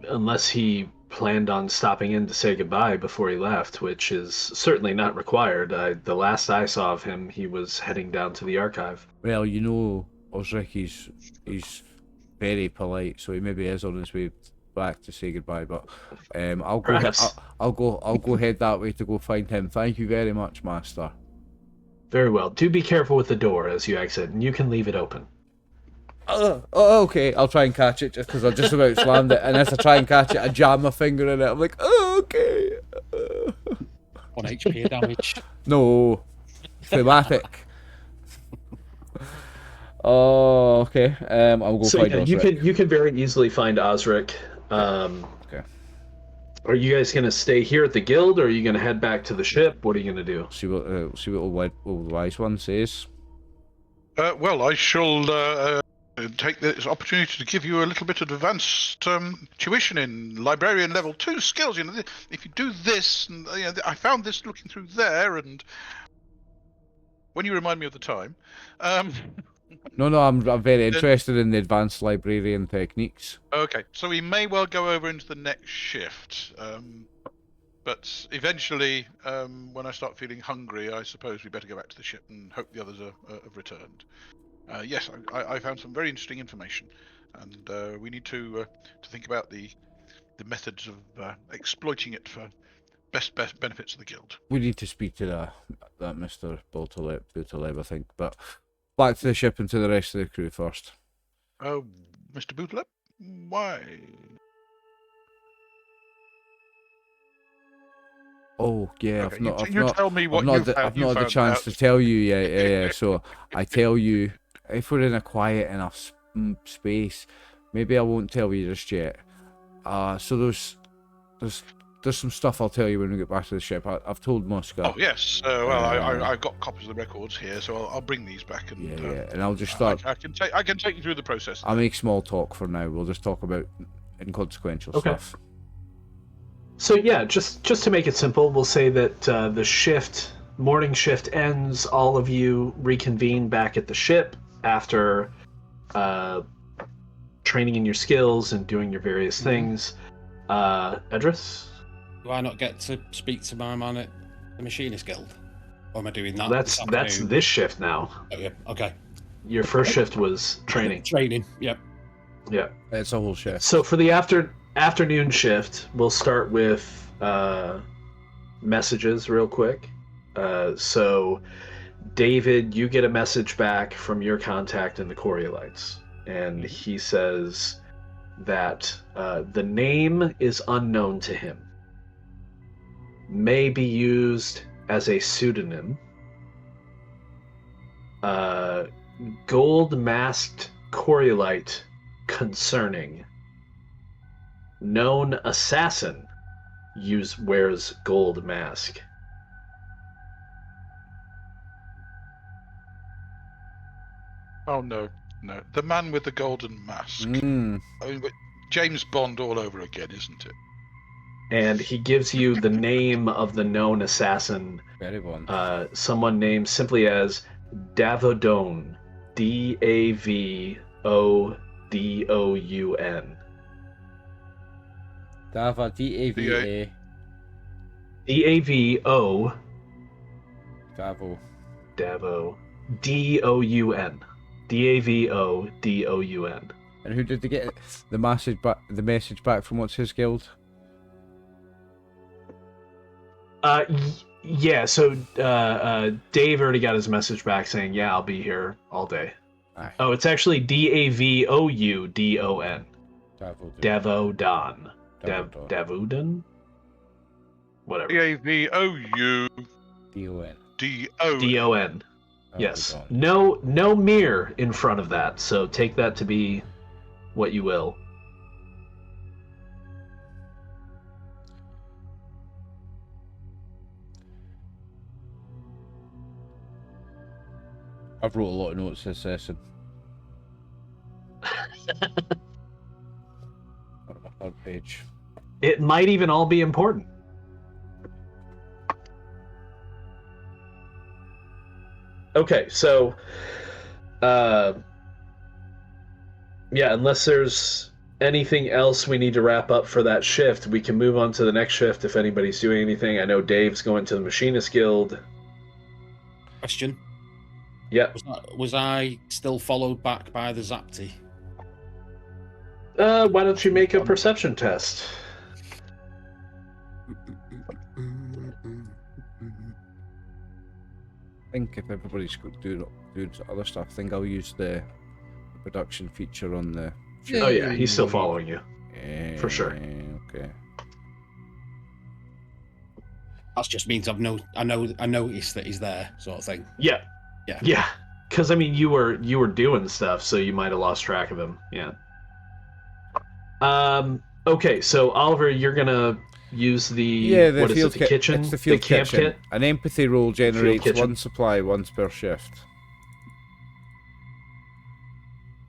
unless he planned on stopping in to say goodbye before he left, which is certainly not required. The last I saw of him, he was heading down to the archive. Well, you know, Osric, he's very polite, so he maybe is on his way back to say goodbye. But I'll go. I'll go head that way to go find him. Thank you very much, Master. Very well. Do be careful with the door as you exit, and you can leave it open. Okay. I'll try and catch it just because I just about slammed it, and as I try and catch it, I jam my finger in it. I'm like, okay. 1 HP damage. No, thematic. Oh, okay. I'll go So find yeah, Osric. you can very easily find Osric. Okay. Are you guys going to stay here at the guild, or are you going to head back to the ship? What are you going to do? See what old wise one says. Well, I shall take this opportunity to give you a little bit of advanced tuition in librarian level 2 skills. You know, if you do this, and I found this looking through there, and when you remind me of the time. No, I'm very interested in the advanced librarian techniques. Okay, so we may well go over into the next shift. But eventually, when I start feeling hungry, I suppose we better go back to the ship and hope the others have returned. Yes, I found some very interesting information, and we need to think about the methods of exploiting it for best benefits of the guild. We need to speak to that Mr. Boutaleb, I think. But back to the ship and to the rest of the crew first. Oh, Mr. Boutaleb? Why? Oh yeah, Okay, I've not had the chance out. to tell you yet. Yeah. So I tell you, if we're in a quiet enough space, maybe I won't tell you just yet. So there's some stuff I'll tell you when we get back to the ship. I've told Muska. Oh yes. I've got copies of the records here, so I'll bring these back and and I'll just start. I can take you through the process. I'll make small talk for now. We'll just talk about inconsequential stuff. So yeah, just to make it simple, we'll say that the morning shift ends. All of you reconvene back at the ship after training in your skills and doing your various things. Edris? Do I not get to speak to my man at the Machinist Guild? Or am I doing that? That's this shift now. Oh, yeah. Okay. Your first shift was training. Training. Yep. Yeah. It's a whole shift. So for the afternoon shift, we'll start with messages real quick. So David, you get a message back from your contact in the Coriolites, and he says that the name is unknown to him, may be used as a pseudonym. Gold masked Coriolite concerning. Known assassin wears gold mask. Oh no, the man with the golden mask. Mm. I mean, James Bond all over again, isn't it? And he gives you the name of the known assassin. Very one. Someone named simply as Davodon. Davodoun. Dava, D-A-V-A. D-A-V-O. Davo. Davo. D-O-U-N. D-A-V-O-D-O-U-N. And who did they get the message back from? What's his guild? Yeah, so Dave already got his message back saying, yeah, I'll be here all day. Aye. Oh, it's actually D-A-V-O-U-D-O-N. Davodon. Davodon? Whatever. D-A-V-O-U. D-O-N. D-O. D-O-N. Yes. No mirror in front of that, so take that to be what you will. I've wrote a lot of notes this session. On my third page. It might even all be important. Okay, so unless there's anything else we need to wrap up for that shift, we can move on to the next shift if anybody's doing anything. I know Dave's going to the Machinist Guild. Question. Yep. Was I still followed back by the Zapti? Why don't you make a perception test? I think if everybody's doing other stuff, I think I'll use the production feature on the. Oh yeah, he's still following you. For sure. Okay. That just means I noticed that he's there, sort of thing. Yeah. Because I mean, you were doing stuff, so you might have lost track of him. Yeah. Okay, so Oliver, you're gonna use the what is it? The kitchen, It's the field camp kitchen. kit. An empathy roll generates kitchen. 1 supply once per shift.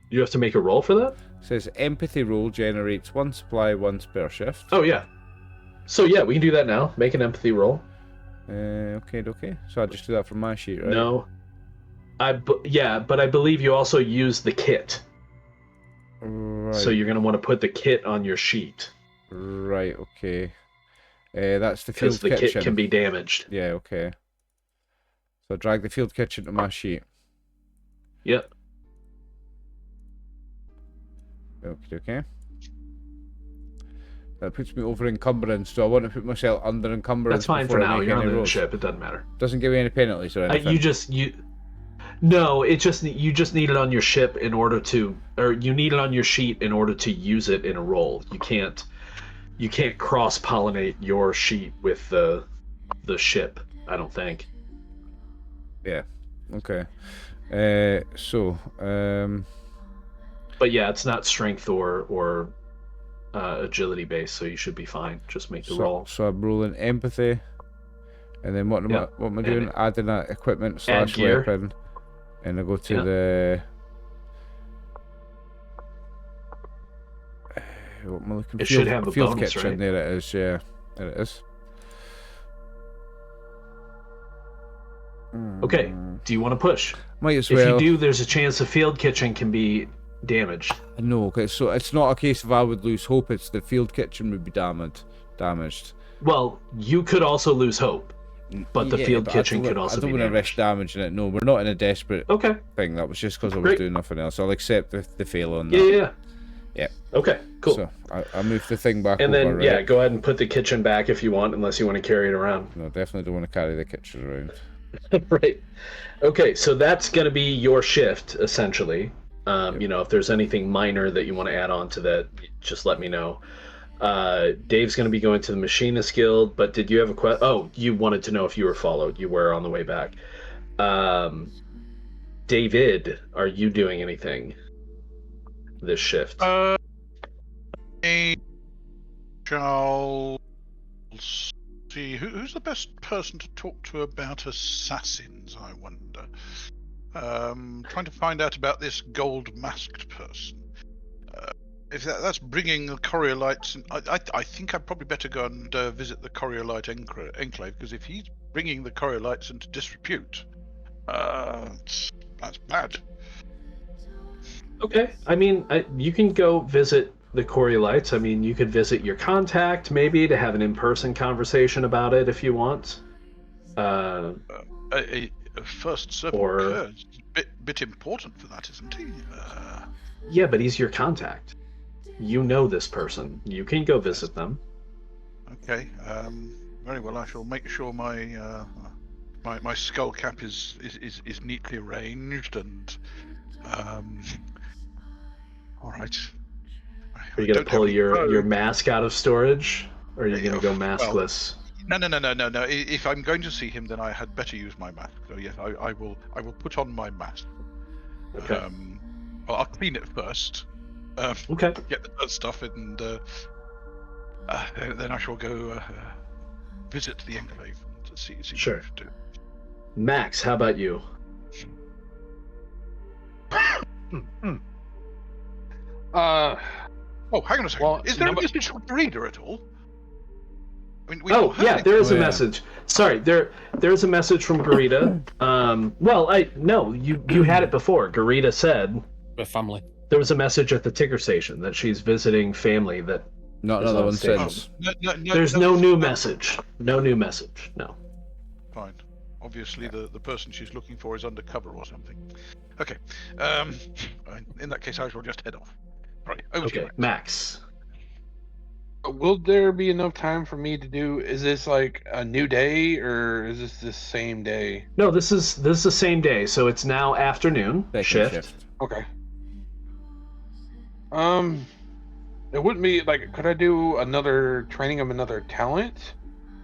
You have to make a roll for that. It says empathy roll generates 1 supply once per shift. Oh yeah. So yeah, we can do that now. Make an empathy roll. Okay. So I'll just do that from my sheet, right? No. But I believe you also use the kit. Right. So you're going to want to put the kit on your sheet. Right, okay. That's the field Because the kitchen. kit can be damaged. Yeah, okay. So drag the field kitchen to my sheet. Yep. Okay. That puts me over encumbrance. Do I want to put myself under encumbrance? That's fine for before I now. make You're any on the rolls? ship. It doesn't matter. Doesn't give me any penalties or anything. No, you just need it on your ship in order to, or you need it on your sheet in order to use it in a roll. You can't cross-pollinate your sheet with the ship, I don't think. Yeah. Okay. But yeah, it's not strength or agility based, so you should be fine. Just make the roll. So I'm rolling empathy, and then what am I doing? Adding that equipment / gear. weapon, and I go to the. What am I looking for? It should have the field bonus, kitchen. right? There it is. Yeah, there it is. Okay. Do you want to push? Might as If well. you do, there's a chance the field kitchen can be damaged. No, okay, so it's not a case of I would lose hope. It's the field kitchen would be damaged. Well, you could also lose hope, but the field but kitchen could also I don't be want to risk damaged. damaging it. No, we're not in a desperate Okay. thing. That was just because I was Great. doing nothing else. I'll accept the fail on that. Yeah. Yeah. Okay. Cool. So I move the thing back And over. then right? go ahead and put the kitchen back if you want, unless you want to carry it around. No, definitely don't want to carry the kitchen around. Right. Okay, so that's going to be your shift essentially. You know, if there's anything minor that you want to add on to that, just let me know. Dave's going to be going to the Machinist Guild, but did you have a question? Oh, you wanted to know if you were followed. You were on the way back. David, are you doing anything this shift? I shall see. Who's the best person to talk to about assassins, I wonder? Trying to find out about this gold-masked person. If that's bringing the Coriolites, I think I'd probably better go and visit the Coriolite enclave, because if he's bringing the Coriolites into disrepute, that's bad. Okay. I mean, you can go visit the Coriolites. I mean, you could visit your contact maybe to have an in-person conversation about it if you want. A first servant Or- is a bit important for that, isn't he? Yeah, but he's your contact. You know this person. You can go visit them. Okay. Very well. I shall make sure my my skull cap is neatly arranged and. All right. Are you gonna pull your mask out of storage, or are you gonna go maskless? No. If I'm going to see him, then I had better use my mask. So yes, I will put on my mask. Okay. Well, I'll clean it first. Okay. Get the dirt stuff, and then I shall go visit the enclave to see Sure. what I should do. Max, how about you? Oh, hang on a second. Well, Is there a number- message from the reader at all? I mean, Oh yeah, there is a Oh, yeah. message. Sorry, there's a message from Garita. You had it before. Garita said We're family. there was a message at the ticker station that she's visiting family. That Not There's another no one stage. since. there's no new message. No new message. No. Fine. Obviously, the person she's looking for is undercover or something. Okay. In that case, I shall just head off. Right. Over to Okay, you. Max. Will there be enough time for me to do? Is this like a new day, or is this the same day? No, this is the same day, so it's now afternoon Second shift. Okay. It wouldn't be like. Could I do another training of another talent,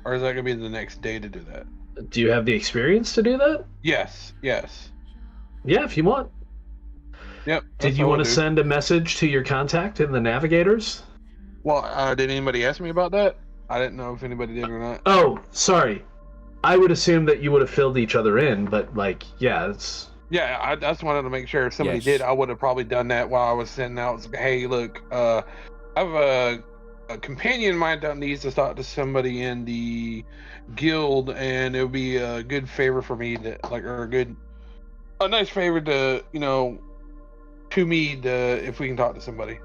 or is that gonna be the next day to do that? Do you have the experience to do that? Yes. Yeah, if you want. Yep. Did that's you what want I'll to do. send a message to your contact in the navigators? Well, did anybody ask me about that? I didn't know if anybody did or not. Oh, sorry. I would assume that you would have filled each other in, but like, yeah, it's. Yeah, I just wanted to make sure if somebody Yes. did, I would have probably done that while I was sending out. It's like, hey, look, I have a companion of mine that needs to talk to somebody in the guild, and it would be a good favor for me to like, or a nice favor to to me if we can talk to somebody.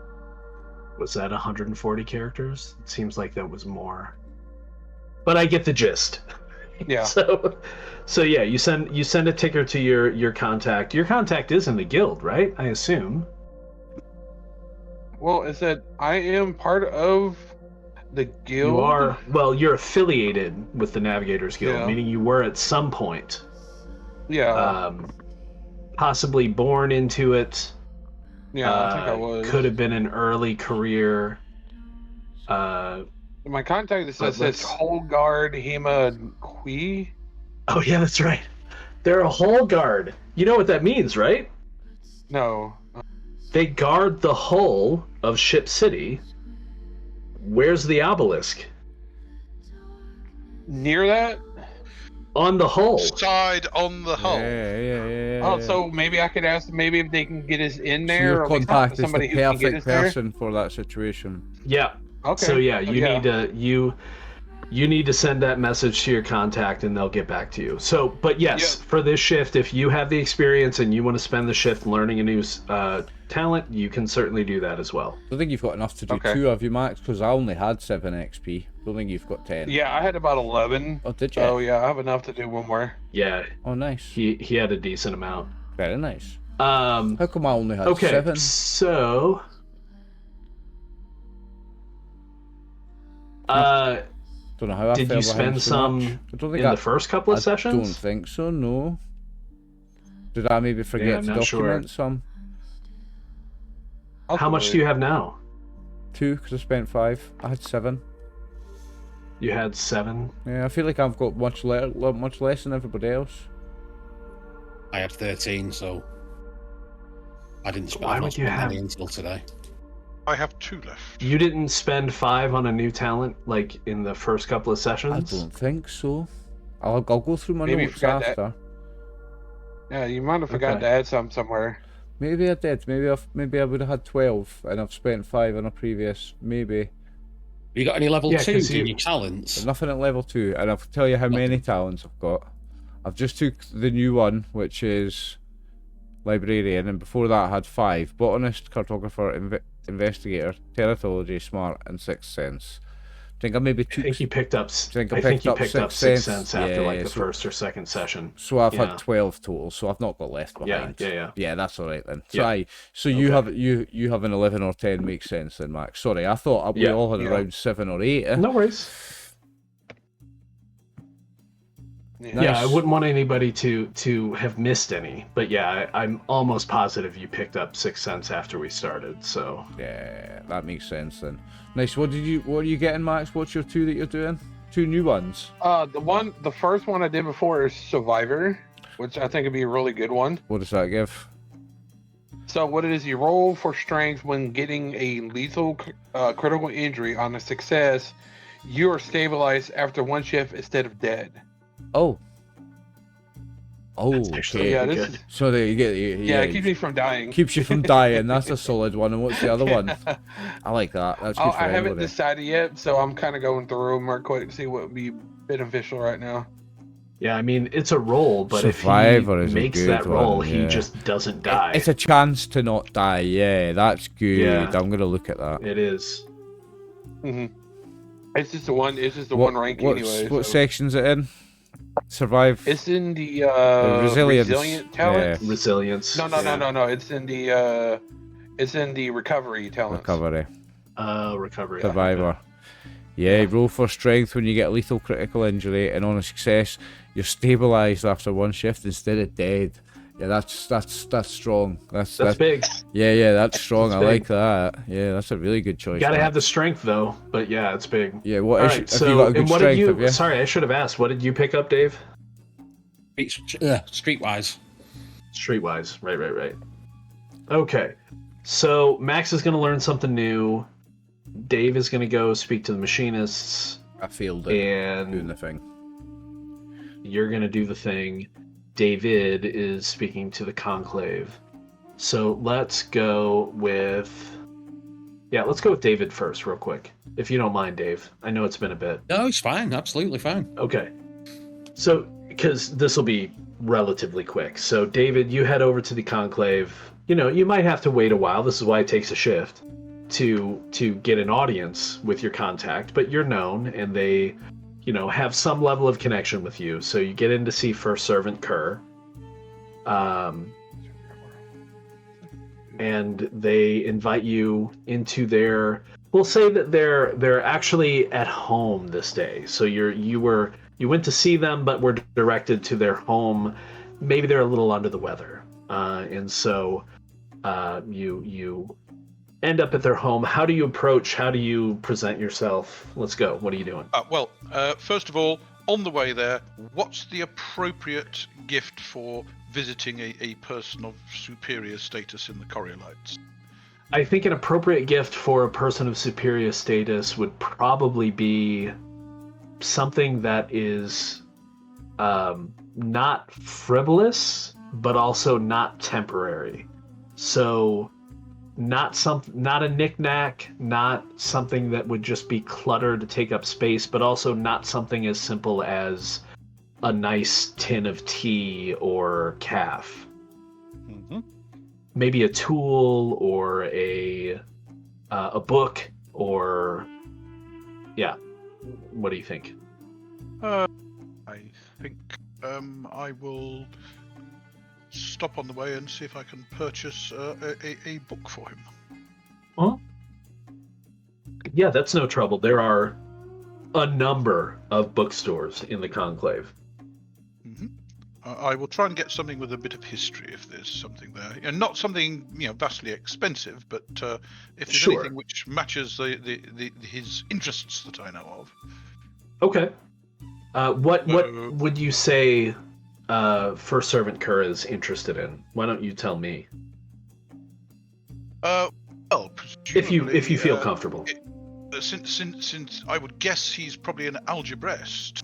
Was that 140 characters? It seems like that was more. But I get the gist. Yeah. So yeah, you send a ticker to your contact. Your contact is in the guild, right? I assume. Well, it said I am part of the guild. You are. Well, you're affiliated with the Navigators Guild, Yeah. meaning you were at some point. Yeah. Possibly born into it. Yeah, I think I was. Could have been an early career. My contact says let's- Whole Guard Hema Qui. Oh yeah, that's right. They're a hull guard. You know what that means, right? No. They guard the hull of Ship City. Where's the obelisk? Near that? On the hull. Side on the hull. Yeah. Oh, so maybe I could ask maybe if they can get us in So there, your or we can talk contact to is somebody the who can get perfect us there. person for that situation. Yeah. Okay. So yeah, you need to send that message to your contact, and they'll get back to you. So, but yes, for this shift, if you have the experience and you want to spend the shift learning a new talent, you can certainly do that as well. I don't think you've got enough to do Okay. 2 of you, Max, because I only had 7 XP. I don't think you've got 10. Yeah, I had about 11. Oh, did you? Oh yeah, I have enough to do one more. Yeah, Oh, nice. he had a decent amount. Very nice. How come I only had okay, 7? so Don't know how I did fell you behind spend so some much. I don't think in the first couple of I sessions? don't think so, no. Did I maybe forget I'm to not sure. document some? How much do you have now? 2, because I spent 5. I had 7. You had 7. Yeah, I feel like I've got much less than everybody else. I had 13, so I didn't spend, Why I've not would you spent have- any until today. I have 2 left. You didn't spend 5 on a new talent like in the first couple of I sessions? don't think so. I'll go through my Maybe you notes forgot that. after. Yeah, you might have forgot Okay. to add some somewhere. Maybe I did. Maybe I would have had 12, and I've spent 5 on a previous. Maybe. You got any level Yeah, 2 'cause in you- your talents? There's nothing at level 2, and I'll tell you how many talents I've got. I've just took the new one, which is librarian, and before that I had 5: botanist, cartographer, investigator, teratology, smart, and sixth sense. I think I maybe I took. think you picked up. think I I think picked you up picked up Sixth 6 Sense. cents after Yeah, like the so- first or second session. So I've Yeah. had 12 total, so I've not got left behind. Yeah. Yeah, that's all right then. So, Yeah. so you Okay. have you have an 11 or 10 makes sense then, Max. Sorry, I thought we Yeah, all had yeah. around 7 or 8. No worries. Yeah. Yeah, I Nice. wouldn't want anybody to have missed any. But yeah, I'm almost positive you picked up 6 cents after we started. So Yeah, that makes sense then. Nice. What are you getting, Max? What's your 2 that you're doing? 2 new ones. The first one I did before is Survivor, which I think would be a really good one. What does that give? So what it is, you roll for strength when getting a lethal critical injury. On a success, you are stabilized after 1 shift instead of dead. Oh. Oh, That's actually okay. Yeah, pretty this good. is, So there you get yeah, it keeps me from dying. keeps you from dying. That's a solid one. And what's the other one? I like that. That's good for I haven't anybody. decided yet, so I'm kind of going through them real quick to see what would be beneficial right now. yeah, I mean it's a roll, but Survivor if is he a makes good that roll, one, he yeah. just doesn't die. It's a chance to not die. Yeah, that's good. Yeah. I'm gonna look at that. It is. hmm It's just the one. It's just the one rank anyway. What so. section's it in? Survive. It's in the resilience. resilient talent. Resilience. No. It's in the recovery talent. Recovery. Recovery. Survivor. Yeah, roll for strength when you get a lethal critical injury, and on a success, you're stabilized after 1 shift instead of dead. Yeah, that's strong. That's big. Yeah, that's strong. That's I big. like that. Yeah, that's a really good choice. Gotta man. have the strength though, but yeah, it's big. Yeah, what All is right, have so you got a good and what strength? did have you? Sorry, I should have asked. What did you pick up, Dave? Streetwise. Streetwise. Right. Okay. So Max is going to learn something new. Dave is going to go speak to the machinists. I failed it. And Doing the thing. you're going to do the thing. David is speaking to the conclave. So let's go with David first, real quick, if you don't mind, Dave. I know it's been a bit. No, it's fine. Absolutely fine. Okay. So, because this will be relatively quick. So, David, you head over to the conclave. You might have to wait a while. This is why it takes a shift to get an audience with your contact, but you're known and they, have some level of connection with you. So you get in to see First Servant Kerr. And they invite you into their. We'll say that they're actually at home this day. So you went to see them, but were directed to their home. Maybe they're a little under the weather, and so you end up at their home. How do you approach? How do you present yourself? Let's go. What are you doing? First of all, on the way there, what's the appropriate gift for visiting a person of superior status in the Coriolites? I think an appropriate gift for a person of superior status would probably be something that is not frivolous, but also not temporary. So not a knick-knack, not something that would just be clutter to take up space, but also not something as simple as a nice tin of tea or calf. Mm-hmm. Maybe a tool or a book or what do you think? I think I will stop on the way and see if I can purchase a book for him. Huh? Yeah, that's no trouble. There are a number of bookstores in the Conclave. Mm-hmm. I will try and get something with a bit of history if there's something there, and not something vastly expensive, but if there's anything which matches his interests that I know of. Okay. What would you say First Servant Kerr is interested in? Why don't you tell me? Well, if you feel comfortable. Since I would guess he's probably an algebraist,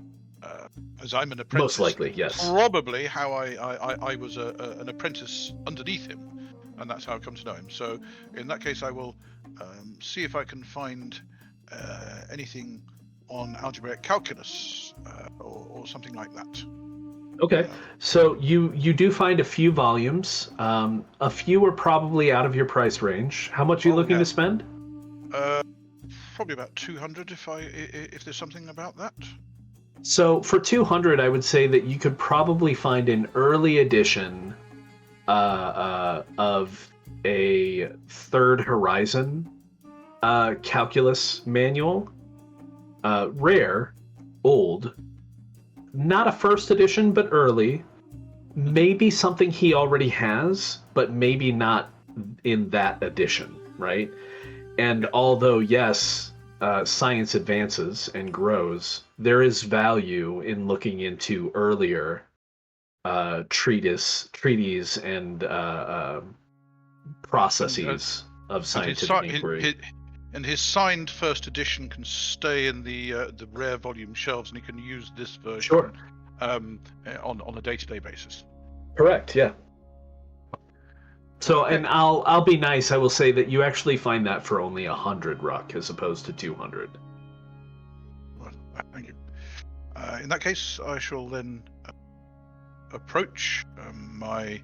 as I'm an apprentice. Most likely, yes. Probably how I was an apprentice underneath him, and that's how I come to know him. So in that case, I will see if I can find anything on algebraic calculus or something like that. Okay, so you do find a few volumes. A few are probably out of your price range. How much are you looking to spend? Probably about 200 if there's something about that. So for 200, I would say that you could probably find an early edition of a Third Horizon calculus manual. Rare, old, not a first edition, but early. Maybe something he already has, but maybe not in that edition, right? And although, yes, science advances and grows, there is value in looking into earlier treaties and processes of scientific inquiry. And his signed first edition can stay in the rare volume shelves, and he can use this version on a day-to-day basis. Correct. Yeah. So, and I'll be nice. I will say that you actually find that for only 100 ruck as opposed to 200. Well, thank you. In that case, I shall then approach my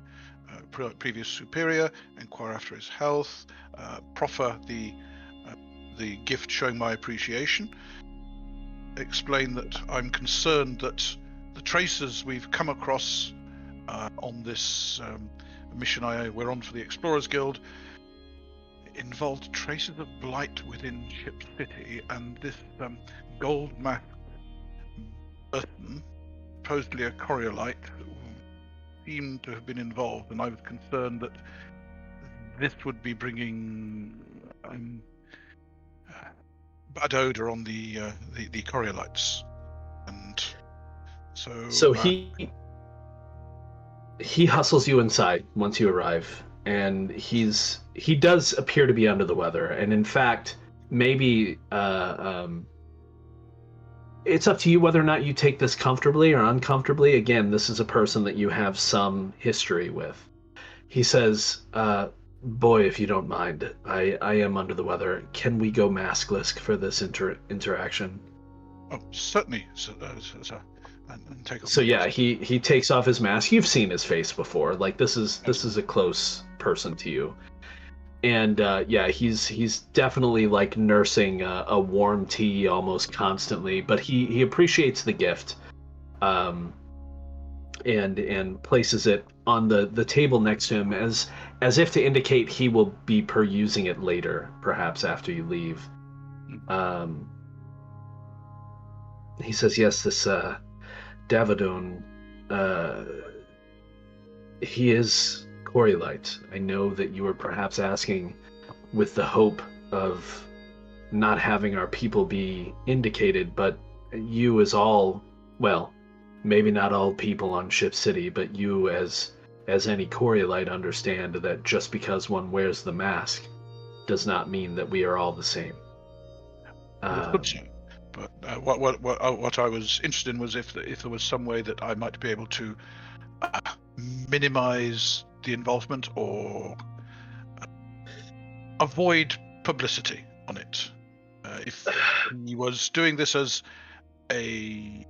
previous superior, inquire after his health, proffer the gift showing my appreciation, explain that I'm concerned that the traces we've come across on this mission we're on for the Explorers Guild involved traces of blight within Ship City, and this gold masked person, supposedly a Coriolite, seemed to have been involved, and I was concerned that this would be bringing bad odor on the Coriolites, and so he hustles you inside once you arrive, and he does appear to be under the weather, and in fact maybe It's up to you whether or not you take this comfortably or uncomfortably. Again, this is a person that you have some history with. He says, boy, if you don't mind, I am under the weather. Can we go maskless for this interaction? Oh, certainly, sir. And take off So my yeah, mask. he takes off his mask. You've seen his face before. Like this is a close person to you. And yeah, he's definitely like nursing a warm tea almost constantly, but he appreciates the gift, and places it on the table next to him as if to indicate he will be perusing it later, perhaps after you leave. He says, yes, this Davadon, he is Coriolite. I know that you are perhaps asking with the hope of not having our people be indicated, but you as all, well, maybe not all people on Ship City, but you as any Coriolite understand that just because one wears the mask does not mean that we are all the same. Good, sir. But what I was interested in was if there was some way that I might be able to minimize the involvement or avoid publicity on it. If he was doing this as a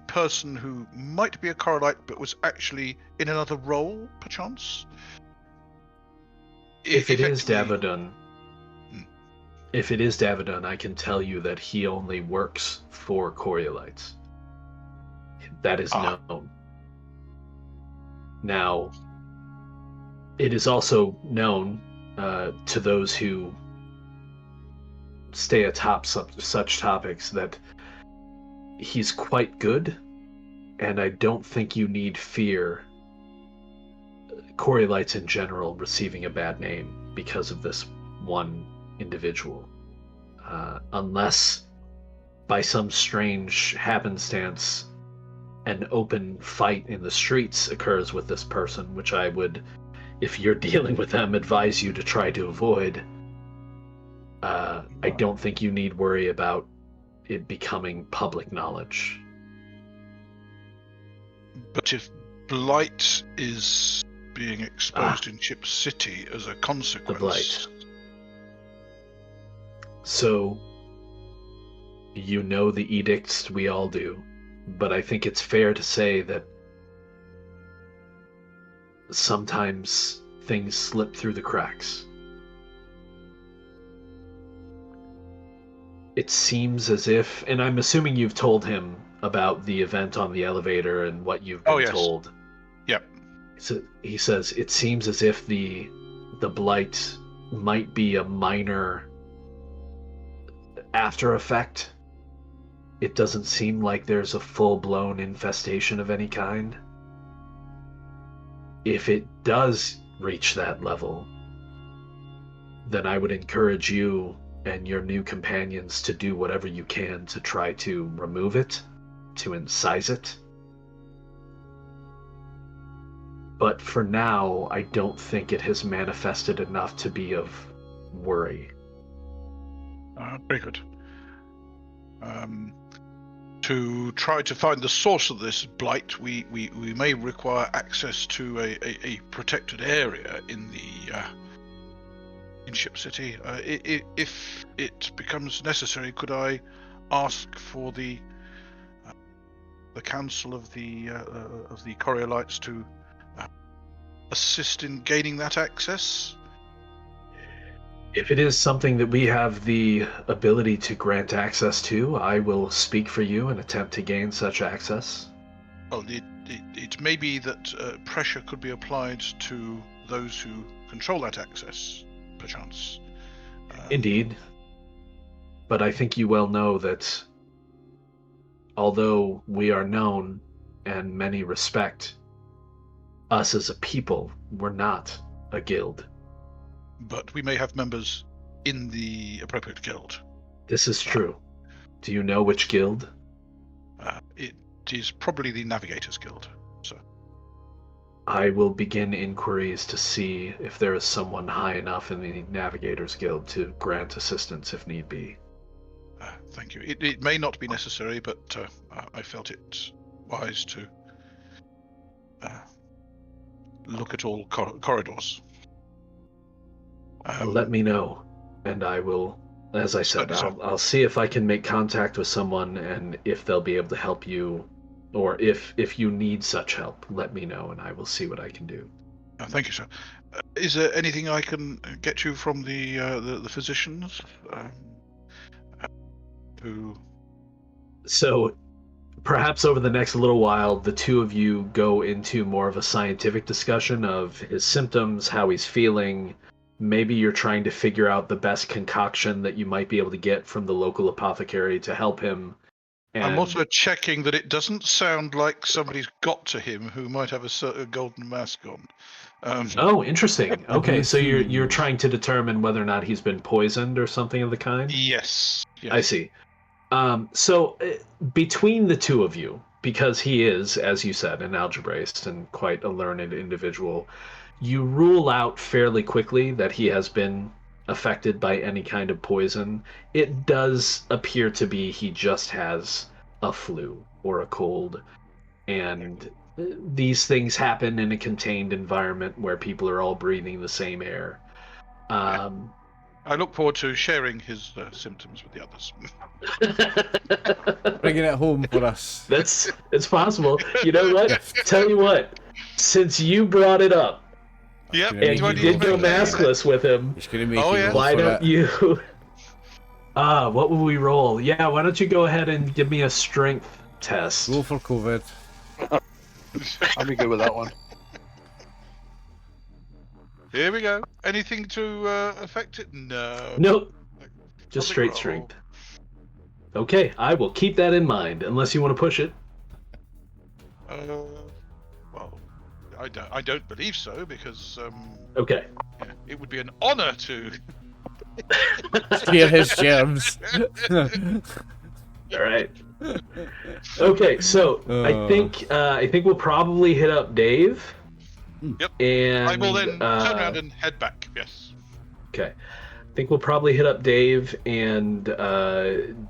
person who might be a Coriolis but was actually in another role, perchance. If it is Davadon, I can tell you that he only works for Coriolites. That is known. Now, it is also known to those who stay atop such topics that he's quite good, and I don't think you need fear Coriolites in general receiving a bad name because of this one individual, unless by some strange happenstance an open fight in the streets occurs with this person, which I would, if you're dealing with them, advise you to try to avoid. I don't think you need worry about it becoming public knowledge. But if blight is being exposed in Ship City as a consequence... The blight. So, you know the edicts, we all do, but I think it's fair to say that sometimes things slip through the cracks. It seems as if, and I'm assuming you've told him about the event on the elevator and what you've been told. Yep. So he says, it seems as if the blight might be a minor after effect. It doesn't seem like there's a full-blown infestation of any kind. If it does reach that level, then I would encourage you and your new companions to do whatever you can to try to remove it, to incise it. But for now, I don't think it has manifested enough to be of worry. Very good. To try to find the source of this blight, we may require access to a protected area in the in Ship City. If it becomes necessary, could I ask for the council of the Coriolites to assist in gaining that access? If it is something that we have the ability to grant access to, I will speak for you and attempt to gain such access. Well, it may be that pressure could be applied to those who control that access, perchance. Indeed. But I think you well know that although we are known and many respect us as a people, we're not a guild. But we may have members in the appropriate guild. This is true. Do you know which guild? It is probably the Navigators Guild, sir. I will begin inquiries to see if there is someone high enough in the Navigators Guild to grant assistance if need be. Thank you. It may not be necessary, but I felt it wise to look at all corridors. Let me know, and I will. As I said, Certainly, I'll see if I can make contact with someone, and if they'll be able to help you, or if you need such help, let me know, and I will see what I can do. Thank you, sir. Is there anything I can get you from the physicians? So, perhaps over the next little while, the two of you go into more of a scientific discussion of his symptoms, how he's feeling. Maybe you're trying to figure out the best concoction that you might be able to get from the local apothecary to help him. And I'm also checking that it doesn't sound like somebody's got to him who might have a golden mask on. Oh, interesting. Okay, so you're trying to determine whether or not he's been poisoned or something of the kind? Yes. I see. So between the two of you, because he is, as you said, an algebraist and quite a learned individual, you rule out fairly quickly that he has been affected by any kind of poison. It does appear to be he just has a flu or a cold, and these things happen in a contained environment where people are all breathing the same air. I look forward to sharing his symptoms with the others. Bringing it home for us. It's possible. You know what? Tell you what, since you brought it up, Yep. and you did go maskless with him, He's gonna make Oh, you yeah. roll why for don't it. you... what will we roll? Yeah, why don't you go ahead and give me a strength test? Roll for COVID. I'll be good with that one. Here we go. Anything to affect it? No. Nope. Just Public straight roll. strength. Okay, I will keep that in mind, unless you want to push it. Well, I don't believe so because Okay. yeah, it would be an honor to. Clear his germs. All right. Okay, so I think we'll probably hit up Dave. Yep. And I will then turn around and head back. Yes. Okay. I think we'll probably hit up Dave and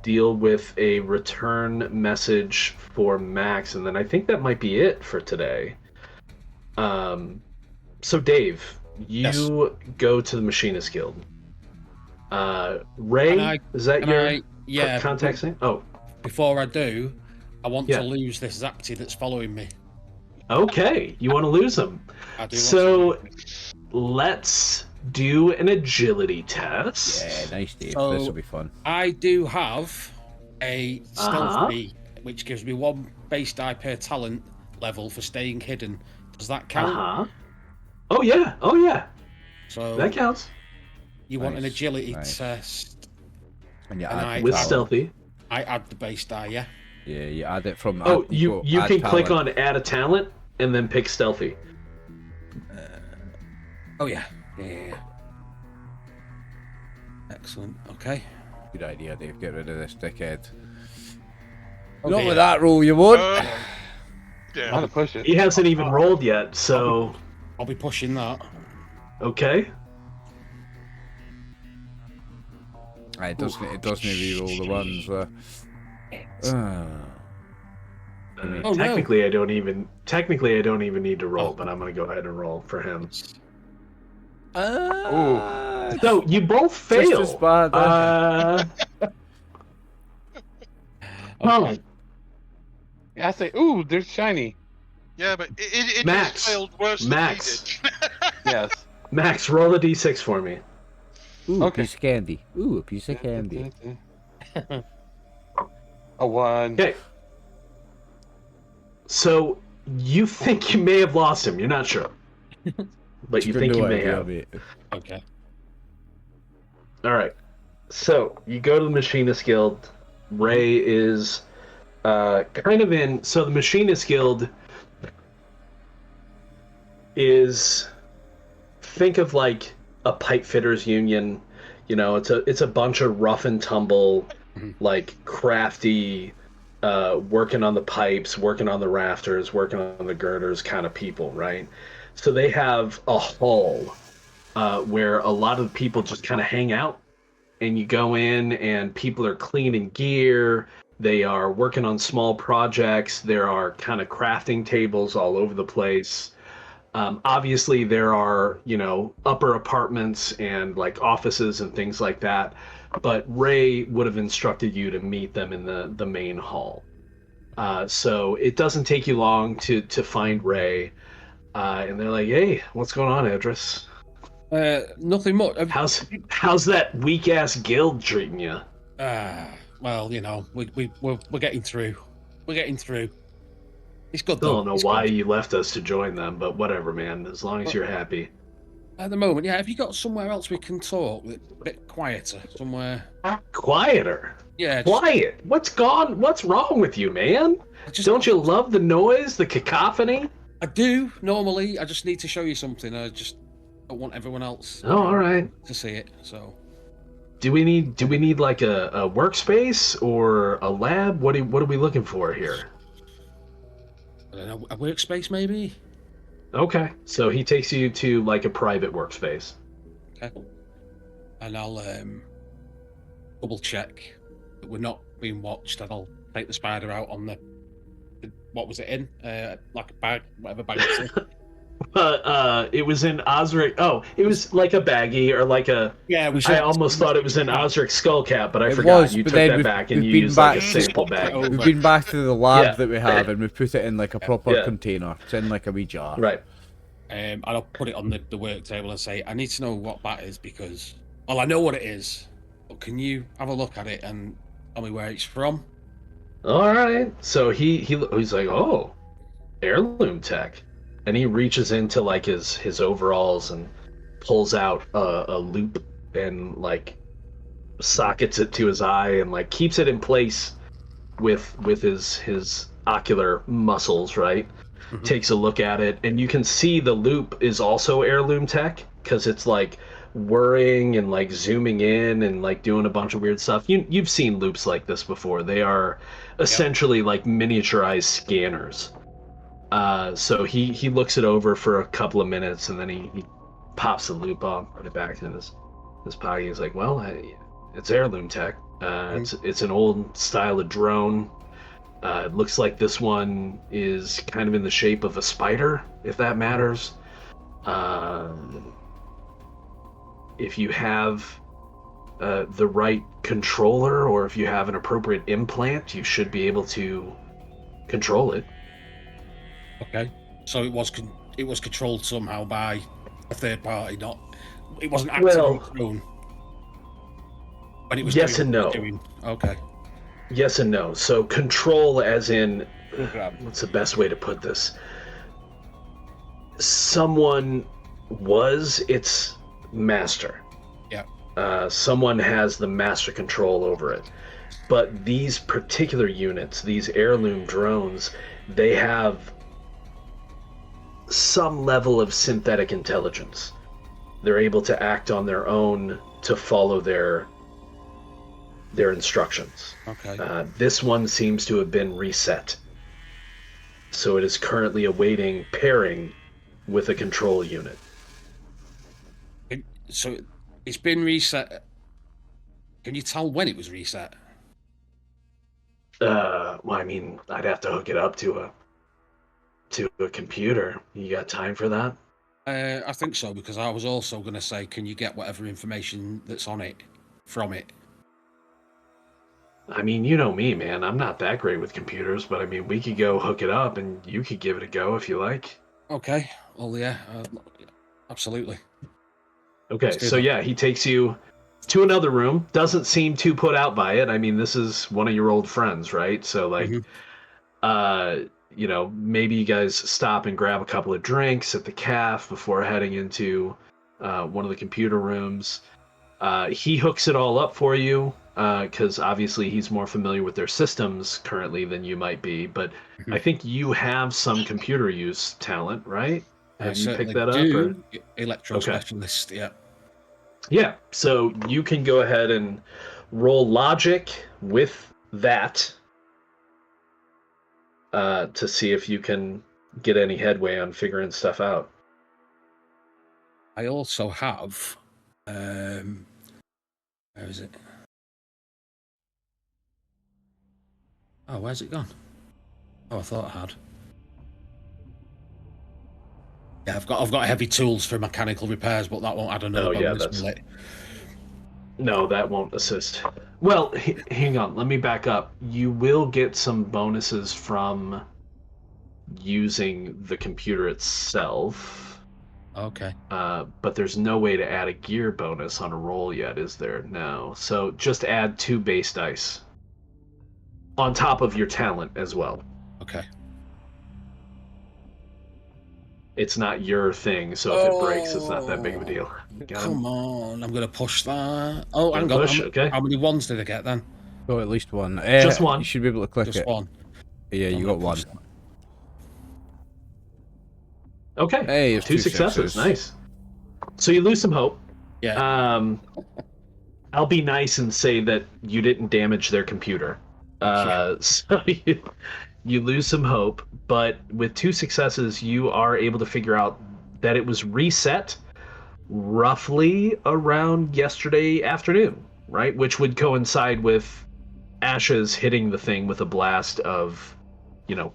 deal with a return message for Max, and then I think that might be it for today. So Dave, you go to the Machinist Guild. Ray, is that your contact name? Oh. Before I do, I want to lose this Zapti that's following me. Okay, you want to lose him. I do. So let's do an agility test. Yeah, nice, Dave. So, this will be fun. I do have a stealthy, which gives me 1 base die per talent level for staying hidden. Does that count? Oh yeah. So that counts. You want an agility test. And you And add With talent. stealthy. I add the base die, yeah. Yeah, you add it from. Oh, you you can click talent. on add a talent and then pick stealthy. Oh yeah. Excellent. Okay. Good idea, Dave. Get rid of this dickhead. Okay. Not with that roll, you won't. Yeah. How to push it? He hasn't even rolled yet, so I'll be pushing that. okay. It doesn't re-roll the ones. Oh, technically, I don't even need to roll, but I'm gonna go ahead and roll for him. So you both fail. Just as bad. Okay. Yeah, I say, ooh, there's shiny. Yeah, but it Max. just failed worse Max. than we did. Yes. Max, roll a d6 for me. Ooh, Okay. a piece of candy. Ooh, a piece of candy. A 1. Okay. So you think you may have lost him. You're not sure, but you think you may have. Okay. All right. So you go to the Machinist Guild. Ray is kind of in. So the Machinist Guild is, think of like a pipe fitters union. You know, it's a bunch of rough and tumble, like crafty, working on the pipes, working on the rafters, working on the girders kind of people, right? So they have a hall where a lot of people just kind of hang out and you go in and people are cleaning gear. They are working on small projects. There are kind of crafting tables all over the place. Obviously, there are, upper apartments and like offices and things like that. But Ray would have instructed you to meet them in the main hall. So it doesn't take you long to find Ray. And they're like, "Hey, what's going on, Edris? Nothing much. How's that weak ass guild treating you?" Well, we're getting through. We're getting through. It's good I though. don't know why you left us to join them, but whatever, man. As long as you're happy. At the moment, yeah. Have you got somewhere else we can talk? A bit quieter, somewhere. Quieter. Yeah. Quiet. What's wrong with you, man? Don't you love the noise, the cacophony? I do normally. I just need to show you something. I just don't want everyone else. Oh, all right. To see it. So. Do we need like a workspace or a lab? What are we looking for here? I don't know, a workspace maybe? Okay, so he takes you to like a private workspace. Okay. And I'll double check that we're not being watched, and I'll take the spider out on the what was it in? Like a bag, whatever bag it's in. It was in Osric. Oh, it was like a baggie or like a. Yeah, I almost thought it was an Osric skull cap, but I forgot. You took that back and you used like a sample bag. We've been back to the lab that we have, and we put it in like a proper container. It's in like a wee jar. Right. And I'll put it on the work table and say, I need to know what that is because, well, I know what it is, but can you have a look at it and tell me where it's from? All right. So he's like, oh, heirloom tech. And he reaches into like his overalls and pulls out a loop and like sockets it to his eye and like keeps it in place with his ocular muscles, right? Mm-hmm. Takes a look at it, and you can see the loop is also heirloom tech because it's like whirring and like zooming in and like doing a bunch of weird stuff. You've seen loops like this before. They are essentially like miniaturized scanners. So he looks it over for a couple of minutes, and then he pops the loop off, put it back in his pocket. He's like, "Well, it's heirloom tech. It's an old style of drone. It looks like this one is kind of in the shape of a spider, if that matters. If you have the right controller, or if you have an appropriate implant, you should be able to control it." Okay, so it was controlled somehow by a third party, it wasn't active on its own. When it was yes and no. Okay. Yes and no. So control as in, what's the best way to put this? Someone was its master. Yeah. Someone has the master control over it. But these particular units, these heirloom drones, they have some level of synthetic intelligence. They're able to act on their own to follow their instructions. Okay. This one seems to have been reset. So it is currently awaiting pairing with a control unit. So it's been reset. Can you tell when it was reset? Well, I mean, I'd have to hook it up to a computer. You got time for that? I think so, because I was also going to say, can you get whatever information that's on it from it? I mean, you know me, man. I'm not that great with computers, but I mean, we could go hook it up and you could give it a go if you like. Okay. Well, yeah, absolutely. Okay, so yeah, he takes you to another room. Doesn't seem too put out by it. I mean, this is one of your old friends, right? So, like, maybe you guys stop and grab a couple of drinks at the caf before heading into one of the computer rooms. He hooks it all up for you because obviously he's more familiar with their systems currently than you might be. But I think you have some computer use talent, right? Have you picked that up? Or? Electro specialist, yeah. Yeah, so you can go ahead and roll logic with that to see if you can get any headway on figuring stuff out. I also have Where is it? Oh, where's it gone? Oh, I thought I had. Yeah, I've got heavy tools for mechanical repairs, but that won't add another bonus, will it? No, that won't assist. Well, hang on. Let me back up. You will get some bonuses from using the computer itself. Okay. But there's no way to add a gear bonus on a roll yet, is there? No. So just add 2 base dice on top of your talent as well. Okay. It's not your thing, so if it breaks, it's not that big of a deal. Come on, I'm going to push that. Oh, hang on. Push, okay. How many ones did I get then? Oh, at least one. Just one. You should be able to click Just it. one. Yeah, you got one. Okay. Hey, it's 2 successes. Nice. So you lose some hope. Yeah. I'll be nice and say that you didn't damage their computer. So you lose some hope, but with 2 successes, you are able to figure out that it was reset roughly around yesterday afternoon, right? Which would coincide with Ashes hitting the thing with a blast of,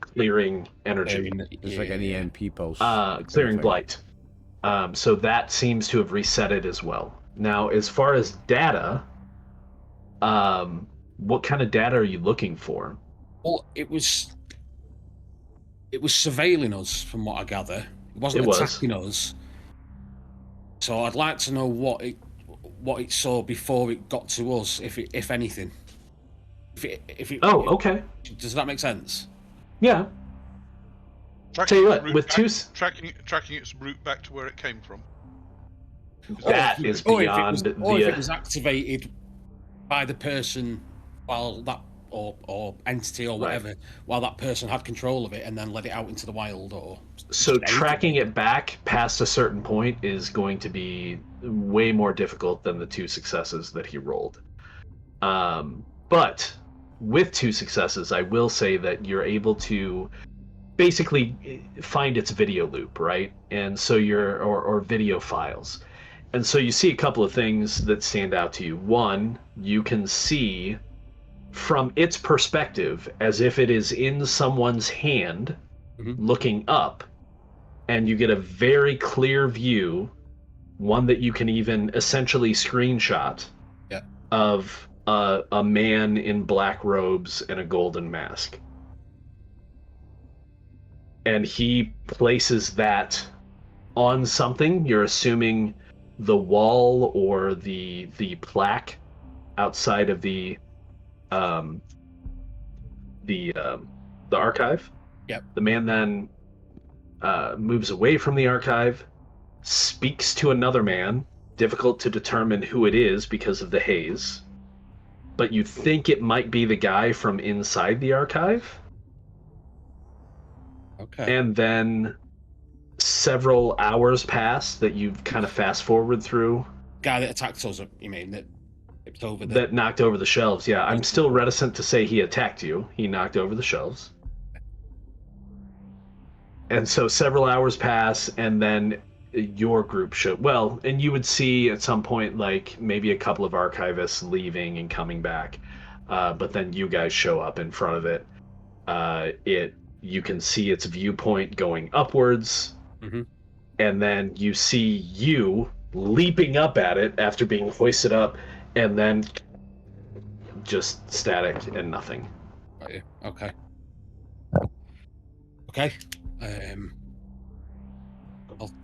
clearing energy. It's like an EMP pulse. Clearing blight. So that seems to have reset it as well. Now, as far as data, what kind of data are you looking for? Well, it was surveilling us, from what I gather. It wasn't attacking us. So I'd like to know what it saw before it got to us, if anything. Okay. Does that make sense? Yeah. Tell you what, with tracking its route back to where it came from. That is beyond or if it was activated by the person while that or entity or whatever, while that person had control of it and then let it out into the wild, or so tracking it back past a certain point is going to be way more difficult than the 2 successes that he rolled. But with 2 successes, I will say that you're able to basically find its video loop, right? And so or video files. And so you see a couple of things that stand out to you. One, you can see from its perspective as if it is in someone's hand, looking up, and you get a very clear view, one that you can even essentially screenshot, of a man in black robes and a golden mask. And he places that on something. You're assuming the wall or the plaque outside of the archive. Yep. The man then moves away from the archive, speaks to another man. Difficult to determine who it is because of the haze, but you think it might be the guy from inside the archive. Okay. And then several hours pass that you've kind of fast forward through. Guy that attacked us, you mean, that tipped over the... That knocked over the shelves, yeah. I'm still reticent to say he attacked you. He knocked over the shelves. And so several hours pass, and then your group and you would see at some point, like, maybe a couple of archivists leaving and coming back. But then you guys show up in front of it. You can see its viewpoint going upwards, and then you see you leaping up at it after being hoisted up, and then just static and nothing. Got you. Okay.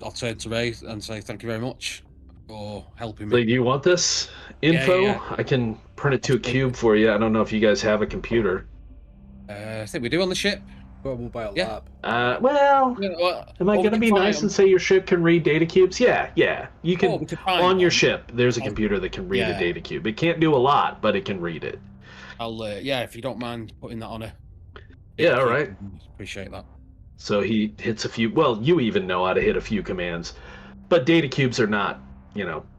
I'll turn to Ray and say thank you very much for helping me. Do you want this info? Yeah. I can print it to a cube for you. I don't know if you guys have a computer. I think we do on the ship. Got a mobile Yeah. lab. Am I going to be nice and say your ship can read data cubes? Yeah. You can. we could find on your one. ship, there's a computer that can read a data cube. It can't do a lot, but it can read it. I'll, if you don't mind putting that on a... Yeah, all right. Appreciate that. So he hits a few. Well, you even know how to hit a few commands, but data cubes are not,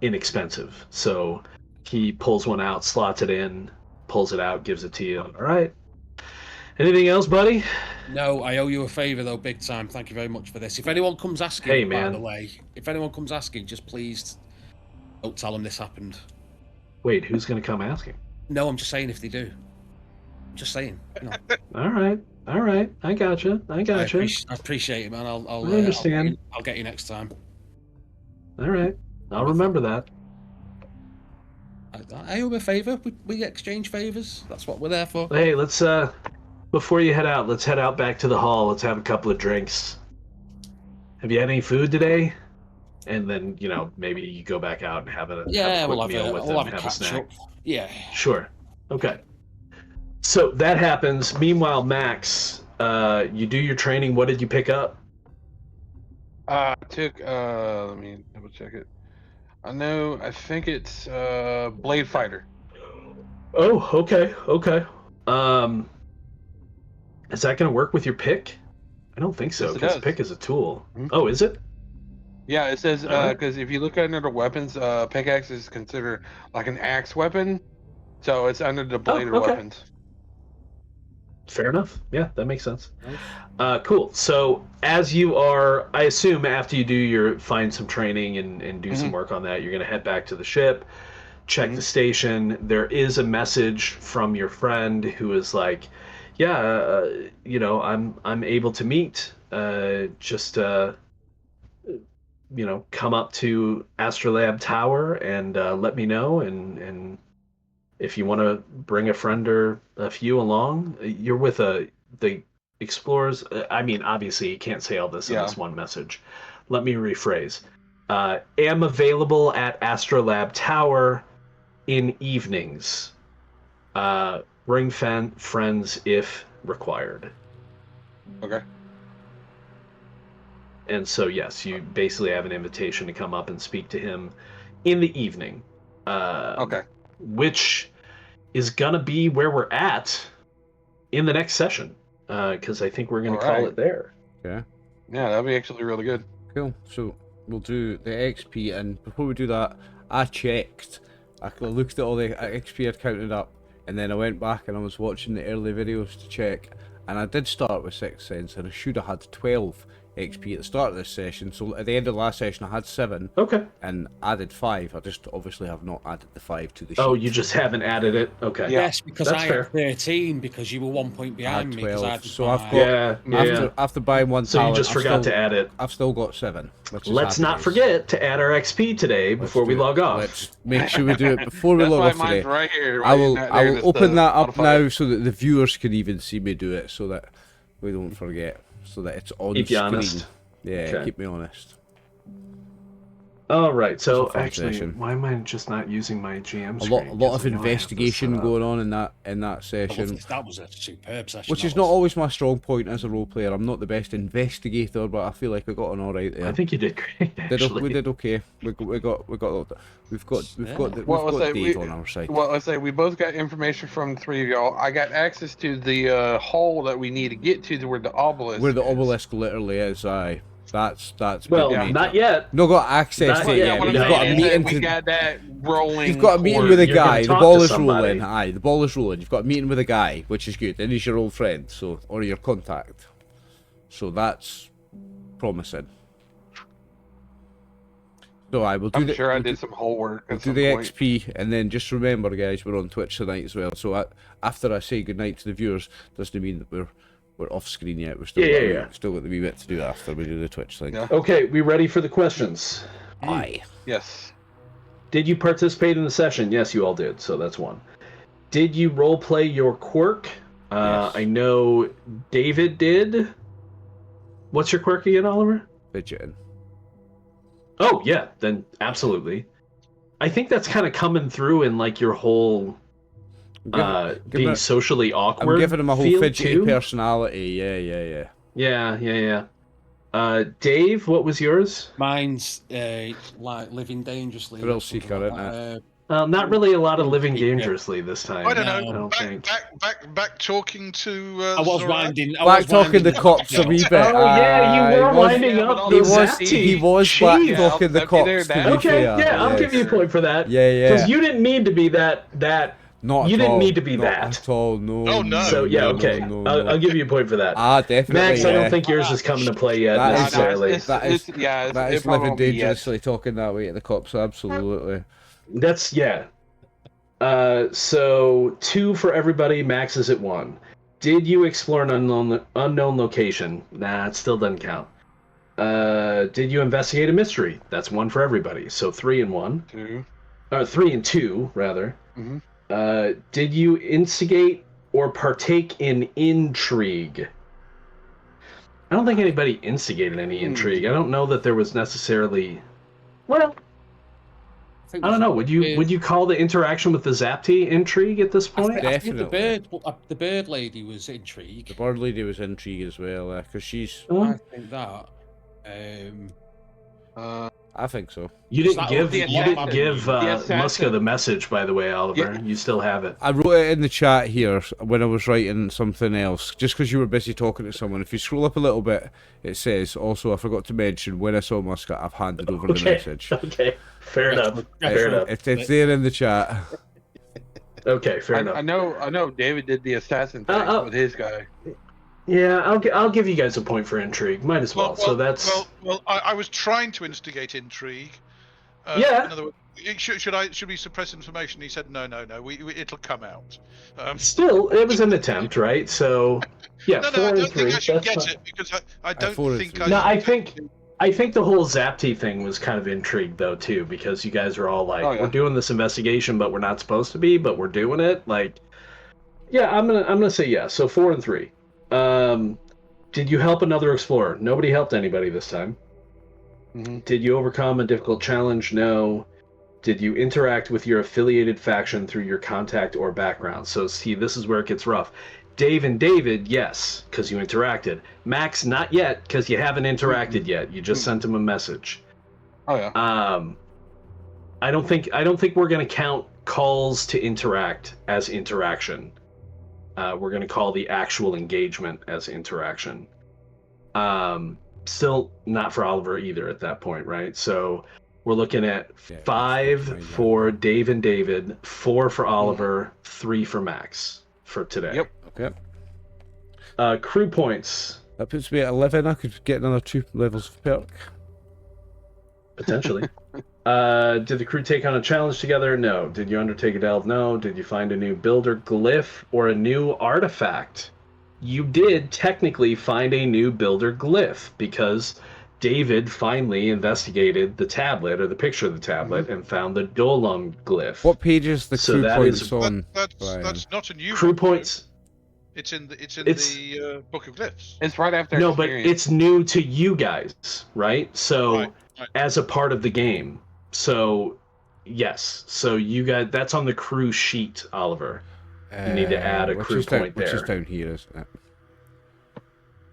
inexpensive. So he pulls one out, slots it in, pulls it out, gives it to you. All right. Anything else, buddy? No, I owe you a favor though, big time. Thank you very much for this. If anyone comes asking, by the way, just please don't tell them this happened. Wait, who's going to come asking? No, I'm just saying if they do. Just saying. You know. All right. I gotcha. I appreciate it, man. I'll I understand. I'll get you next time. All right. I'll remember that. I owe a favor. We exchange favors. That's what we're there for. Hey, let's before you head out, let's head out back to the hall. Let's have a couple of drinks. Have you had any food today? And then, you know, maybe you go back out and have a quick meal with them, have a snack. Yeah. Sure. Okay. So that happens. Meanwhile, Max, you do your training. What did you pick up? I took let me double check it. I think it's Blade Fighter. Oh, okay. Is that going to work with your pick? I don't think so, Yes, it because does. pick is a tool. Mhm. Oh, is it? Yeah, it says Alright. because if you look under the weapons, pickaxe is considered like an axe weapon, so it's under the bladed okay. weapons. Fair enough. Yeah, that makes sense. Cool. So as you are, I assume after you do find some training and do some work on that, you're going to head back to the ship, check the station. There is a message from your friend who is like, yeah, you know, I'm able to meet. Just you know, come up to Astrolab Tower and let me know. And if you want to bring a friend or a few along, you're with the explorers. I mean, obviously, you can't say all this in this one message. Let me rephrase. Am available at Astrolab Tower in evenings. Bring friends if required. Okay. And so, yes, you basically have an invitation to come up and speak to him in the evening. Okay. Which is going to be where we're at in the next session. Because I think we're going to call it there. Okay. Yeah, that'd be actually really good. Cool. So we'll do the XP, and before we do that, I checked. I looked at all the XP I'd counted up, and then I went back and I was watching the early videos to check, and I did start with 6th Sense, and I should have had 12 XP at the start of this session. So at the end of the last session, I had 7. Okay. And added 5. I just obviously have not added the 5 to the sheet. Oh, you just haven't added it? Okay. Yes, because That's I fair. had 13 because you were 1 point behind me. 12. I had So I've 5. got after buying one So talent, you just forgot to add it. I've still got 7. Let's not forget to add our XP today before we log off. Let's make sure we do it before we That's log why off mine's today. right here. I right will in that- I there, will just open that up modify it. now so that the viewers can even see me do it, so that we don't forget, so that it's on Keep you screen. honest. Yeah, Okay. keep me honest. All right. So It's a fun actually, session. why am I just not using my GM A screen? lot of 'Cause I know I have this investigation set up. going on in that session, That was a superb session. which that is not was. always my strong point as a role player. I'm not the best investigator, but I feel like I got on all right there. I think you did great. Actually. We did okay. We've got Well, let's say Dave on our side. Well, let's say we both got information from the 3 of y'all. I got access to the hole that we need to get to where the obelisk. Where the is. obelisk literally is, aye. That's Well, big not yet. No got access Not to it yet, yet. what But I'm you've got a saying is that meeting we to. got that rolling. You've got a meeting toward- with a You're gonna guy. The talk ball to is somebody. rolling. Aye, the ball is rolling. You've got a meeting with a guy, which is good. And he's your old friend, so or your contact. So that's promising. So I will do. I'm sure I did some whole work. We'll At do some the point. XP, and then just remember, guys, we're on Twitch tonight as well. So after I say goodnight to the viewers, doesn't mean that we're off screen yet. We're still still got the wee bit to do after we do the Twitch thing. Yeah. Okay, we ready for the questions? Aye. Yes. Did you participate in the session? Yes, you all did. So that's one. Did you role play your quirk? Yes. I know David did. What's your quirk again, Oliver? Fidgeting. Oh yeah, then absolutely. I think that's kind of coming through in like your whole being socially awkward. I'm giving him a whole feel, fidgety too. personality. Yeah. Yeah. Dave, what was yours? Mine's like living dangerously. Thrill or something seeker, like isn't that. Not really a lot of living Yeah. dangerously this time. I don't No. know. I don't think. Back talking to. I was Zorak. winding. Back talking the cops a wee bit. Oh yeah, you were he was- winding yeah, up but the He was, Zapti. he was back Jeez. talking the Yeah, cops. there, To that- be Okay, fair, yeah, I'll yes. give you a point for that. Yeah. Because you didn't need to be that. Not you at didn't all. need to be Not that. at all. No. Oh, no. So yeah, okay. No. I'll give you a point for that. Definitely. Max, I yeah. don't think yours is coming to play yet That is- necessarily. That is it living probably won't be yet. dangerously talking that way to the cops. Absolutely. That's yeah. So 2 for everybody, Max is at 1. Did you explore an unknown location? Nah, it still doesn't count. Did you investigate a mystery? That's 1 for everybody. So 3 and 1. 2. 3 and 2, rather. Mm-hmm. Did you instigate or partake in intrigue? I don't think anybody instigated any intrigue. I don't know that there was necessarily. Well, I don't know. Would you call the interaction with the Zapti intrigue at this point? I think the bird lady was intrigue. The bird lady was intrigue as well, because she's. I think that. I think so. You didn't give assassin. Muska the message, by the way, Oliver. Yeah. You still have it. I wrote it in the chat here when I was writing something else, just because you were busy talking to someone. If you scroll up a little bit, it says, also, I forgot to mention, when I saw Muska, I've handed over the message. Okay, fair enough. Fair enough. It's there in the chat. Okay, fair enough. I know David did the assassin thing with his guy. Yeah, I'll give you guys a point for intrigue. Might as well. So that's. Well, I was trying to instigate intrigue. Yeah. In other words, should we suppress information? He said no. It'll come out. Still, it was an attempt, right? So, yeah. No, I don't think I should get it because I don't think I. No, I think the whole Zapti thing was kind of intrigue though too, because you guys are all like, we're doing this investigation, but we're not supposed to be, but we're doing it. Like, yeah, I'm gonna say yes. So 4 and 3. Did you help another explorer? Nobody helped anybody this time. Mm-hmm. Did you overcome a difficult challenge? No. Did you interact with your affiliated faction through your contact or background? So see, this is where it gets rough. Dave and David, yes, because you interacted. Max, not yet, because you haven't interacted yet. You just sent him a message. Oh yeah. I don't think we're gonna count calls to interact as interaction. We're going to call the actual engagement as interaction. Still not for Oliver either at that point, right? So we're looking at 5 for Dave and David, 4 for Oliver, 3 for Max for today. Yep. Okay. Crew points. That puts me at 11. I could get another 2 levels of perk. Potentially. Did the crew take on a challenge together? No. Did you undertake a delve? No. Did you find a new builder glyph or a new artifact? You did technically find a new builder glyph because David finally investigated the tablet or the picture of the tablet and found the Dolum glyph. What page is the crew points on? That's not a new crew one, points. It's in the Book of Glyphs. It's right after. No, experience. But it's new to you guys, right? So right. As a part of the game. So, yes. So you got that's on the crew sheet, Oliver. You need to add a crew point there. Which is down here, isn't it?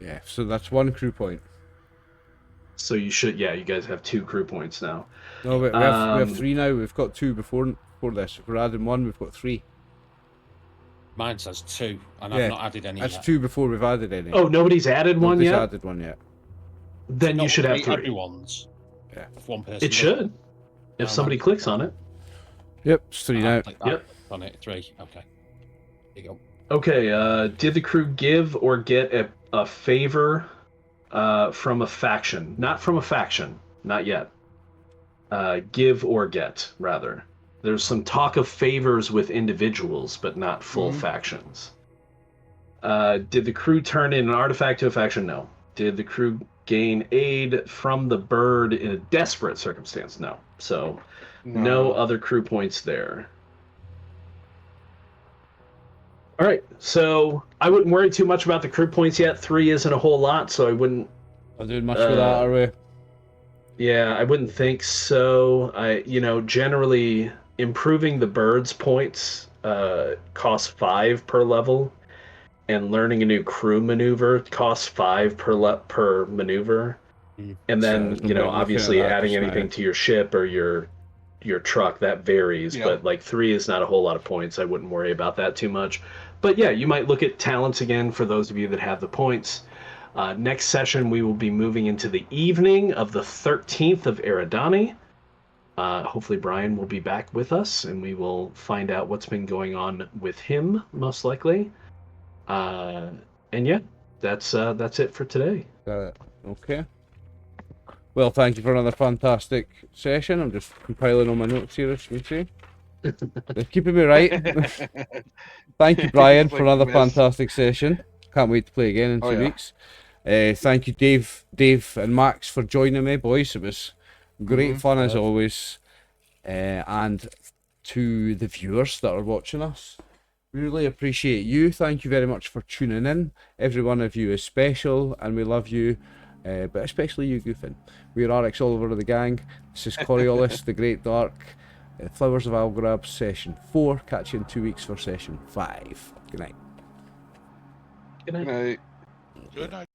Yeah. So that's 1 crew point. So you should, you guys have 2 crew points now. No, but we have 3 now. We've got 2 before this. If we're adding 1, we've got 3. Mine says 2, and I've not added any. That's yet. 2 before we've added any. Oh, nobody's added one yet. Nobody's added one yet. Then you should have 3. Everyone's. Yeah. If one person. It should. If somebody clicks on it. Yep, it's 3 now. Yep. On it, 3. Okay. There you go. Okay. Did the crew give or get a favor from a faction? Not from a faction. Not yet. Give or get, rather. There's some talk of favors with individuals, but not full factions. Did the crew turn in an artifact to a faction? No. Did the crew gain aid from the bird in a desperate circumstance? No. So, no other crew points there. All right. So, I wouldn't worry too much about the crew points yet. 3 isn't a whole lot, so I wouldn't... Not doing much with that, are we? Yeah, I wouldn't think so. Generally, improving the bird's points costs 5 per level. And learning a new crew maneuver costs 5 per maneuver. And then, obviously adding anything to your ship or your truck, that varies. Yeah. But 3 is not a whole lot of points. I wouldn't worry about that too much. But yeah, you might look at talents again for those of you that have the points. Next session, we will be moving into the evening of the 13th of Eridani. Hopefully Brian will be back with us, and we will find out what's been going on with him, most likely. And yeah, that's it for today. Got it. Okay. Well, thank you for another fantastic session. I'm just compiling all my notes here, as you can see. They're keeping me right. Thank you, Brian, for another fantastic session. Can't wait to play again in 2 weeks. Thank you, Dave and Max, for joining me, boys. It was great fun as always. And to the viewers that are watching us, we really appreciate you. Thank you very much for tuning in. Every one of you is special, and we love you, but especially you, Goofin. We're RxOliver of the gang. This is Coriolis, the Great Dark, Flowers of Algorab, Session 4. Catch you in 2 weeks for Session 5. Good night. Good night. Good night. Good night.